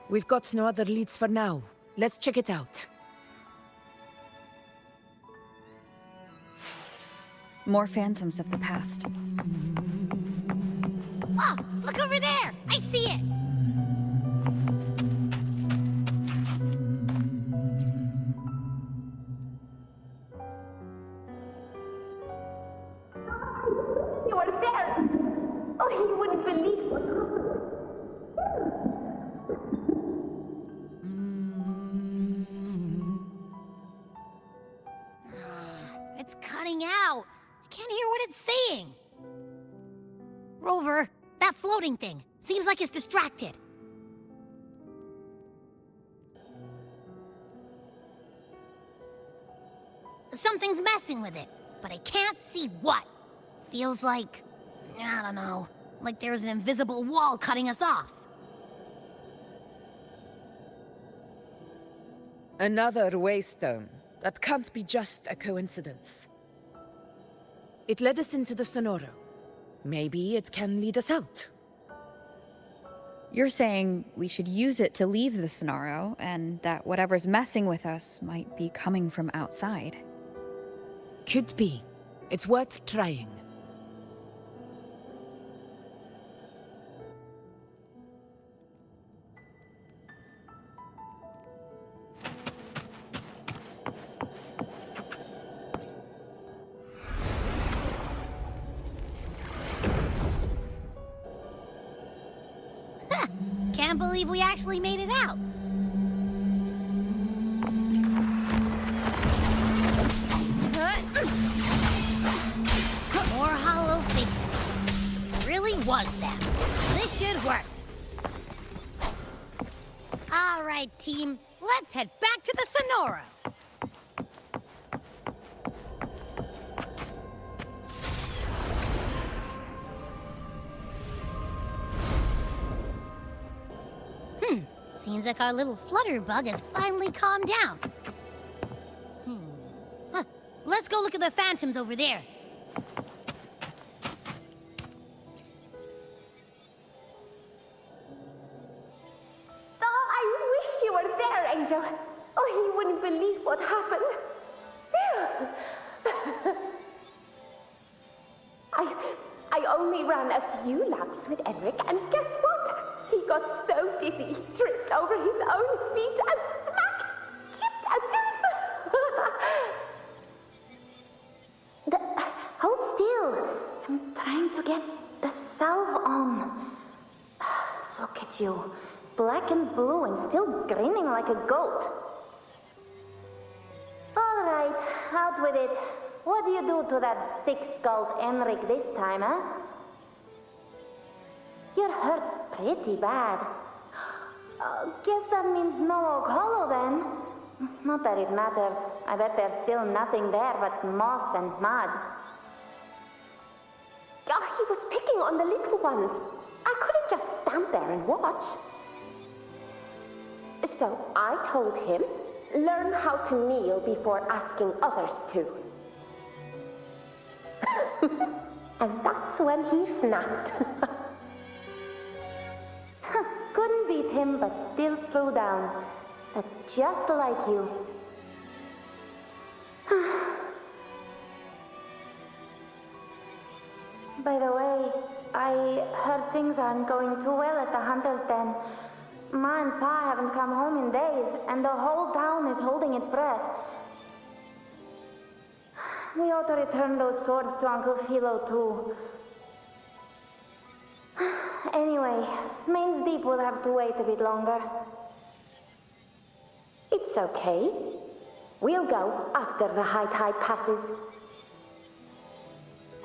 We've got no other leads for now. Let's check it out. More phantoms of the past. Oh, look over there! I see it! You were there! Oh, you wouldn't believe what happened. It's cutting out. I can't hear what it's saying. Rover, that floating thing. Seems like it's distracted. Something's messing with it, but I can't see what. Feels like, I don't know, like there's an invisible wall cutting us off. Another Waystone. That can't be just a coincidence. It led us into the Sonoro. Maybe it can lead us out. You're saying we should use it to leave the Sonoro, and that whatever's messing with us might be coming from outside. Could be. It's worth trying. Can't believe we actually made it out. More hollow figures. Really was them. This should work. All right, team. Let's head back to the Sonoro. Seems like our little flutterbug has finally calmed down. Let's go look at the phantoms over there. Oh, I wish you were there, Angel. Oh, you wouldn't believe what happened. I only ran a few laps with Enric, and guess what? He got so dizzy, he tripped over his own feet and smack! Chipped a tooth! Hold still. I'm trying to get the salve on. Look at you. Black and blue and still grinning like a goat. All right, out with it. What do you do to that thick-skulled Enric this time, huh? You're hurt pretty bad. Guess that means no Oak Hollow then. Not that it matters. I bet there's still nothing there but moss and mud. He was picking on the little ones. I couldn't just stand there and watch. So I told him, Learn how to kneel before asking others to. And that's when he snapped. Couldn't beat him, but still threw down. That's just like you. By the way, I heard things aren't going too well at the Hunter's Den. Ma and Pa haven't come home in days, and the whole town is holding its breath. We ought to return those swords to Uncle Philo, too. Anyway, Main's Deep will have to wait a bit longer. It's okay. We'll go after the high tide passes.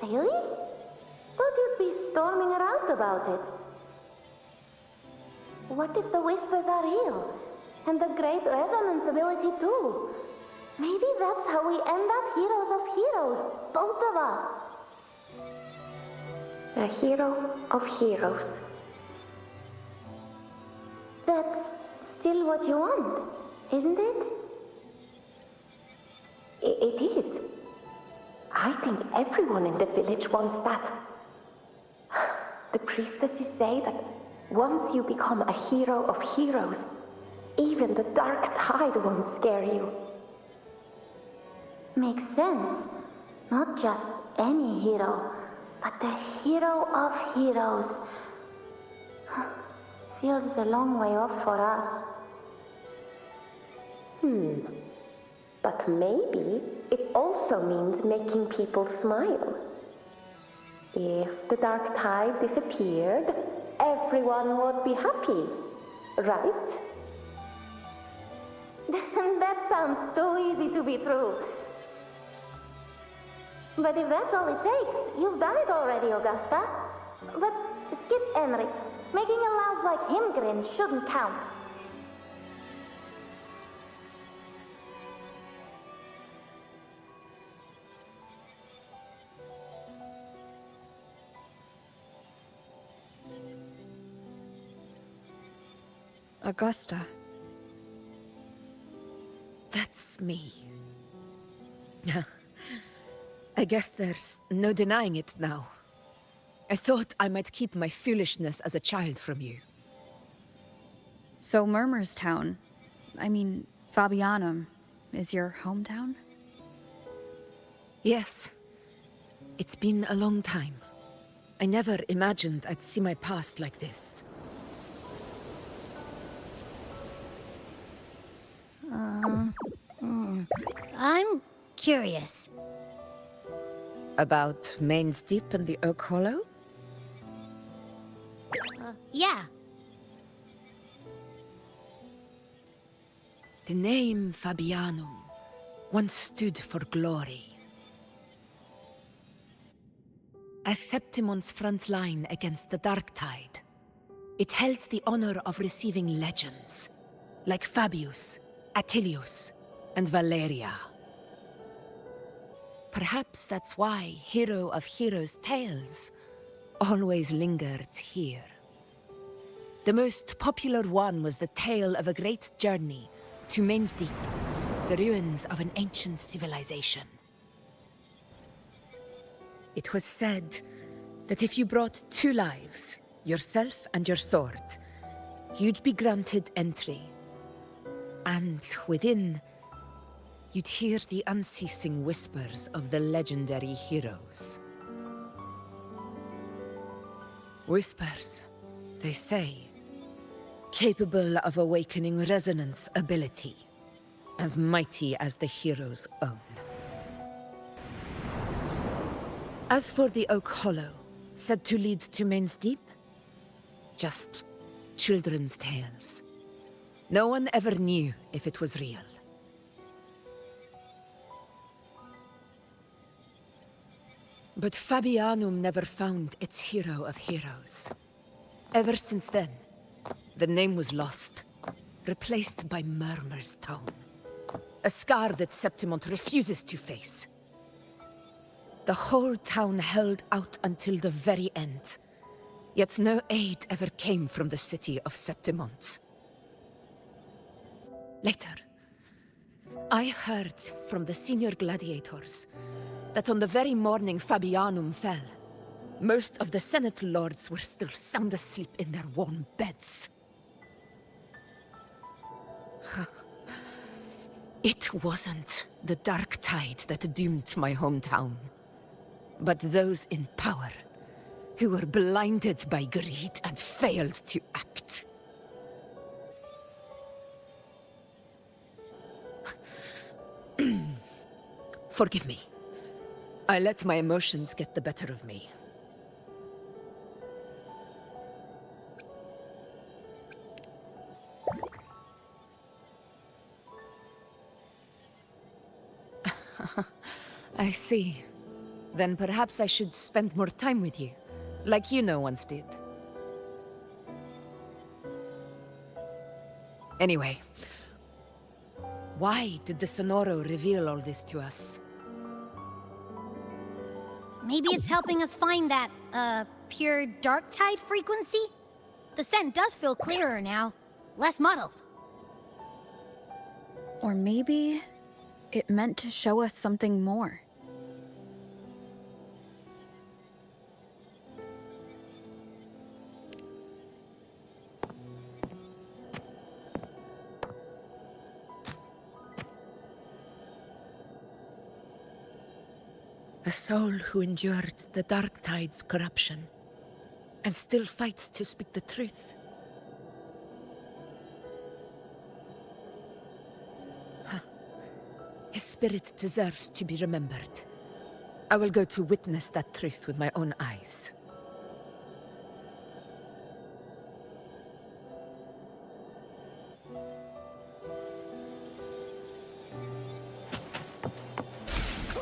Really? Thought you'd be storming around about it. What if the whispers are real? And the great resonance ability too? Maybe that's how we end up heroes of heroes, both of us. A hero of heroes. That's still what you want, isn't it? It is. I think everyone in the village wants that. The priestesses say that once you become a hero of heroes, even the dark tide won't scare you. Makes sense. Not just any hero, but the hero of heroes. Feels a long way off for us. But maybe it also means making people smile. If the dark tide disappeared, everyone would be happy, right? That sounds too easy to be true. But if that's all it takes, you've done it already, Augusta. But skip Enric. Making a louse like him grin shouldn't count. Augusta. That's me. I guess there's no denying it now. I thought I might keep my foolishness as a child from you. So Murmurstown, I mean, Fabianum, is your hometown? Yes. It's been a long time. I never imagined I'd see my past like this. I'm curious. About Main's Deep and the Oak Hollow? Yeah. The name Fabianum once stood for glory. As Septimon's front line against the Dark Tide, it held the honor of receiving legends, like Fabius, Attilius, and Valeria. Perhaps that's why Hero of Heroes' tales always lingered here. The most popular one was the tale of a great journey to Main's Deep, the ruins of an ancient civilization. It was said that if you brought 2 lives, yourself and your sword, you'd be granted entry. And within, you'd hear the unceasing whispers of the legendary heroes. Whispers, they say, capable of awakening resonance ability, as mighty as the hero's own. As for the Oak Hollow, said to lead to Main's Deep, just children's tales. No one ever knew if it was real. But Fabianum never found its hero of heroes. Ever since then, the name was lost, replaced by Murmurstown, a scar that Septimont refuses to face. The whole town held out until the very end, yet no aid ever came from the city of Septimont. Later, I heard from the senior gladiators that on the very morning Fabianum fell, most of the Senate lords were still sound asleep in their warm beds. It wasn't the dark tide that doomed my hometown, but those in power who were blinded by greed and failed to act. Forgive me. I let my emotions get the better of me. I see. Then perhaps I should spend more time with you, like Iuno once did. Anyway, why did the Sonoro reveal all this to us? Maybe it's helping us find that, pure dark tide frequency? The scent does feel clearer now, less muddled. Or maybe it meant to show us something more. A soul who endured the dark tide's corruption and still fights to speak the truth. His spirit deserves to be remembered. I will go to witness that truth with my own eyes.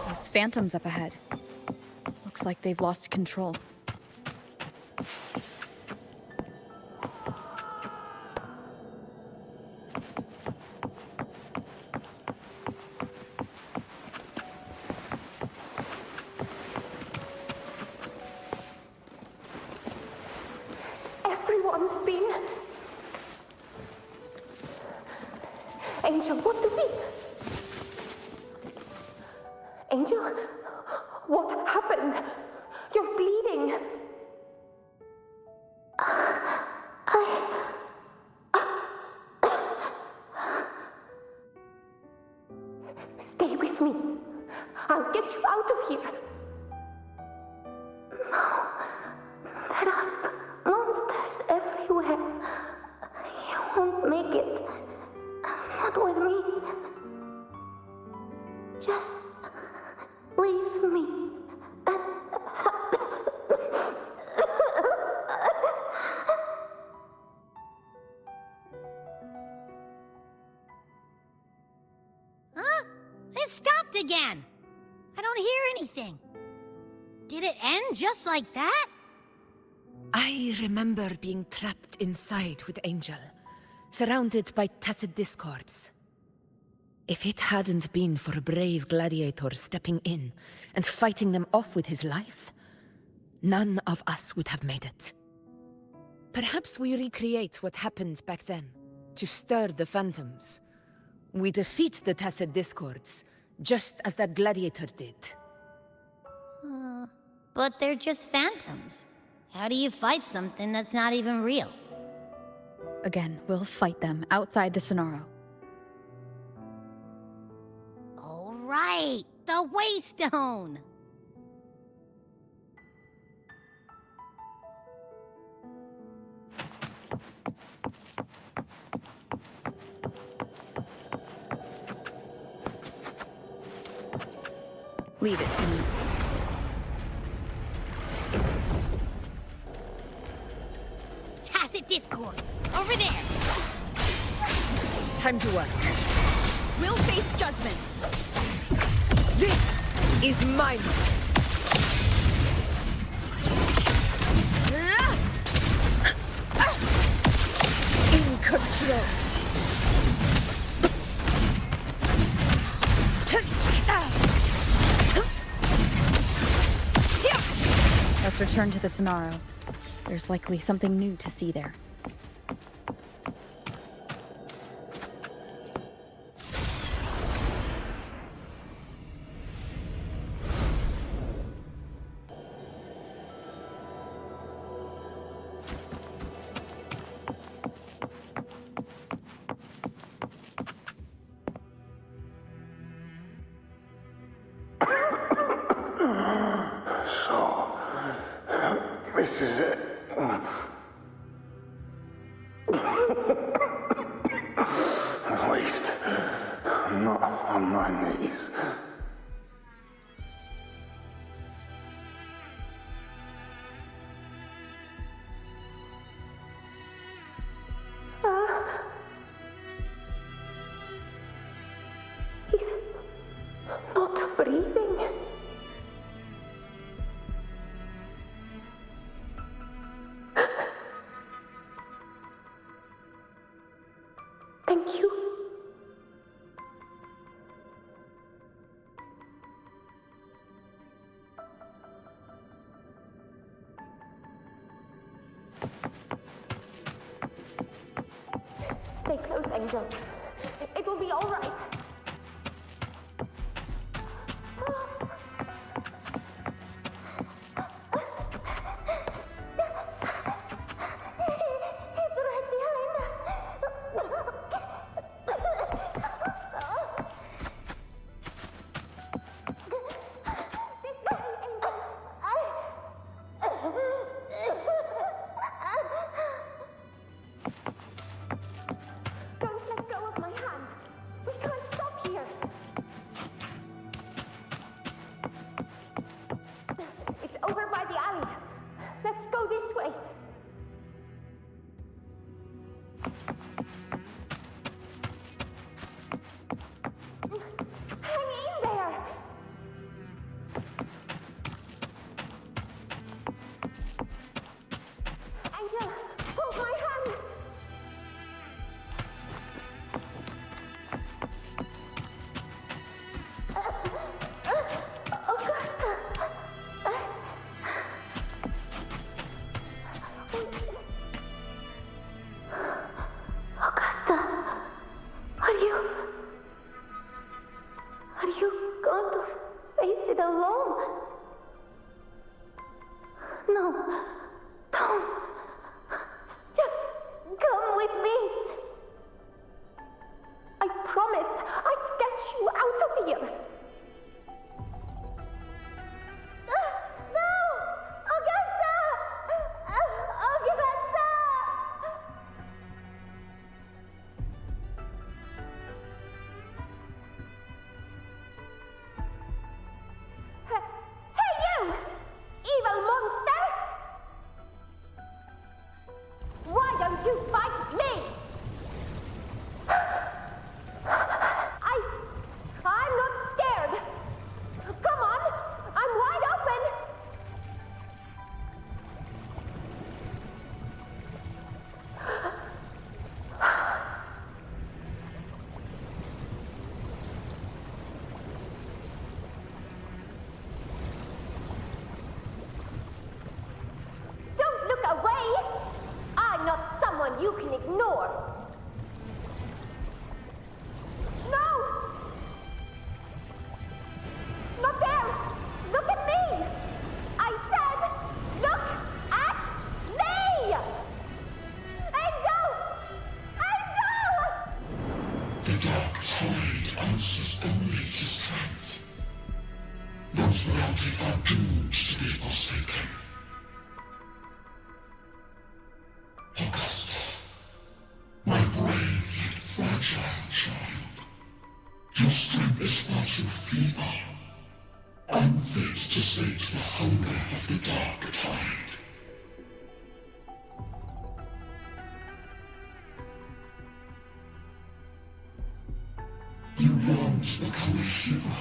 Those phantoms up ahead. Looks like they've lost control. Everyone's been... Angel, what do we... Angel? What happened? You're bleeding. Stay with me. I'll get you out of here. No. There are monsters everywhere. You won't make it. Not with me. Just leave me. Huh? It stopped again. I don't hear anything. Did it end just like that? I remember being trapped inside with Angel, surrounded by Tacet discords. If it hadn't been for a brave gladiator stepping in and fighting them off with his life, none of us would have made it. Perhaps we recreate what happened back then, to stir the phantoms. We defeat the Tacet discords, just as that gladiator did. But they're just phantoms. How do you fight something that's not even real? Again, we'll fight them outside the Sonoro. All right, the Waystone! Leave it to me. Tacet discords! Over there! Time to work. We'll face judgment. This is my moment. In control. Let's return to the Sonoro. There's likely something new to see there. This is it. At least, I'm not on my knees. He's not breathing. Thank you. Stay close, Angel. It will be all right. It's right behind us. This way, Angel. Don't let go of my hand. We can't stop here. It's over by the alley. Let's go this way. Hang in there. Angel, hold my hand. Augusta. Augusta, are you going to face it alone? No, don't. Just come with me. I promised I'd get you out of here. No! Augusta! Augusta! Hey you! Evil monster! Why don't you fight me? I'm not scared. Come on, I'm wide open. Don't look away. I'm not someone you can ignore. No! Not there! Look at me! I said, look at me! Angel! Angel! The dark tide answers only to strength. Those without it are doomed to be forsaken. Augusta, my brave yet fragile child, your strength is far too feeble, unfit to sate the hunger of the dark tide. You long to become a hero,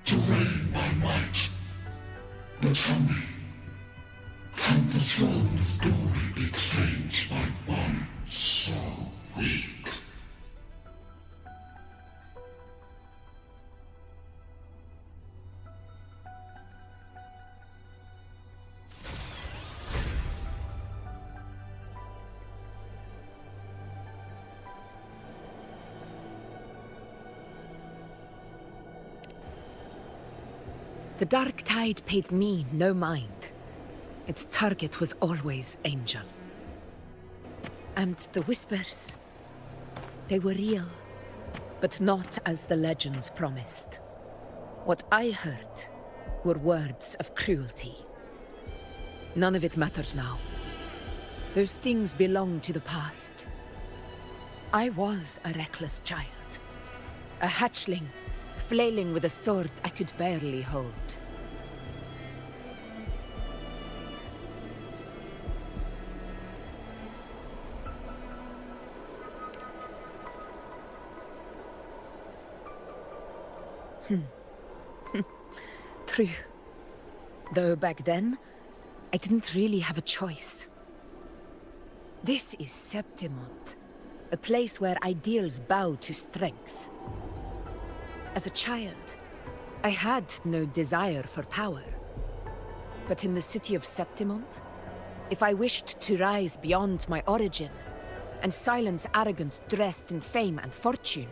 to reign by might. But tell me, can the throne of glory be claimed by one so weak? The dark tide paid me no mind. Its target was always Angel. And the whispers, they were real, but not as the legends promised. What I heard were words of cruelty. None of it matters now. Those things belong to the past. I was a reckless child. A hatchling, flailing with a sword I could barely hold. True. Though back then, I didn't really have a choice. This is Septimont, a place where ideals bow to strength. As a child, I had no desire for power. But in the city of Septimont, if I wished to rise beyond my origin and silence arrogance dressed in fame and fortune,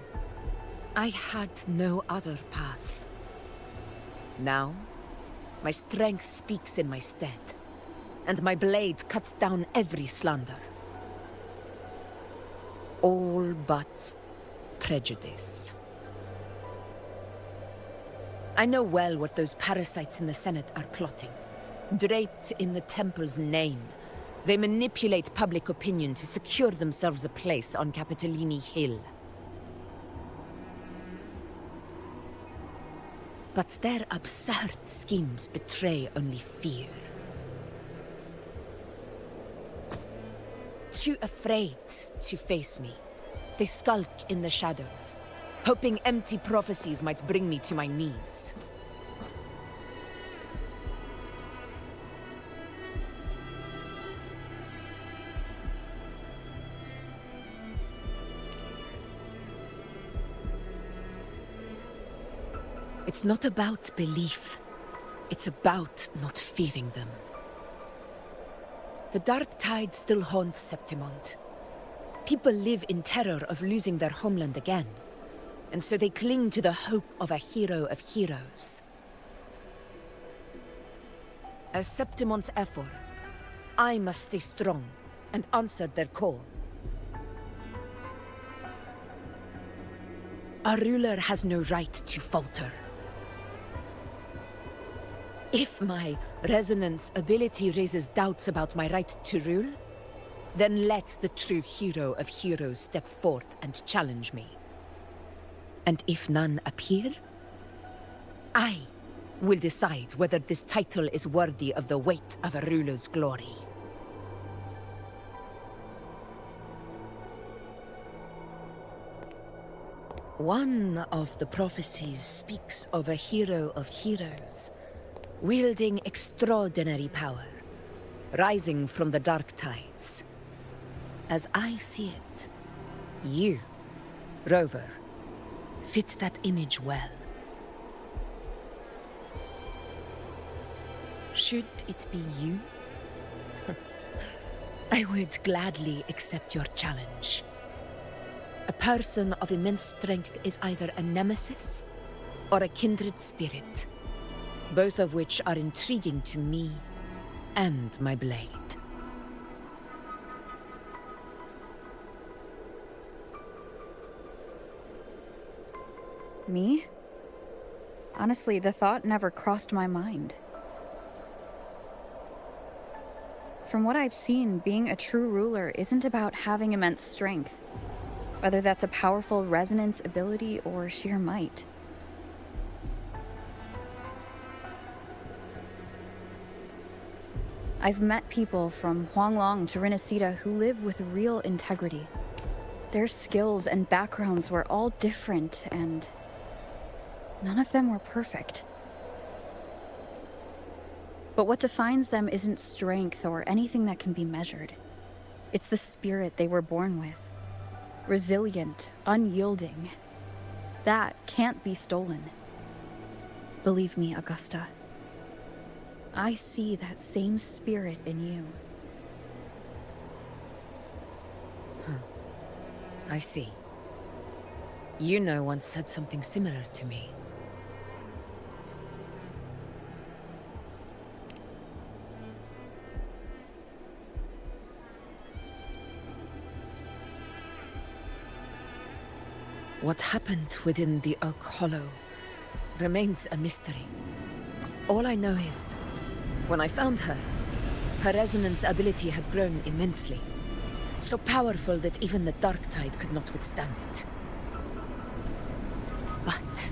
I had no other path. Now, my strength speaks in my stead, and my blade cuts down every slander. All but prejudice. I know well what those parasites in the Senate are plotting. Draped in the Temple's name, they manipulate public opinion to secure themselves a place on Capitolini Hill. But their absurd schemes betray only fear. Too afraid to face me, they skulk in the shadows, hoping empty prophecies might bring me to my knees. It's not about belief. It's about not fearing them. The dark tide still haunts Septimont. People live in terror of losing their homeland again, and so they cling to the hope of a hero of heroes. As Septimont's Ephor, I must stay strong and answer their call. Our ruler has no right to falter. If my resonance ability raises doubts about my right to rule, then let the true hero of heroes step forth and challenge me. And if none appear, I will decide whether this title is worthy of the weight of a ruler's glory. One of the prophecies speaks of a hero of heroes, wielding extraordinary power, rising from the dark tides. As I see it, you, Rover, fit that image well. Should it be you? I would gladly accept your challenge. A person of immense strength is either a nemesis or a kindred spirit, both of which are intriguing to me and my blade. Me? Honestly, the thought never crossed my mind. From what I've seen, being a true ruler isn't about having immense strength, whether that's a powerful resonance ability or sheer might. I've met people from Huanglong to Rinascita who live with real integrity. Their skills and backgrounds were all different, and none of them were perfect. But what defines them isn't strength or anything that can be measured. It's the spirit they were born with. Resilient, unyielding. That can't be stolen. Believe me, Augusta. I see that same spirit in you. I see. Iuno once said something similar to me. What happened within the Oak Hollow remains a mystery. All I know is, when I found her, Her resonance ability had grown immensely. So powerful that even the Dark Tide could not withstand it. But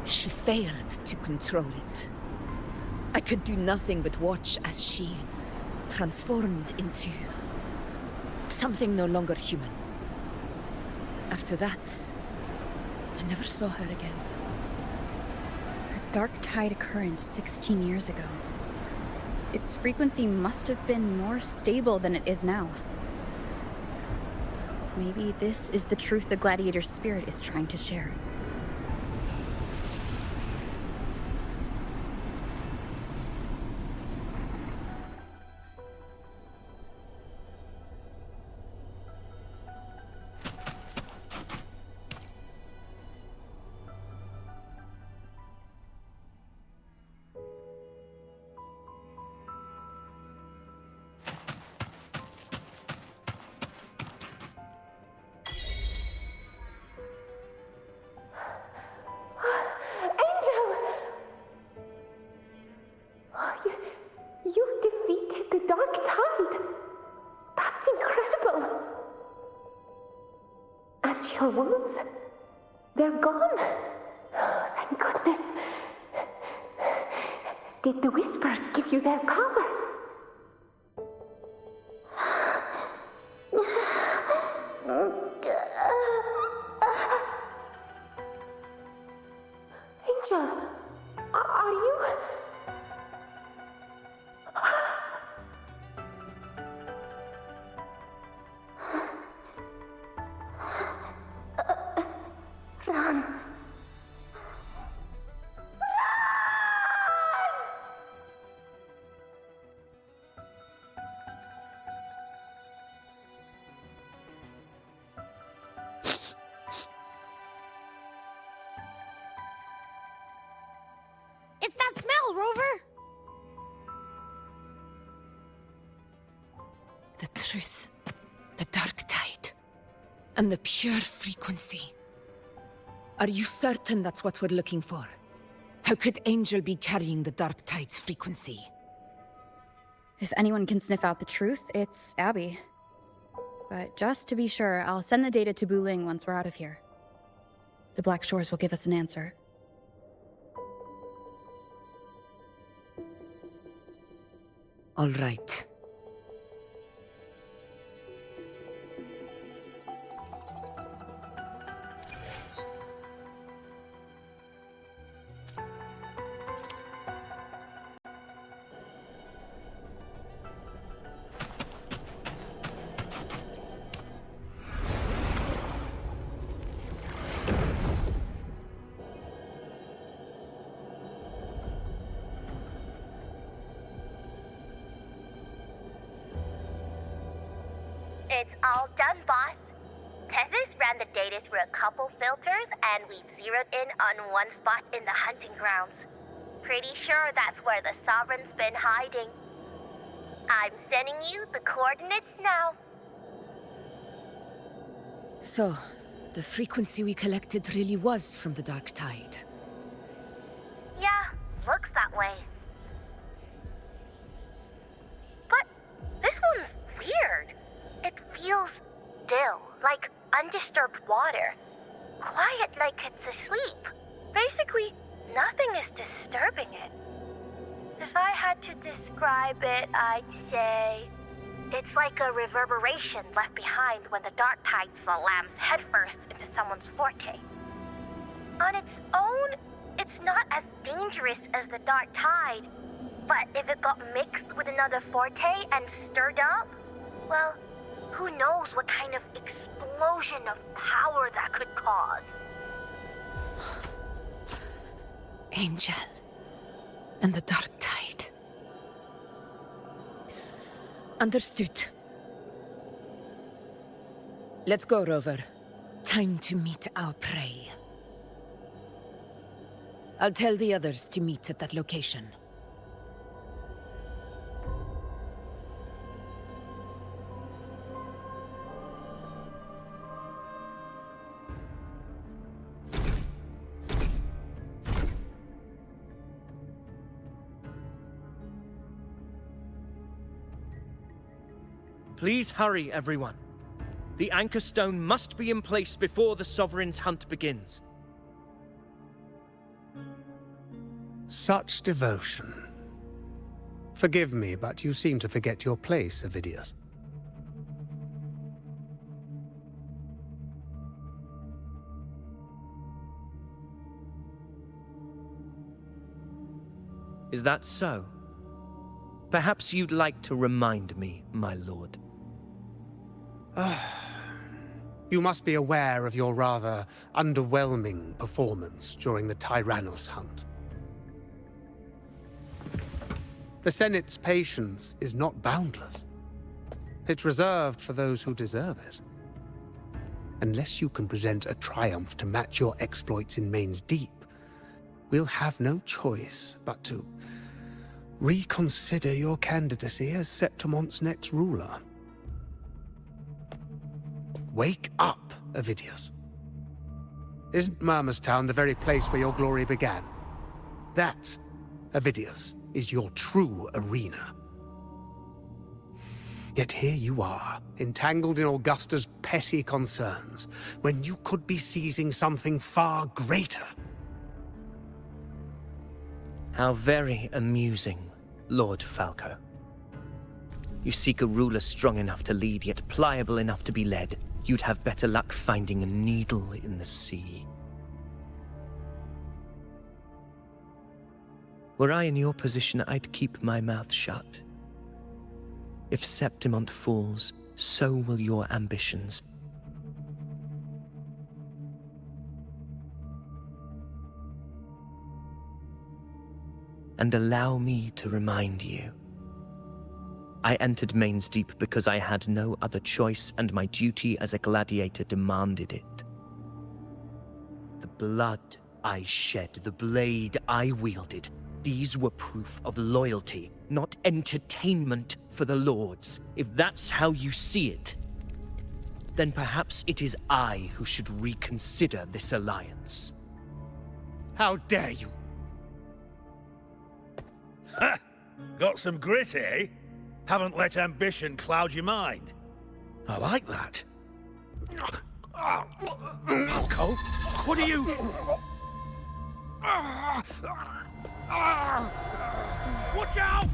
she failed to control it. I could do nothing but watch as she transformed into something no longer human. After that, I never saw her again. A Dark Tide occurrence 16 years ago. Its frequency must have been more stable than it is now. Maybe this is the truth the Gladiator's spirit is trying to share. Her wounds? They're gone? Oh, thank goodness. Did the Whispers give you their power? Angel, are you... Run! It's that smell, Rover! The truth, the Dark Tide, and the pure frequency. Are you certain that's what we're looking for? How could Angel be carrying the Dark Tide's frequency? If anyone can sniff out the truth, it's Abby. But just to be sure, I'll send the data to Buling once we're out of here. The Black Shores will give us an answer. All right. It's all done, boss. Tempest ran the data through a couple filters, and we've zeroed in on one spot in the hunting grounds. Pretty sure that's where the Sovereign's been hiding. I'm sending you the coordinates now. So, the frequency we collected really was from the Dark Tide. Yeah, looks that way. But this one's weird. It feels still, like undisturbed water. Quiet like it's asleep. Basically, nothing is disturbing it. If I had to describe it, I'd say it's like a reverberation left behind when the Dark Tide slams headfirst into someone's forte. On its own, it's not as dangerous as the Dark Tide, but if it got mixed with another forte and stirred up, well, who knows what kind of explosion of power that could cause. Angel and the Dark Tide. Understood. Let's go, Rover. Time to meet our prey. I'll tell the others to meet at that location. Please hurry, everyone. The anchor stone must be in place before the Sovereign's hunt begins. Such devotion. Forgive me, but you seem to forget your place, Avidius. Is that so? Perhaps you'd like to remind me, my lord. You must be aware of your rather underwhelming performance during the Tyrannos hunt. The Senate's patience is not boundless. It's reserved for those who deserve it. Unless you can present a triumph to match your exploits in Main's Deep, we'll have no choice but to reconsider your candidacy as Septimont's next ruler. Wake up, Avidius. Isn't Murmurstown the very place where your glory began? That, Avidius, is your true arena. Yet here you are, entangled in Augusta's petty concerns, when you could be seizing something far greater. How very amusing, Lord Falco. You seek a ruler strong enough to lead, yet pliable enough to be led. You'd have better luck finding a needle in the sea. Were I in your position, I'd keep my mouth shut. If Septimont falls, so will your ambitions. And allow me to remind you. I entered Main's Deep because I had no other choice, and my duty as a gladiator demanded it. The blood I shed, the blade I wielded, these were proof of loyalty, not entertainment for the Lords. If that's how you see it, then perhaps it is I who should reconsider this alliance. How dare you! Ha! Got some grit, eh? Haven't let ambition cloud your mind. I like that. Falco, what are you... Watch out!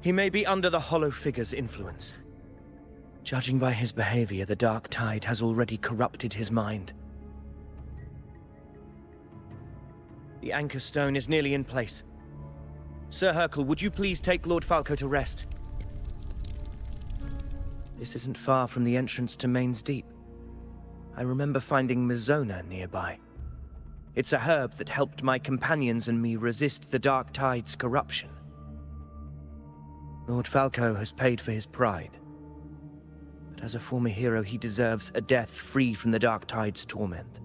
He may be under the Hollow Figure's influence. Judging by his behavior, the Dark Tide has already corrupted his mind. The anchor stone is nearly in place. Sir Hercule, would you please take Lord Falco to rest? This isn't far from the entrance to Main's Deep. I remember finding Mizona nearby. It's a herb that helped my companions and me resist the Dark Tide's corruption. Lord Falco has paid for his pride. But as a former hero, he deserves a death free from the Dark Tide's torment.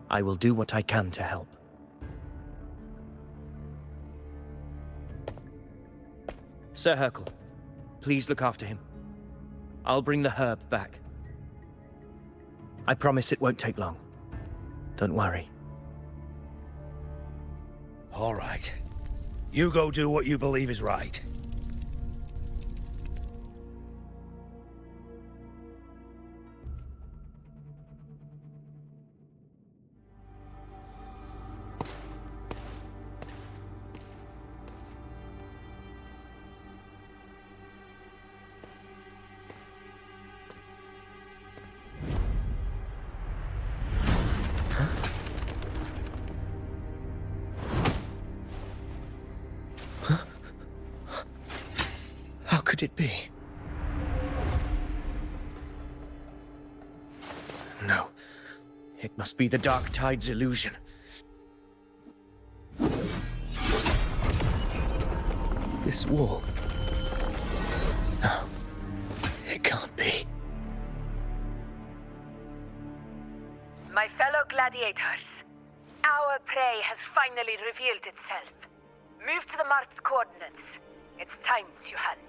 I will do what I can to help. Sir Hercule, please look after him. I'll bring the herb back. I promise it won't take long. Don't worry. All right. You go do what you believe is right. Could it be? No. It must be the Dark Tide's illusion. This wall. No. It can't be. My fellow gladiators, our prey has finally revealed itself. Move to the marked coordinates. It's time to hunt.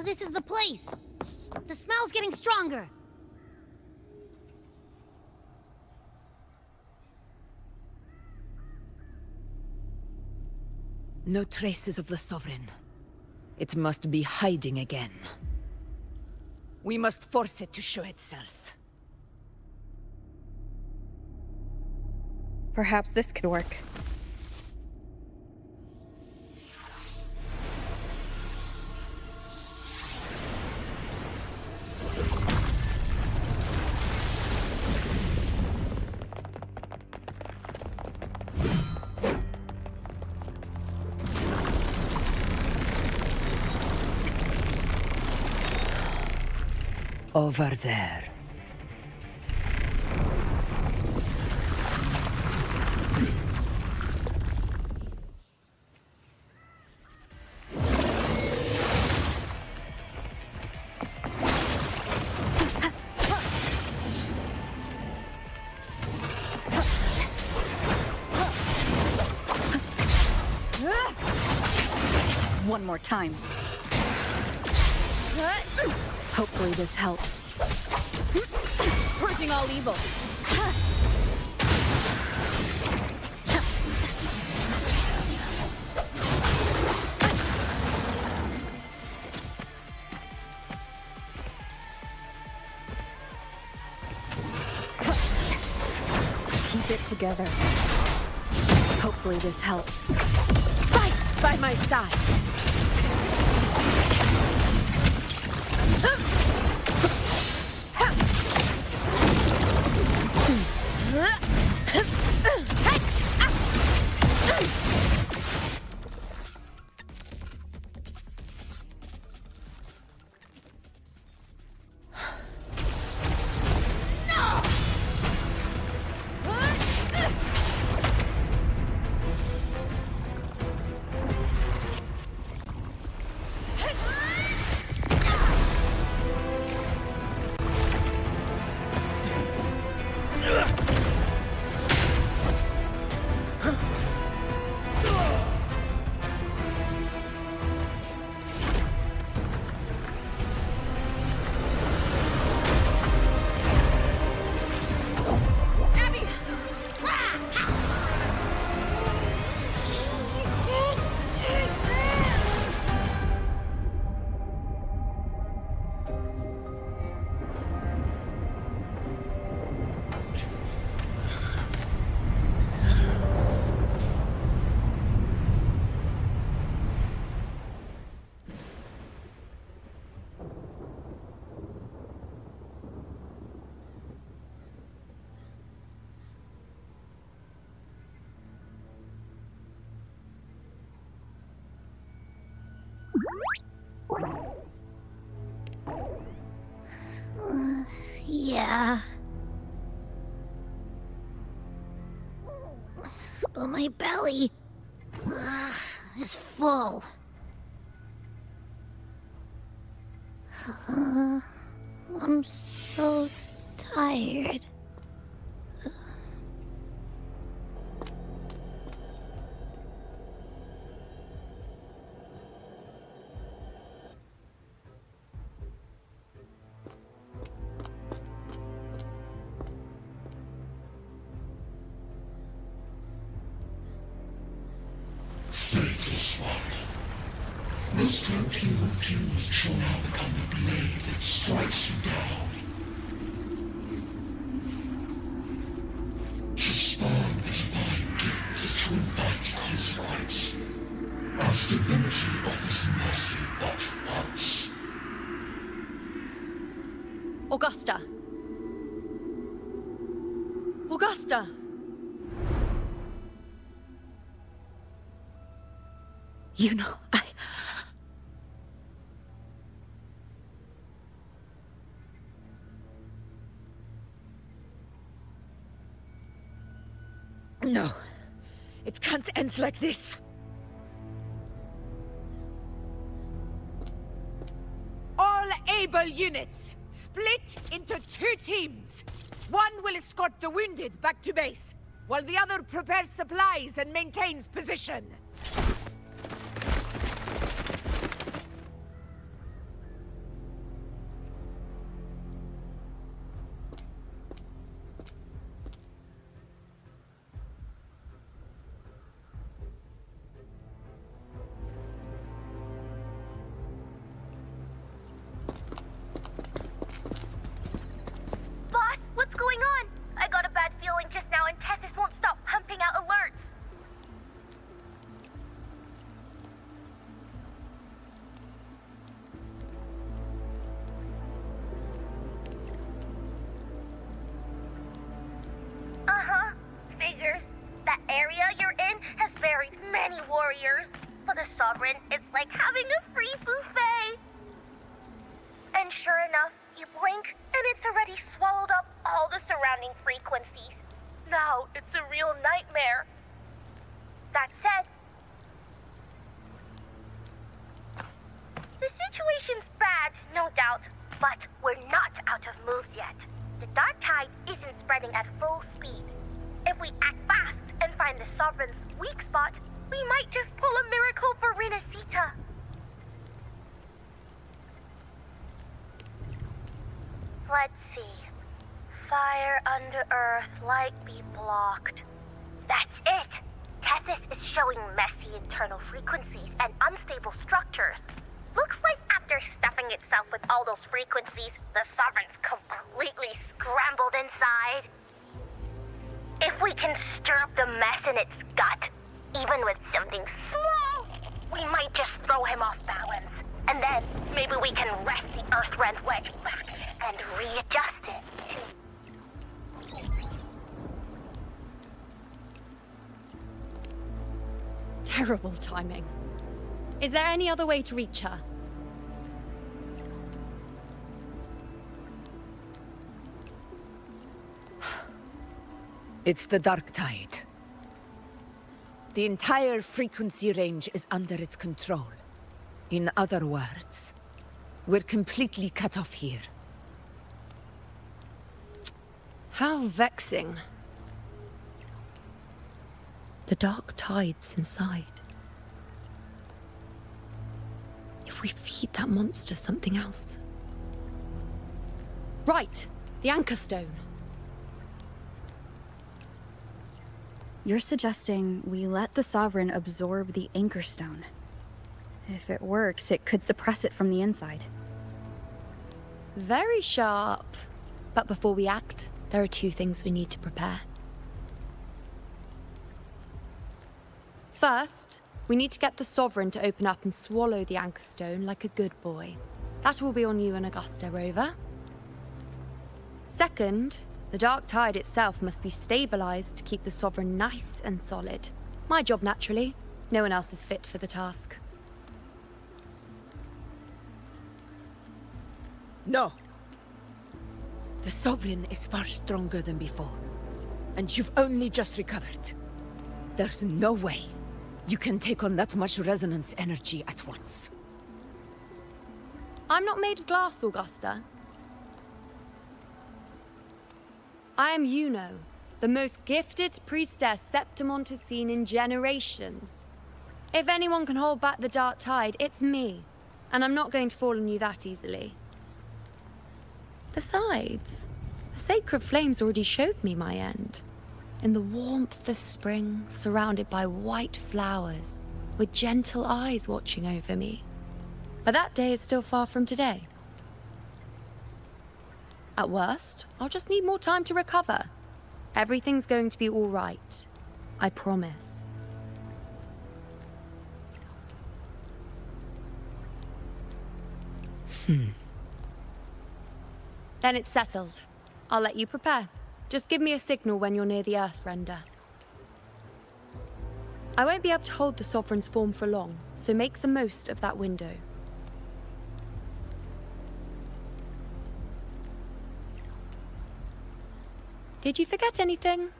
This is the place! The smell's getting stronger! No traces of the Sovereign. It must be hiding again. We must force it to show itself. Perhaps this could work. Over there. One more time. Hopefully this helps. Purging all evil. Keep it together. Hopefully this helps. Fight by my side! Yeah. But my belly is full. I'm so tired. Faithless one. This cloak you refused shall now become the blade that strikes you down. To spawn a divine gift is to invite consequence. And divinity offers mercy but once. Augusta! Augusta! You know, No. It can't end like this. All able units, split into 2 teams. One will escort the wounded back to base, while the other prepares supplies and maintains position. Boss, what's going on? I got a bad feeling just now and Tacet won't stop pumping out alerts. Uh-huh. Figures. That area you're in has buried many warriors. For the Sovereign, it's like having a free buffet. And sure enough, you blink, and it's already swallowed up all the surrounding frequencies. Now it's a real nightmare. That said, the situation's bad, no doubt, but we're not out of moves yet. The dark tide isn't spreading at full speed. If we act fast and find the Sovereign's weak spot, we might just pull a miracle for Rinascita. Let's see. Fire under earth, light be blocked. That's it! Tethys is showing messy internal frequencies and unstable structures. Looks like after stuffing itself with all those frequencies, the Sovereign's completely scrambled inside. If we can stir up the mess in its gut, even with something small, we might just throw him off balance. And then maybe we can wrest the Earthrend Wedge back and readjust it. Terrible timing. Is there any other way to reach her? It's the dark tide. The entire frequency range is under its control. In other words, we're completely cut off here. How vexing. The dark tide's inside. If we feed that monster something else. Right, the Anchor Stone. You're suggesting we let the Sovereign absorb the Anchor Stone. If it works, it could suppress it from the inside. Very sharp. But before we act, there are 2 things we need to prepare. First, we need to get the Sovereign to open up and swallow the Anchor Stone like a good boy. That will be on you and Augusta, Rover. Second, the dark tide itself must be stabilized to keep the Sovereign nice and solid. My job, naturally. No one else is fit for the task. No. The Sovereign is far stronger than before. And you've only just recovered. There's no way you can take on that much resonance energy at once. I'm not made of glass, Augusta. I am Iuno, the most gifted priestess Septimont has seen in generations. If anyone can hold back the dark tide, it's me. And I'm not going to fall on you that easily. Besides, the sacred flames already showed me my end. In the warmth of spring, surrounded by white flowers, with gentle eyes watching over me. But that day is still far from today. At worst, I'll just need more time to recover. Everything's going to be all right. I promise. Then it's settled. I'll let you prepare. Just give me a signal when you're near the Earthrender. I won't be able to hold the Sovereign's form for long, so make the most of that window. Did you forget anything?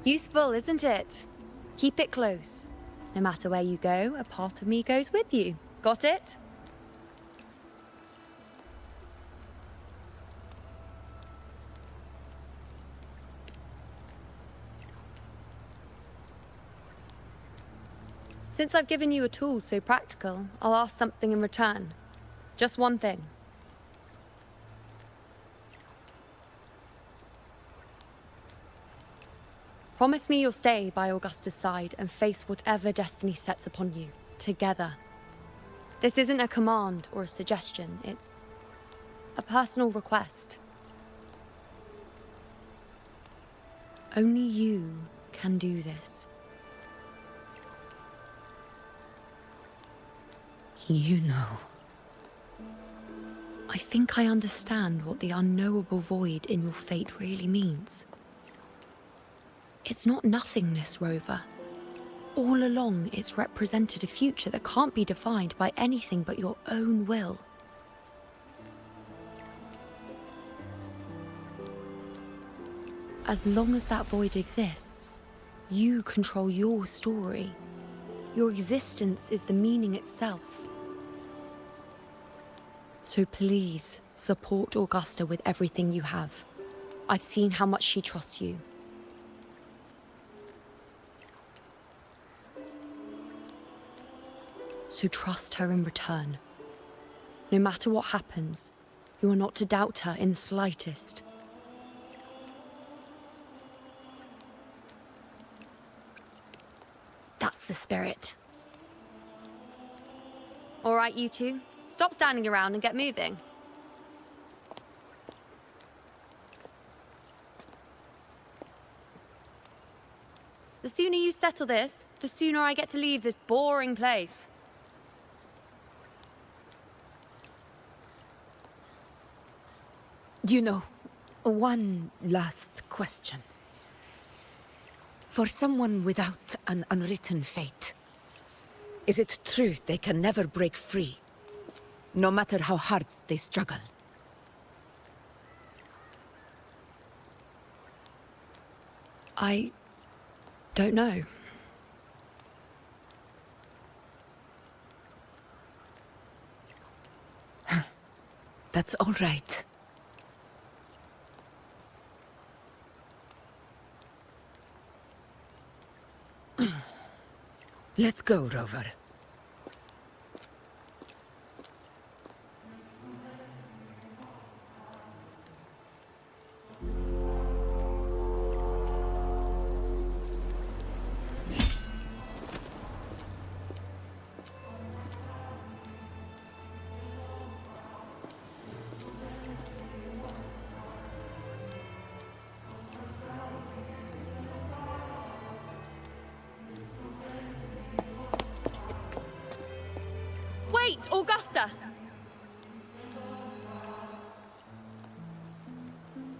Useful, isn't it? Keep it close. No matter where you go, a part of me goes with you. Got it? Since I've given you a tool so practical, I'll ask something in return. Just one thing. Promise me you'll stay by Augusta's side and face whatever destiny sets upon you, together. This isn't a command or a suggestion, it's a personal request. Only you can do this. You know. I think I understand what the unknowable void in your fate really means. It's not nothingness, Rover. All along, it's represented a future that can't be defined by anything but your own will. As long as that void exists, you control your story. Your existence is the meaning itself. So please, support Augusta with everything you have. I've seen how much she trusts you. So trust her in return. No matter what happens, you are not to doubt her in the slightest. That's the spirit. All right, you two. Stop standing around and get moving. The sooner you settle this, the sooner I get to leave this boring place. You know, one last question. For someone without an unwritten fate, is it true they can never break free, no matter how hard they struggle? I don't know. That's all right. Let's go, Rover. Wait, Augusta!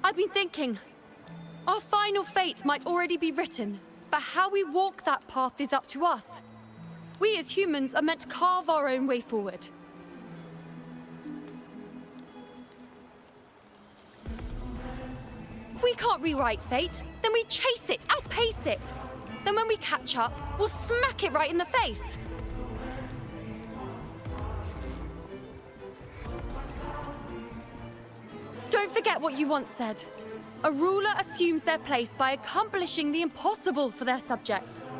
I've been thinking. Our final fate might already be written, but how we walk that path is up to us. We as humans are meant to carve our own way forward. If we can't rewrite fate, then we chase it, outpace it. Then when we catch up, we'll smack it right in the face. Don't forget what you once said. A ruler assumes their place by accomplishing the impossible for their subjects.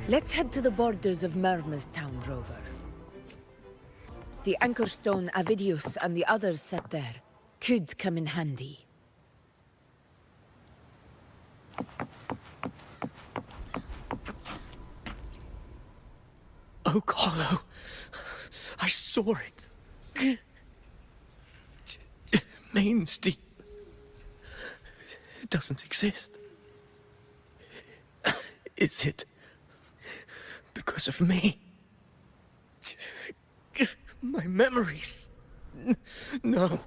Let's head to the borders of Murmurstown, Rover. The anchor stone Avidius and the others set there could come in handy. Oak Hollow. I saw it. Main's deep. It doesn't exist. Is it because of me? My memories. No.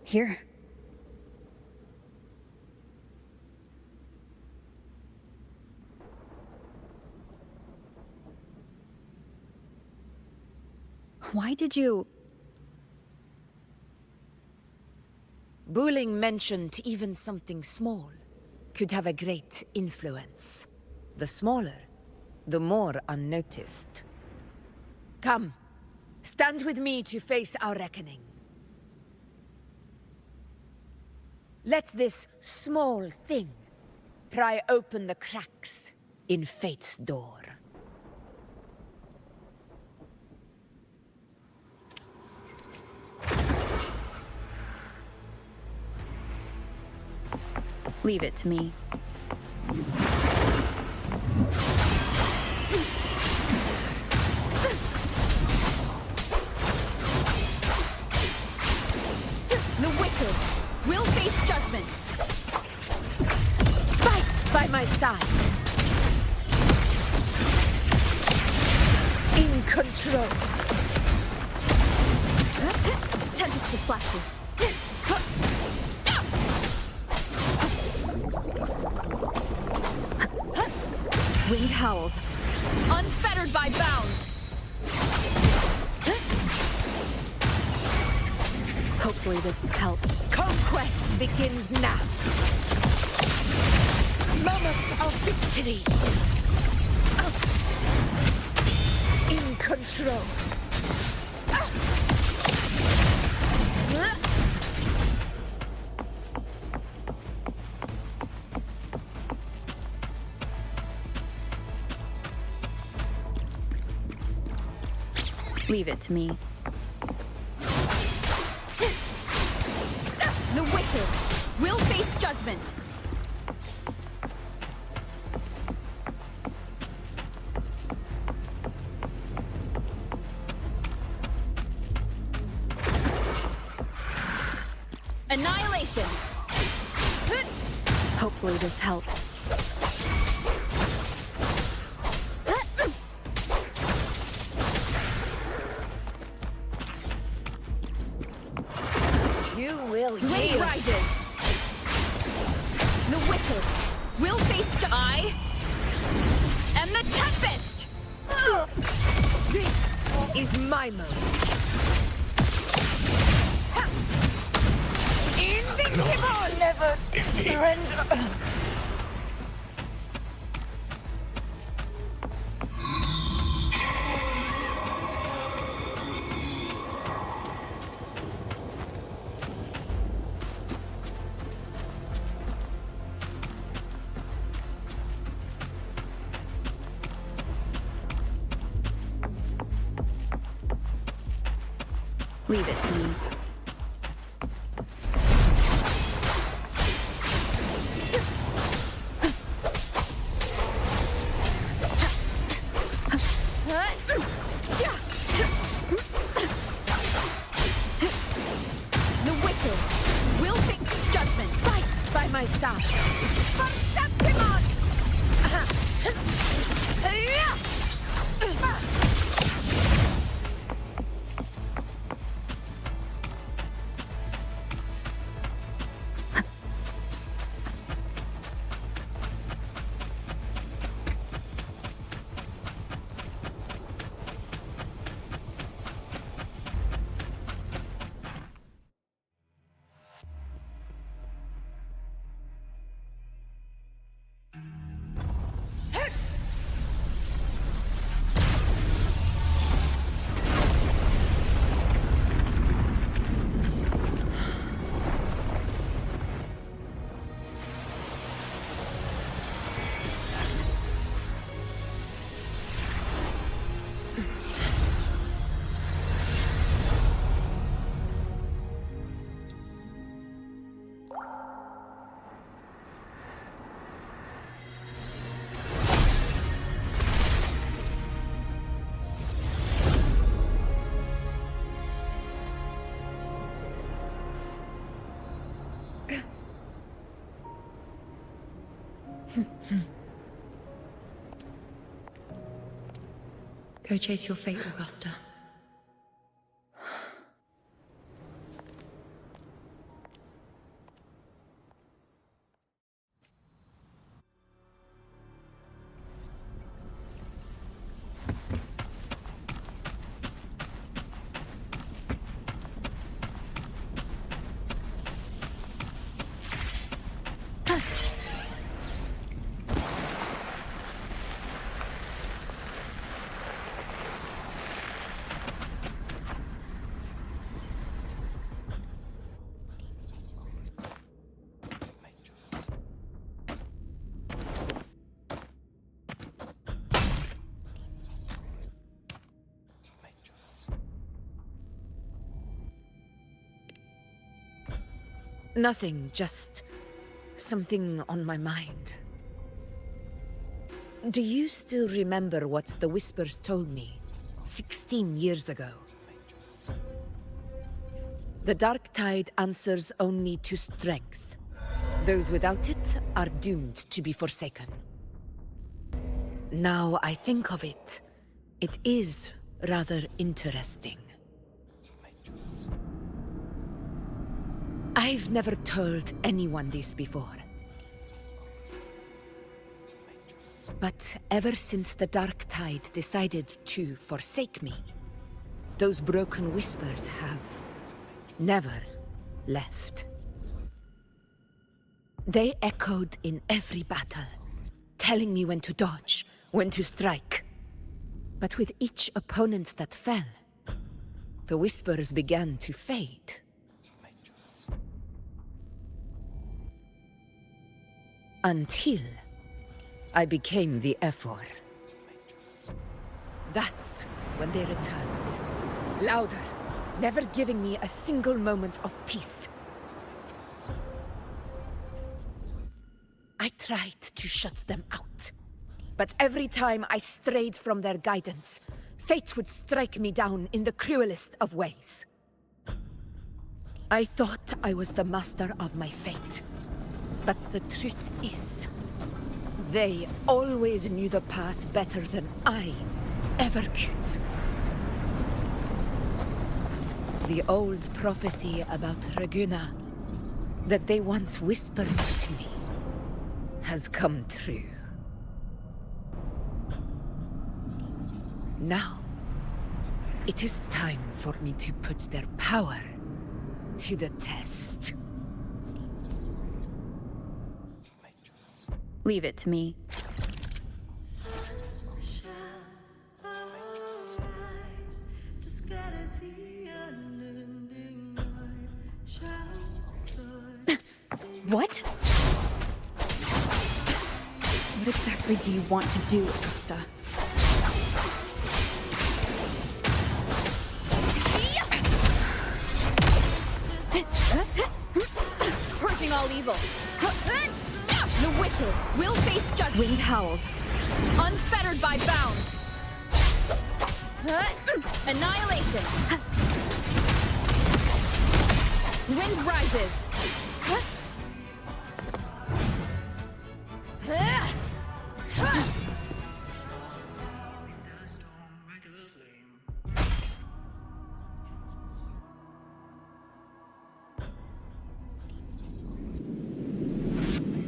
Here. Why did you... Buling mentioned even something small could have a great influence. The smaller, the more unnoticed. Come, stand with me to face our reckoning. Let this small thing pry open the cracks in fate's door. Leave it to me. The wicked will face judgment. Fight by my side. In control. Tempest of slashes. Winged howls. Unfettered by bounds. Hopefully this helps. Conquest begins now. Moment of victory. In control. Leave it to me. The wicked will face judgment. Annihilation. Hopefully this helps. You will yield. Wind rises. The wicked will face I am the Tempest. This is my moment. Invincible! Never surrender. Leave it to me. The wicked will face judgment. Fight by my side. Go chase your fate, Augusta. Nothing, just something on my mind. Do you still remember what the Whispers told me 16 years ago? The Dark Tide answers only to strength. Those without it are doomed to be forsaken. Now I think of it, it is rather interesting. I've never told anyone this before. But ever since the Dark Tide decided to forsake me, those broken whispers have never left. They echoed in every battle, telling me when to dodge, when to strike. But with each opponent that fell, the whispers began to fade. Until I became the Ephor. That's when they returned. Louder, never giving me a single moment of peace. I tried to shut them out. But every time I strayed from their guidance, fate would strike me down in the cruelest of ways. I thought I was the master of my fate. But the truth is, they always knew the path better than I ever could. The old prophecy about Reguna, that they once whispered to me, has come true. Now, it is time for me to put their power to the test. Leave it to me. What? What exactly do you want to do, Augusta? Purging all evil. The wicked will face judgment. Winged howls. Unfettered by bounds. Annihilation. Wind rises.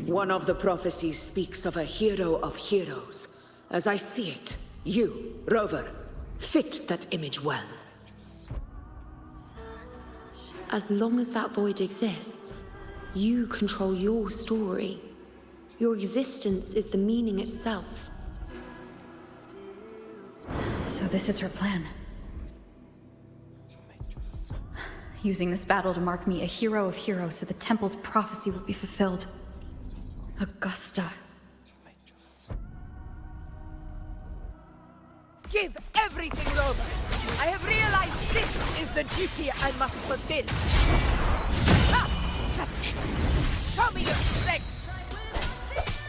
One of the prophecies speaks of a hero of heroes. As I see it, you, Rover, fit that image well. As long as that void exists, you control your story. Your existence is the meaning itself. So this is her plan. Using this battle to mark me a hero of heroes so the temple's prophecy will be fulfilled. Augusta. Give everything, Rover. I have realized this is the duty I must fulfill. Ah, that's it. Show me your strength.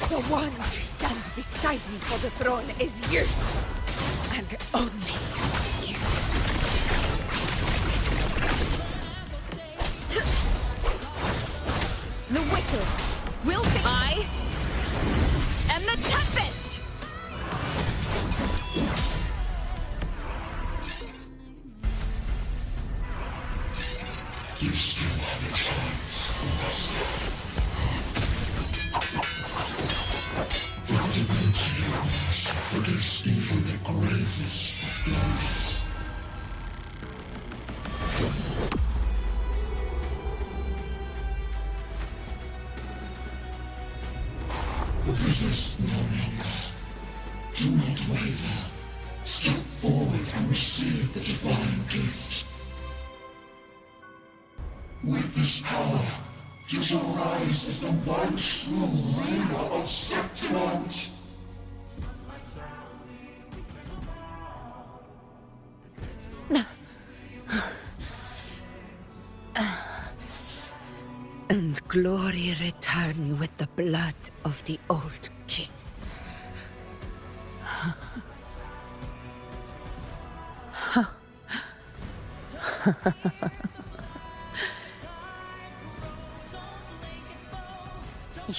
The one to stand beside me for the throne is you. And only you. The wicked will You still have a chance, Augusta. The divinity knows forgets even the gravest of blows. Resist no longer. Do not waver. Step forward and receive the divine gift. With this power, you shall rise as the one true ruler of Septimont. And glory return with the blood of the old king.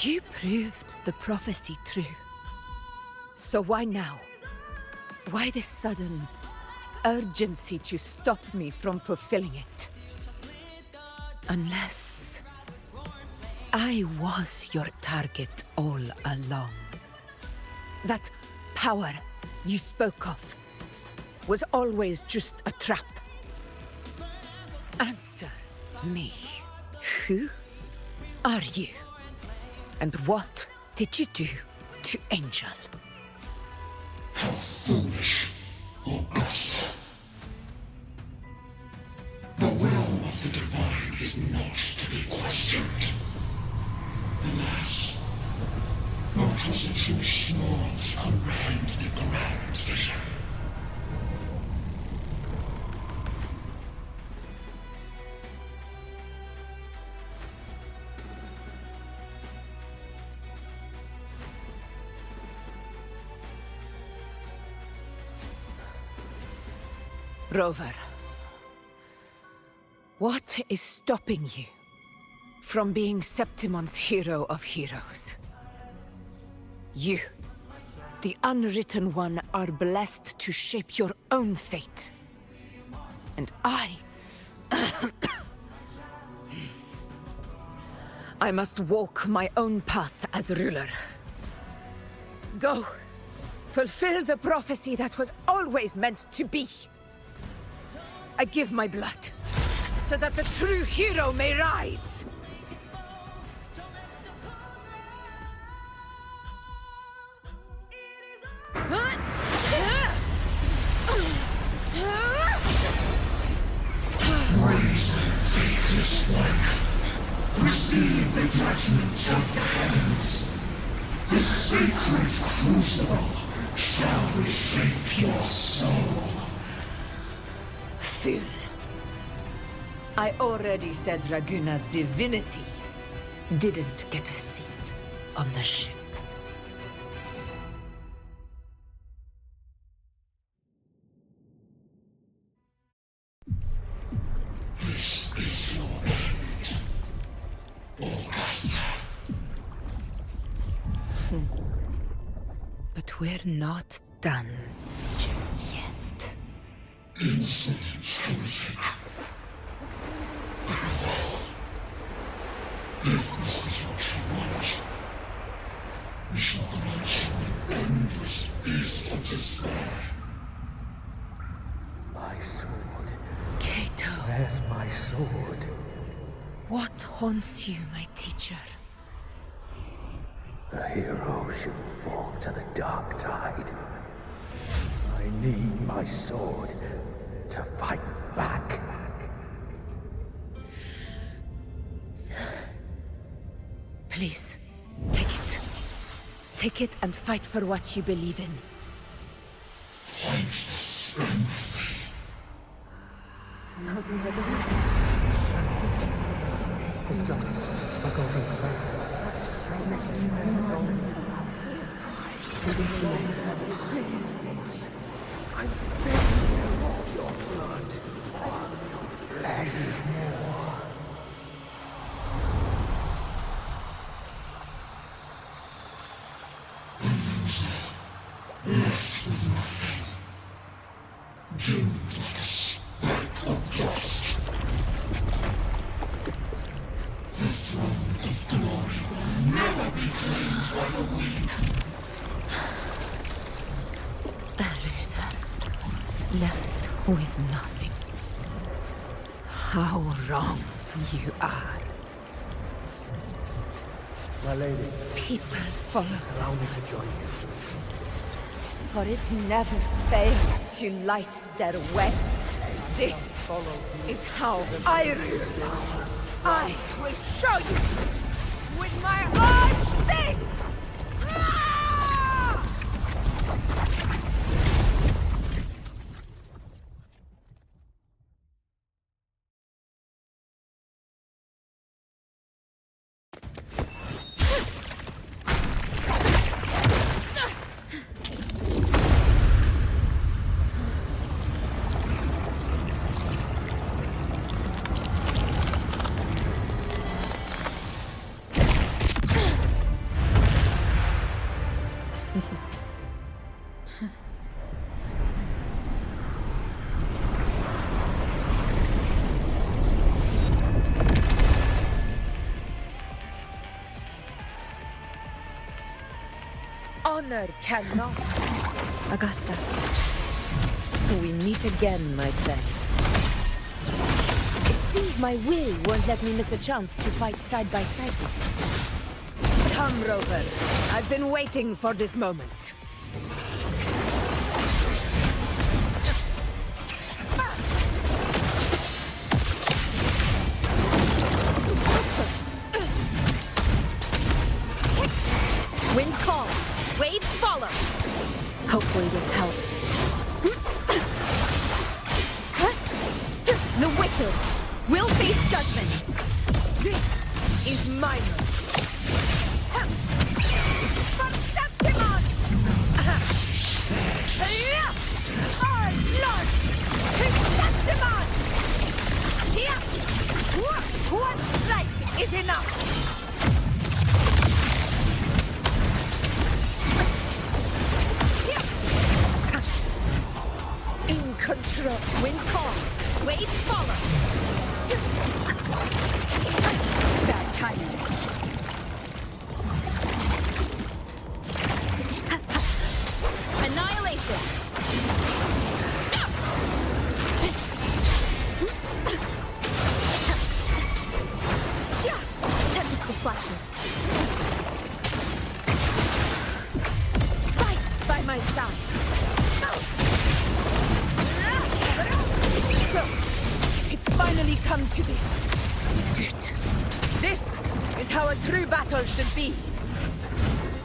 You proved the prophecy true. So why now? Why this sudden urgency to stop me from fulfilling it? Unless I was your target all along. That power you spoke of was always just a trap. Answer me. Who are you? And what did you do to Angel? How foolish, Augusta. The will of the divine is not to be questioned. Alas, not was it too small to comprehend the grand vision. Rover, what is stopping you from being Septimon's hero of heroes? You, the Unwritten One, are blessed to shape your own fate. And I must walk my own path as ruler. Go, fulfill the prophecy that was always meant to be. I give my blood, so that the true hero may rise! Brazen, faithless one, receive the judgment of the heavens. The sacred crucible shall reshape your soul. Fool. I already said Raguna's divinity didn't get a seat on the ship. This is your end, Augusta. But we're not done just yet. Insolent heretic. If this is what you want, we shall grant you an endless beast of despair. My sword. Cato. Where's my sword? What haunts you, my teacher? A hero shouldn't fall to the dark tide. I need my sword to fight back. Please, take it. Take it and fight for what you believe in. Thankless empathy. Let's go. I'll go over the Please. I'm begging you of your blood, of your flesh. Left with nothing. Doomed like a speck of dust. how wrong you are. My lady. People follow Allow me to join you. for it never fails to light their way. This is how I rule. I will show you with my own fist! Honor cannot. Augusta. We meet again, my friend. It seems my will won't let me miss a chance to fight side by side with you. Come, Rover. I've been waiting for this moment. Wind calls. Waves follow. Hopefully this helps. The wicked will face judgment. This is my moment. For Septimon! Our Lord! Septimon! Here! One strike is enough! In control. Wind calls. Waves follow. Bad timing. Annihilation. Tempest of slashes. Fight by my side. So, it's finally come to this. Good. This is how a true battle should be.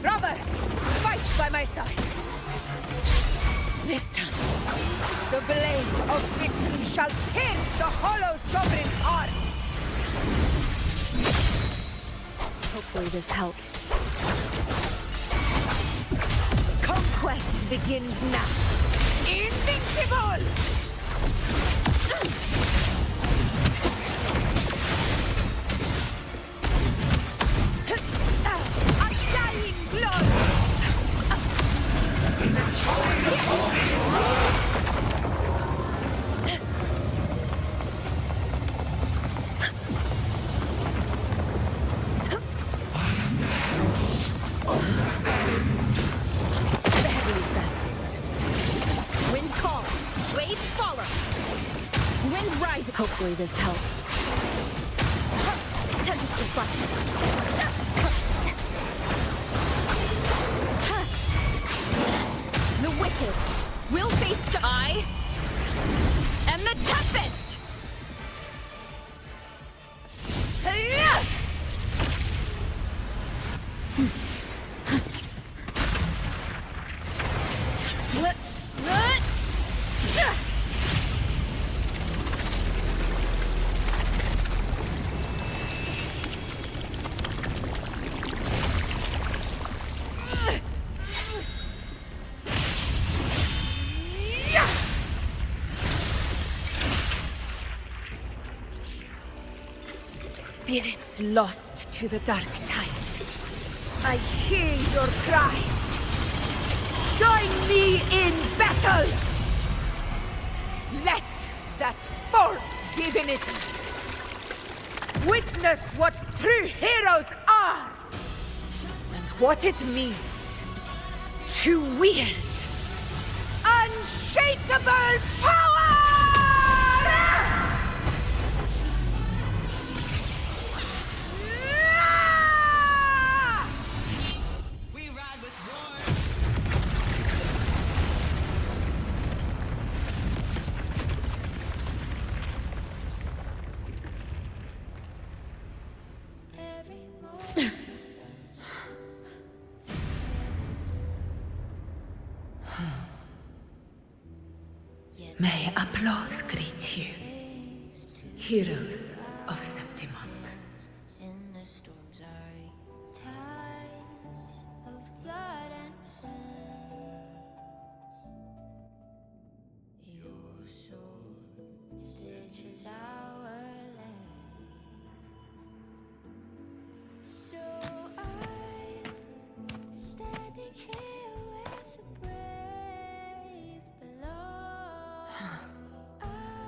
Robert, fight by my side. This time, the blade of victory shall pierce the hollow sovereign's heart. Hopefully this helps. Conquest begins now. Invincible! Undying glory! Barely felt it. Wind calls. Waves follow. Wind rises. Hopefully this helps. Tempest of slashes. The wicked will face I am the Tempest! Spirits lost to the dark tide. I hear your cries. Join me in battle! Let that false divinity witness what true heroes are and what it means to wield unshakable power! May applause greet you, heroes of Septimont.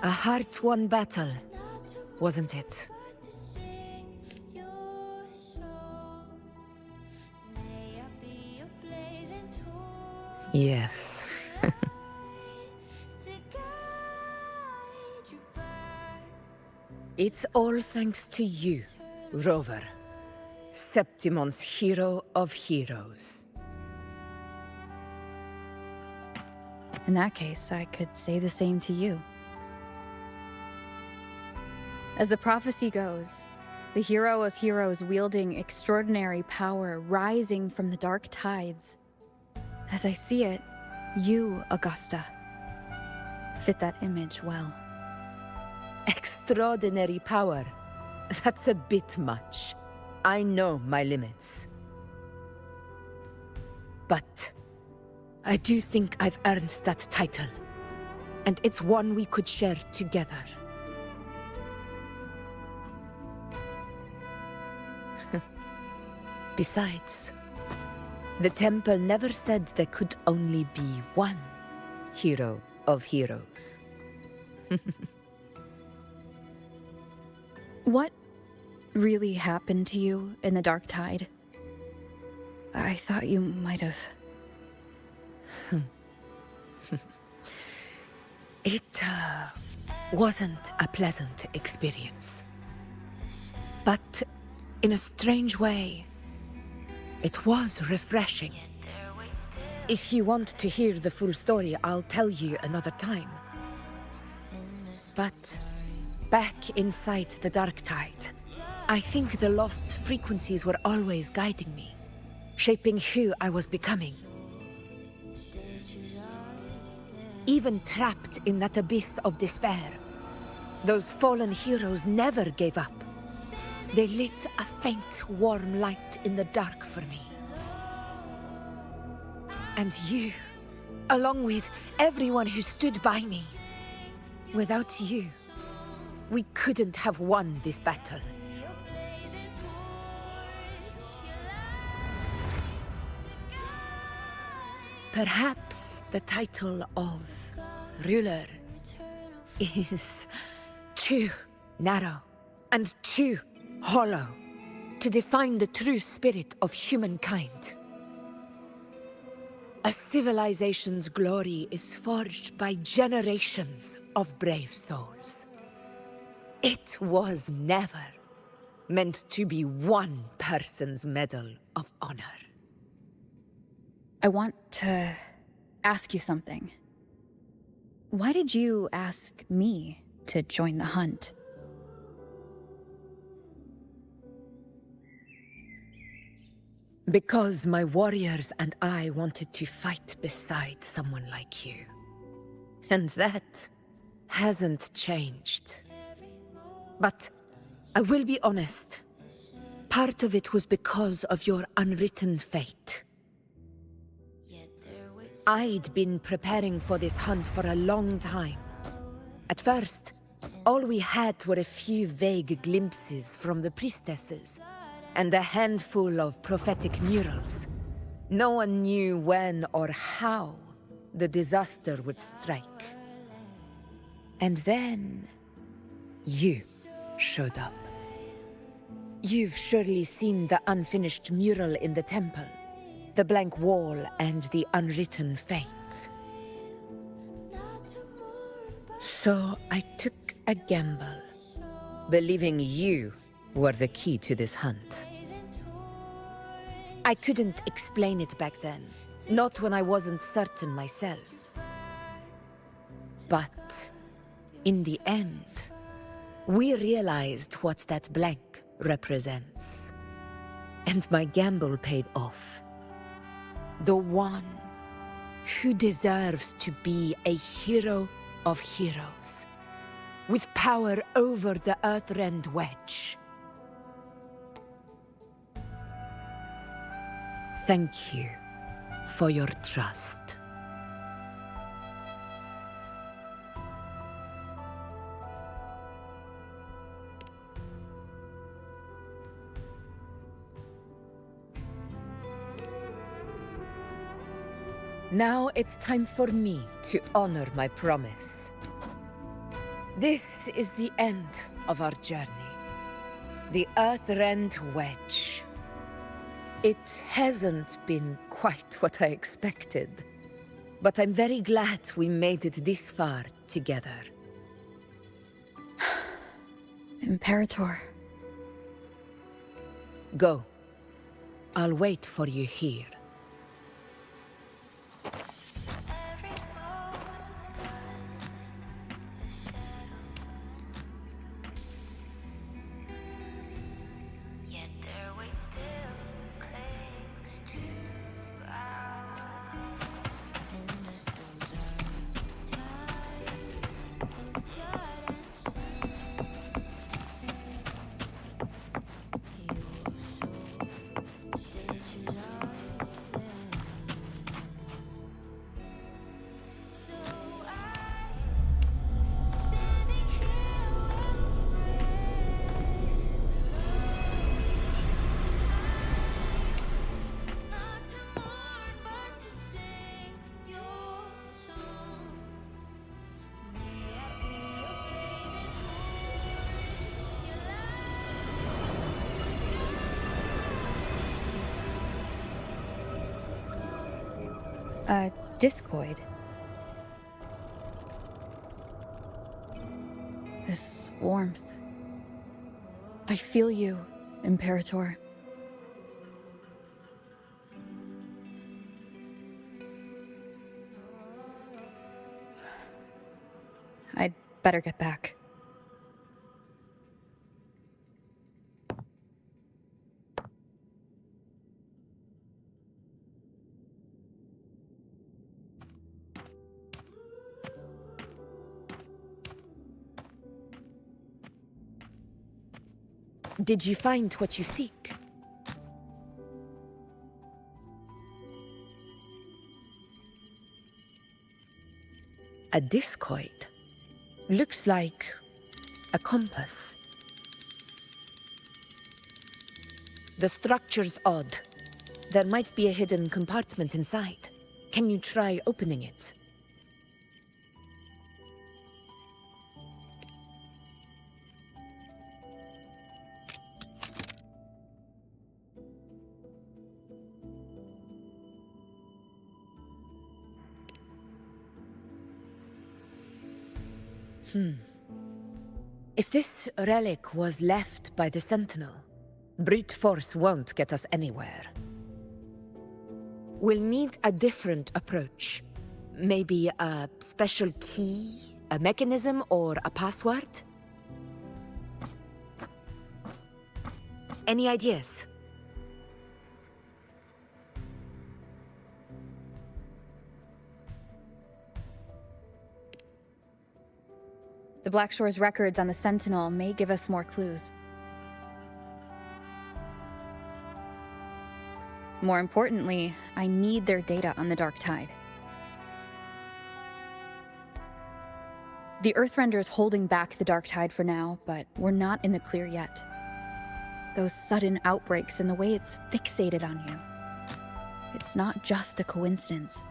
A hard-won battle, wasn't it? Yes. It's all thanks to you, Rover, Septimon's hero of heroes. In that case, I could say the same to you. As the prophecy goes, the hero of heroes wielding extraordinary power rising from the dark tides. As I see it, you, Augusta, fit that image well. Extraordinary power. That's a bit much. I know my limits. But I do think I've earned that title, and it's one we could share together. Besides, the temple never said there could only be one hero of heroes. What really happened to you in the Dark Tide? I thought you might have... It wasn't a pleasant experience. But in a strange way, it was refreshing. If you want to hear the full story, I'll tell you another time. But back inside the Dark Tide, I think the lost frequencies were always guiding me, shaping who I was becoming. Even trapped in that abyss of despair, those fallen heroes never gave up. They lit a faint, warm light in the dark for me. And you, along with everyone who stood by me. Without you, we couldn't have won this battle. Perhaps the title of ruler is too narrow and too hollow to define the true spirit of humankind. A civilization's glory is forged by generations of brave souls. It was never meant to be one person's medal of honor. I want to ask you something. Why did you ask me to join the hunt? Because my warriors and I wanted to fight beside someone like you. And that hasn't changed. But I will be honest. Part of it was because of your unwritten fate. I'd been preparing for this hunt for a long time. At first, all we had were a few vague glimpses from the priestesses, and a handful of prophetic murals. No one knew when or how the disaster would strike. And then, you showed up. You've surely seen the unfinished mural in the temple, the blank wall and the unwritten fate. So I took a gamble, believing you were the key to this hunt. I couldn't explain it back then, not when I wasn't certain myself. But in the end, we realized what that blank represents. And my gamble paid off. The one who deserves to be a hero of heroes, with power over the Earthrend Wedge. Thank you for your trust. Now it's time for me to honor my promise. This is the end of our journey. The Earthrend Wedge. It hasn't been quite what I expected, but I'm very glad we made it this far together. Imperator. Go. I'll wait for you here. Discoid. This warmth. I feel you, Imperator. I'd better get back. Did you find what you seek? A discoid. Looks like a compass. The structure's odd. There might be a hidden compartment inside. Can you try opening it? If this relic was left by the Sentinel, brute force won't get us anywhere. We'll need a different approach. Maybe a special key, a mechanism, or a password? Any ideas? The Blackshore's records on the Sentinel may give us more clues. More importantly, I need their data on the Dark Tide. The Earthrender's holding back the Dark Tide for now, but we're not in the clear yet. Those sudden outbreaks and the way it's fixated on you. It's not just a coincidence.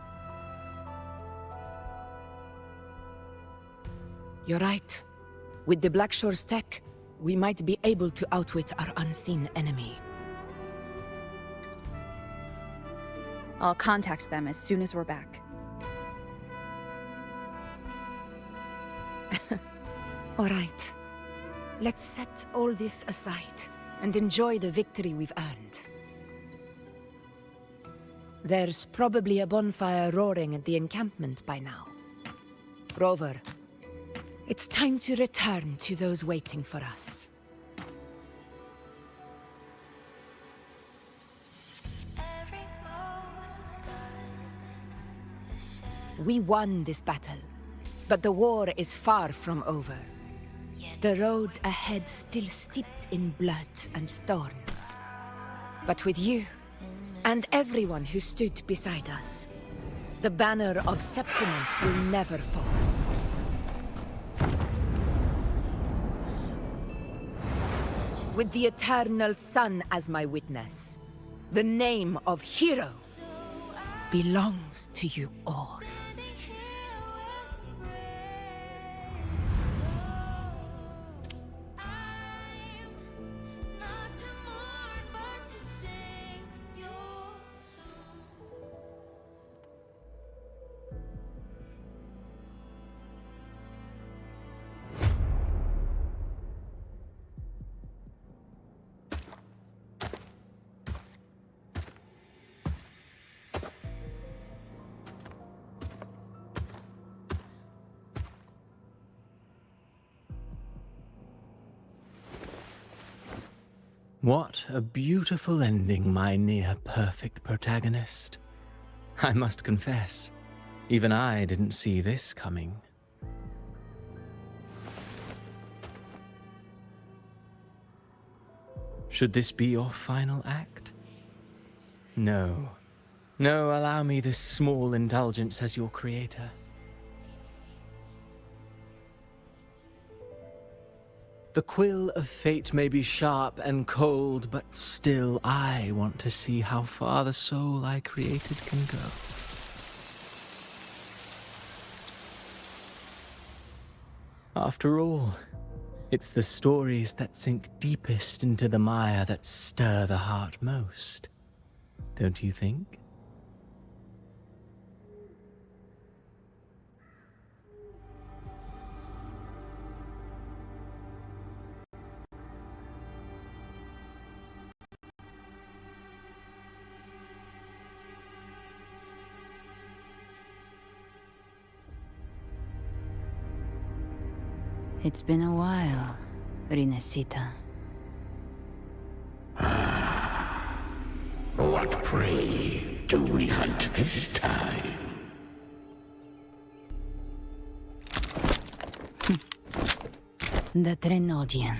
You're right. With the Blackshore's tech, we might be able to outwit our unseen enemy. I'll contact them as soon as we're back. All right. Let's set all this aside and enjoy the victory we've earned. There's probably a bonfire roaring at the encampment by now. Rover, it's time to return to those waiting for us. We won this battle. But the war is far from over. The road ahead still steeped in blood and thorns. But with you, and everyone who stood beside us, the banner of Septiment will never fall. With the eternal sun as my witness, the name of hero belongs to you all. What a beautiful ending, my near-perfect protagonist. I must confess, even I didn't see this coming. Should this be your final act? No. No, allow me this small indulgence as your creator. The quill of fate may be sharp and cold, but still I want to see how far the soul I created can go. After all, it's the stories that sink deepest into the mire that stir the heart most, don't you think? It's been a while, Rinascita. What prey do we hunt this time? The Trenodian.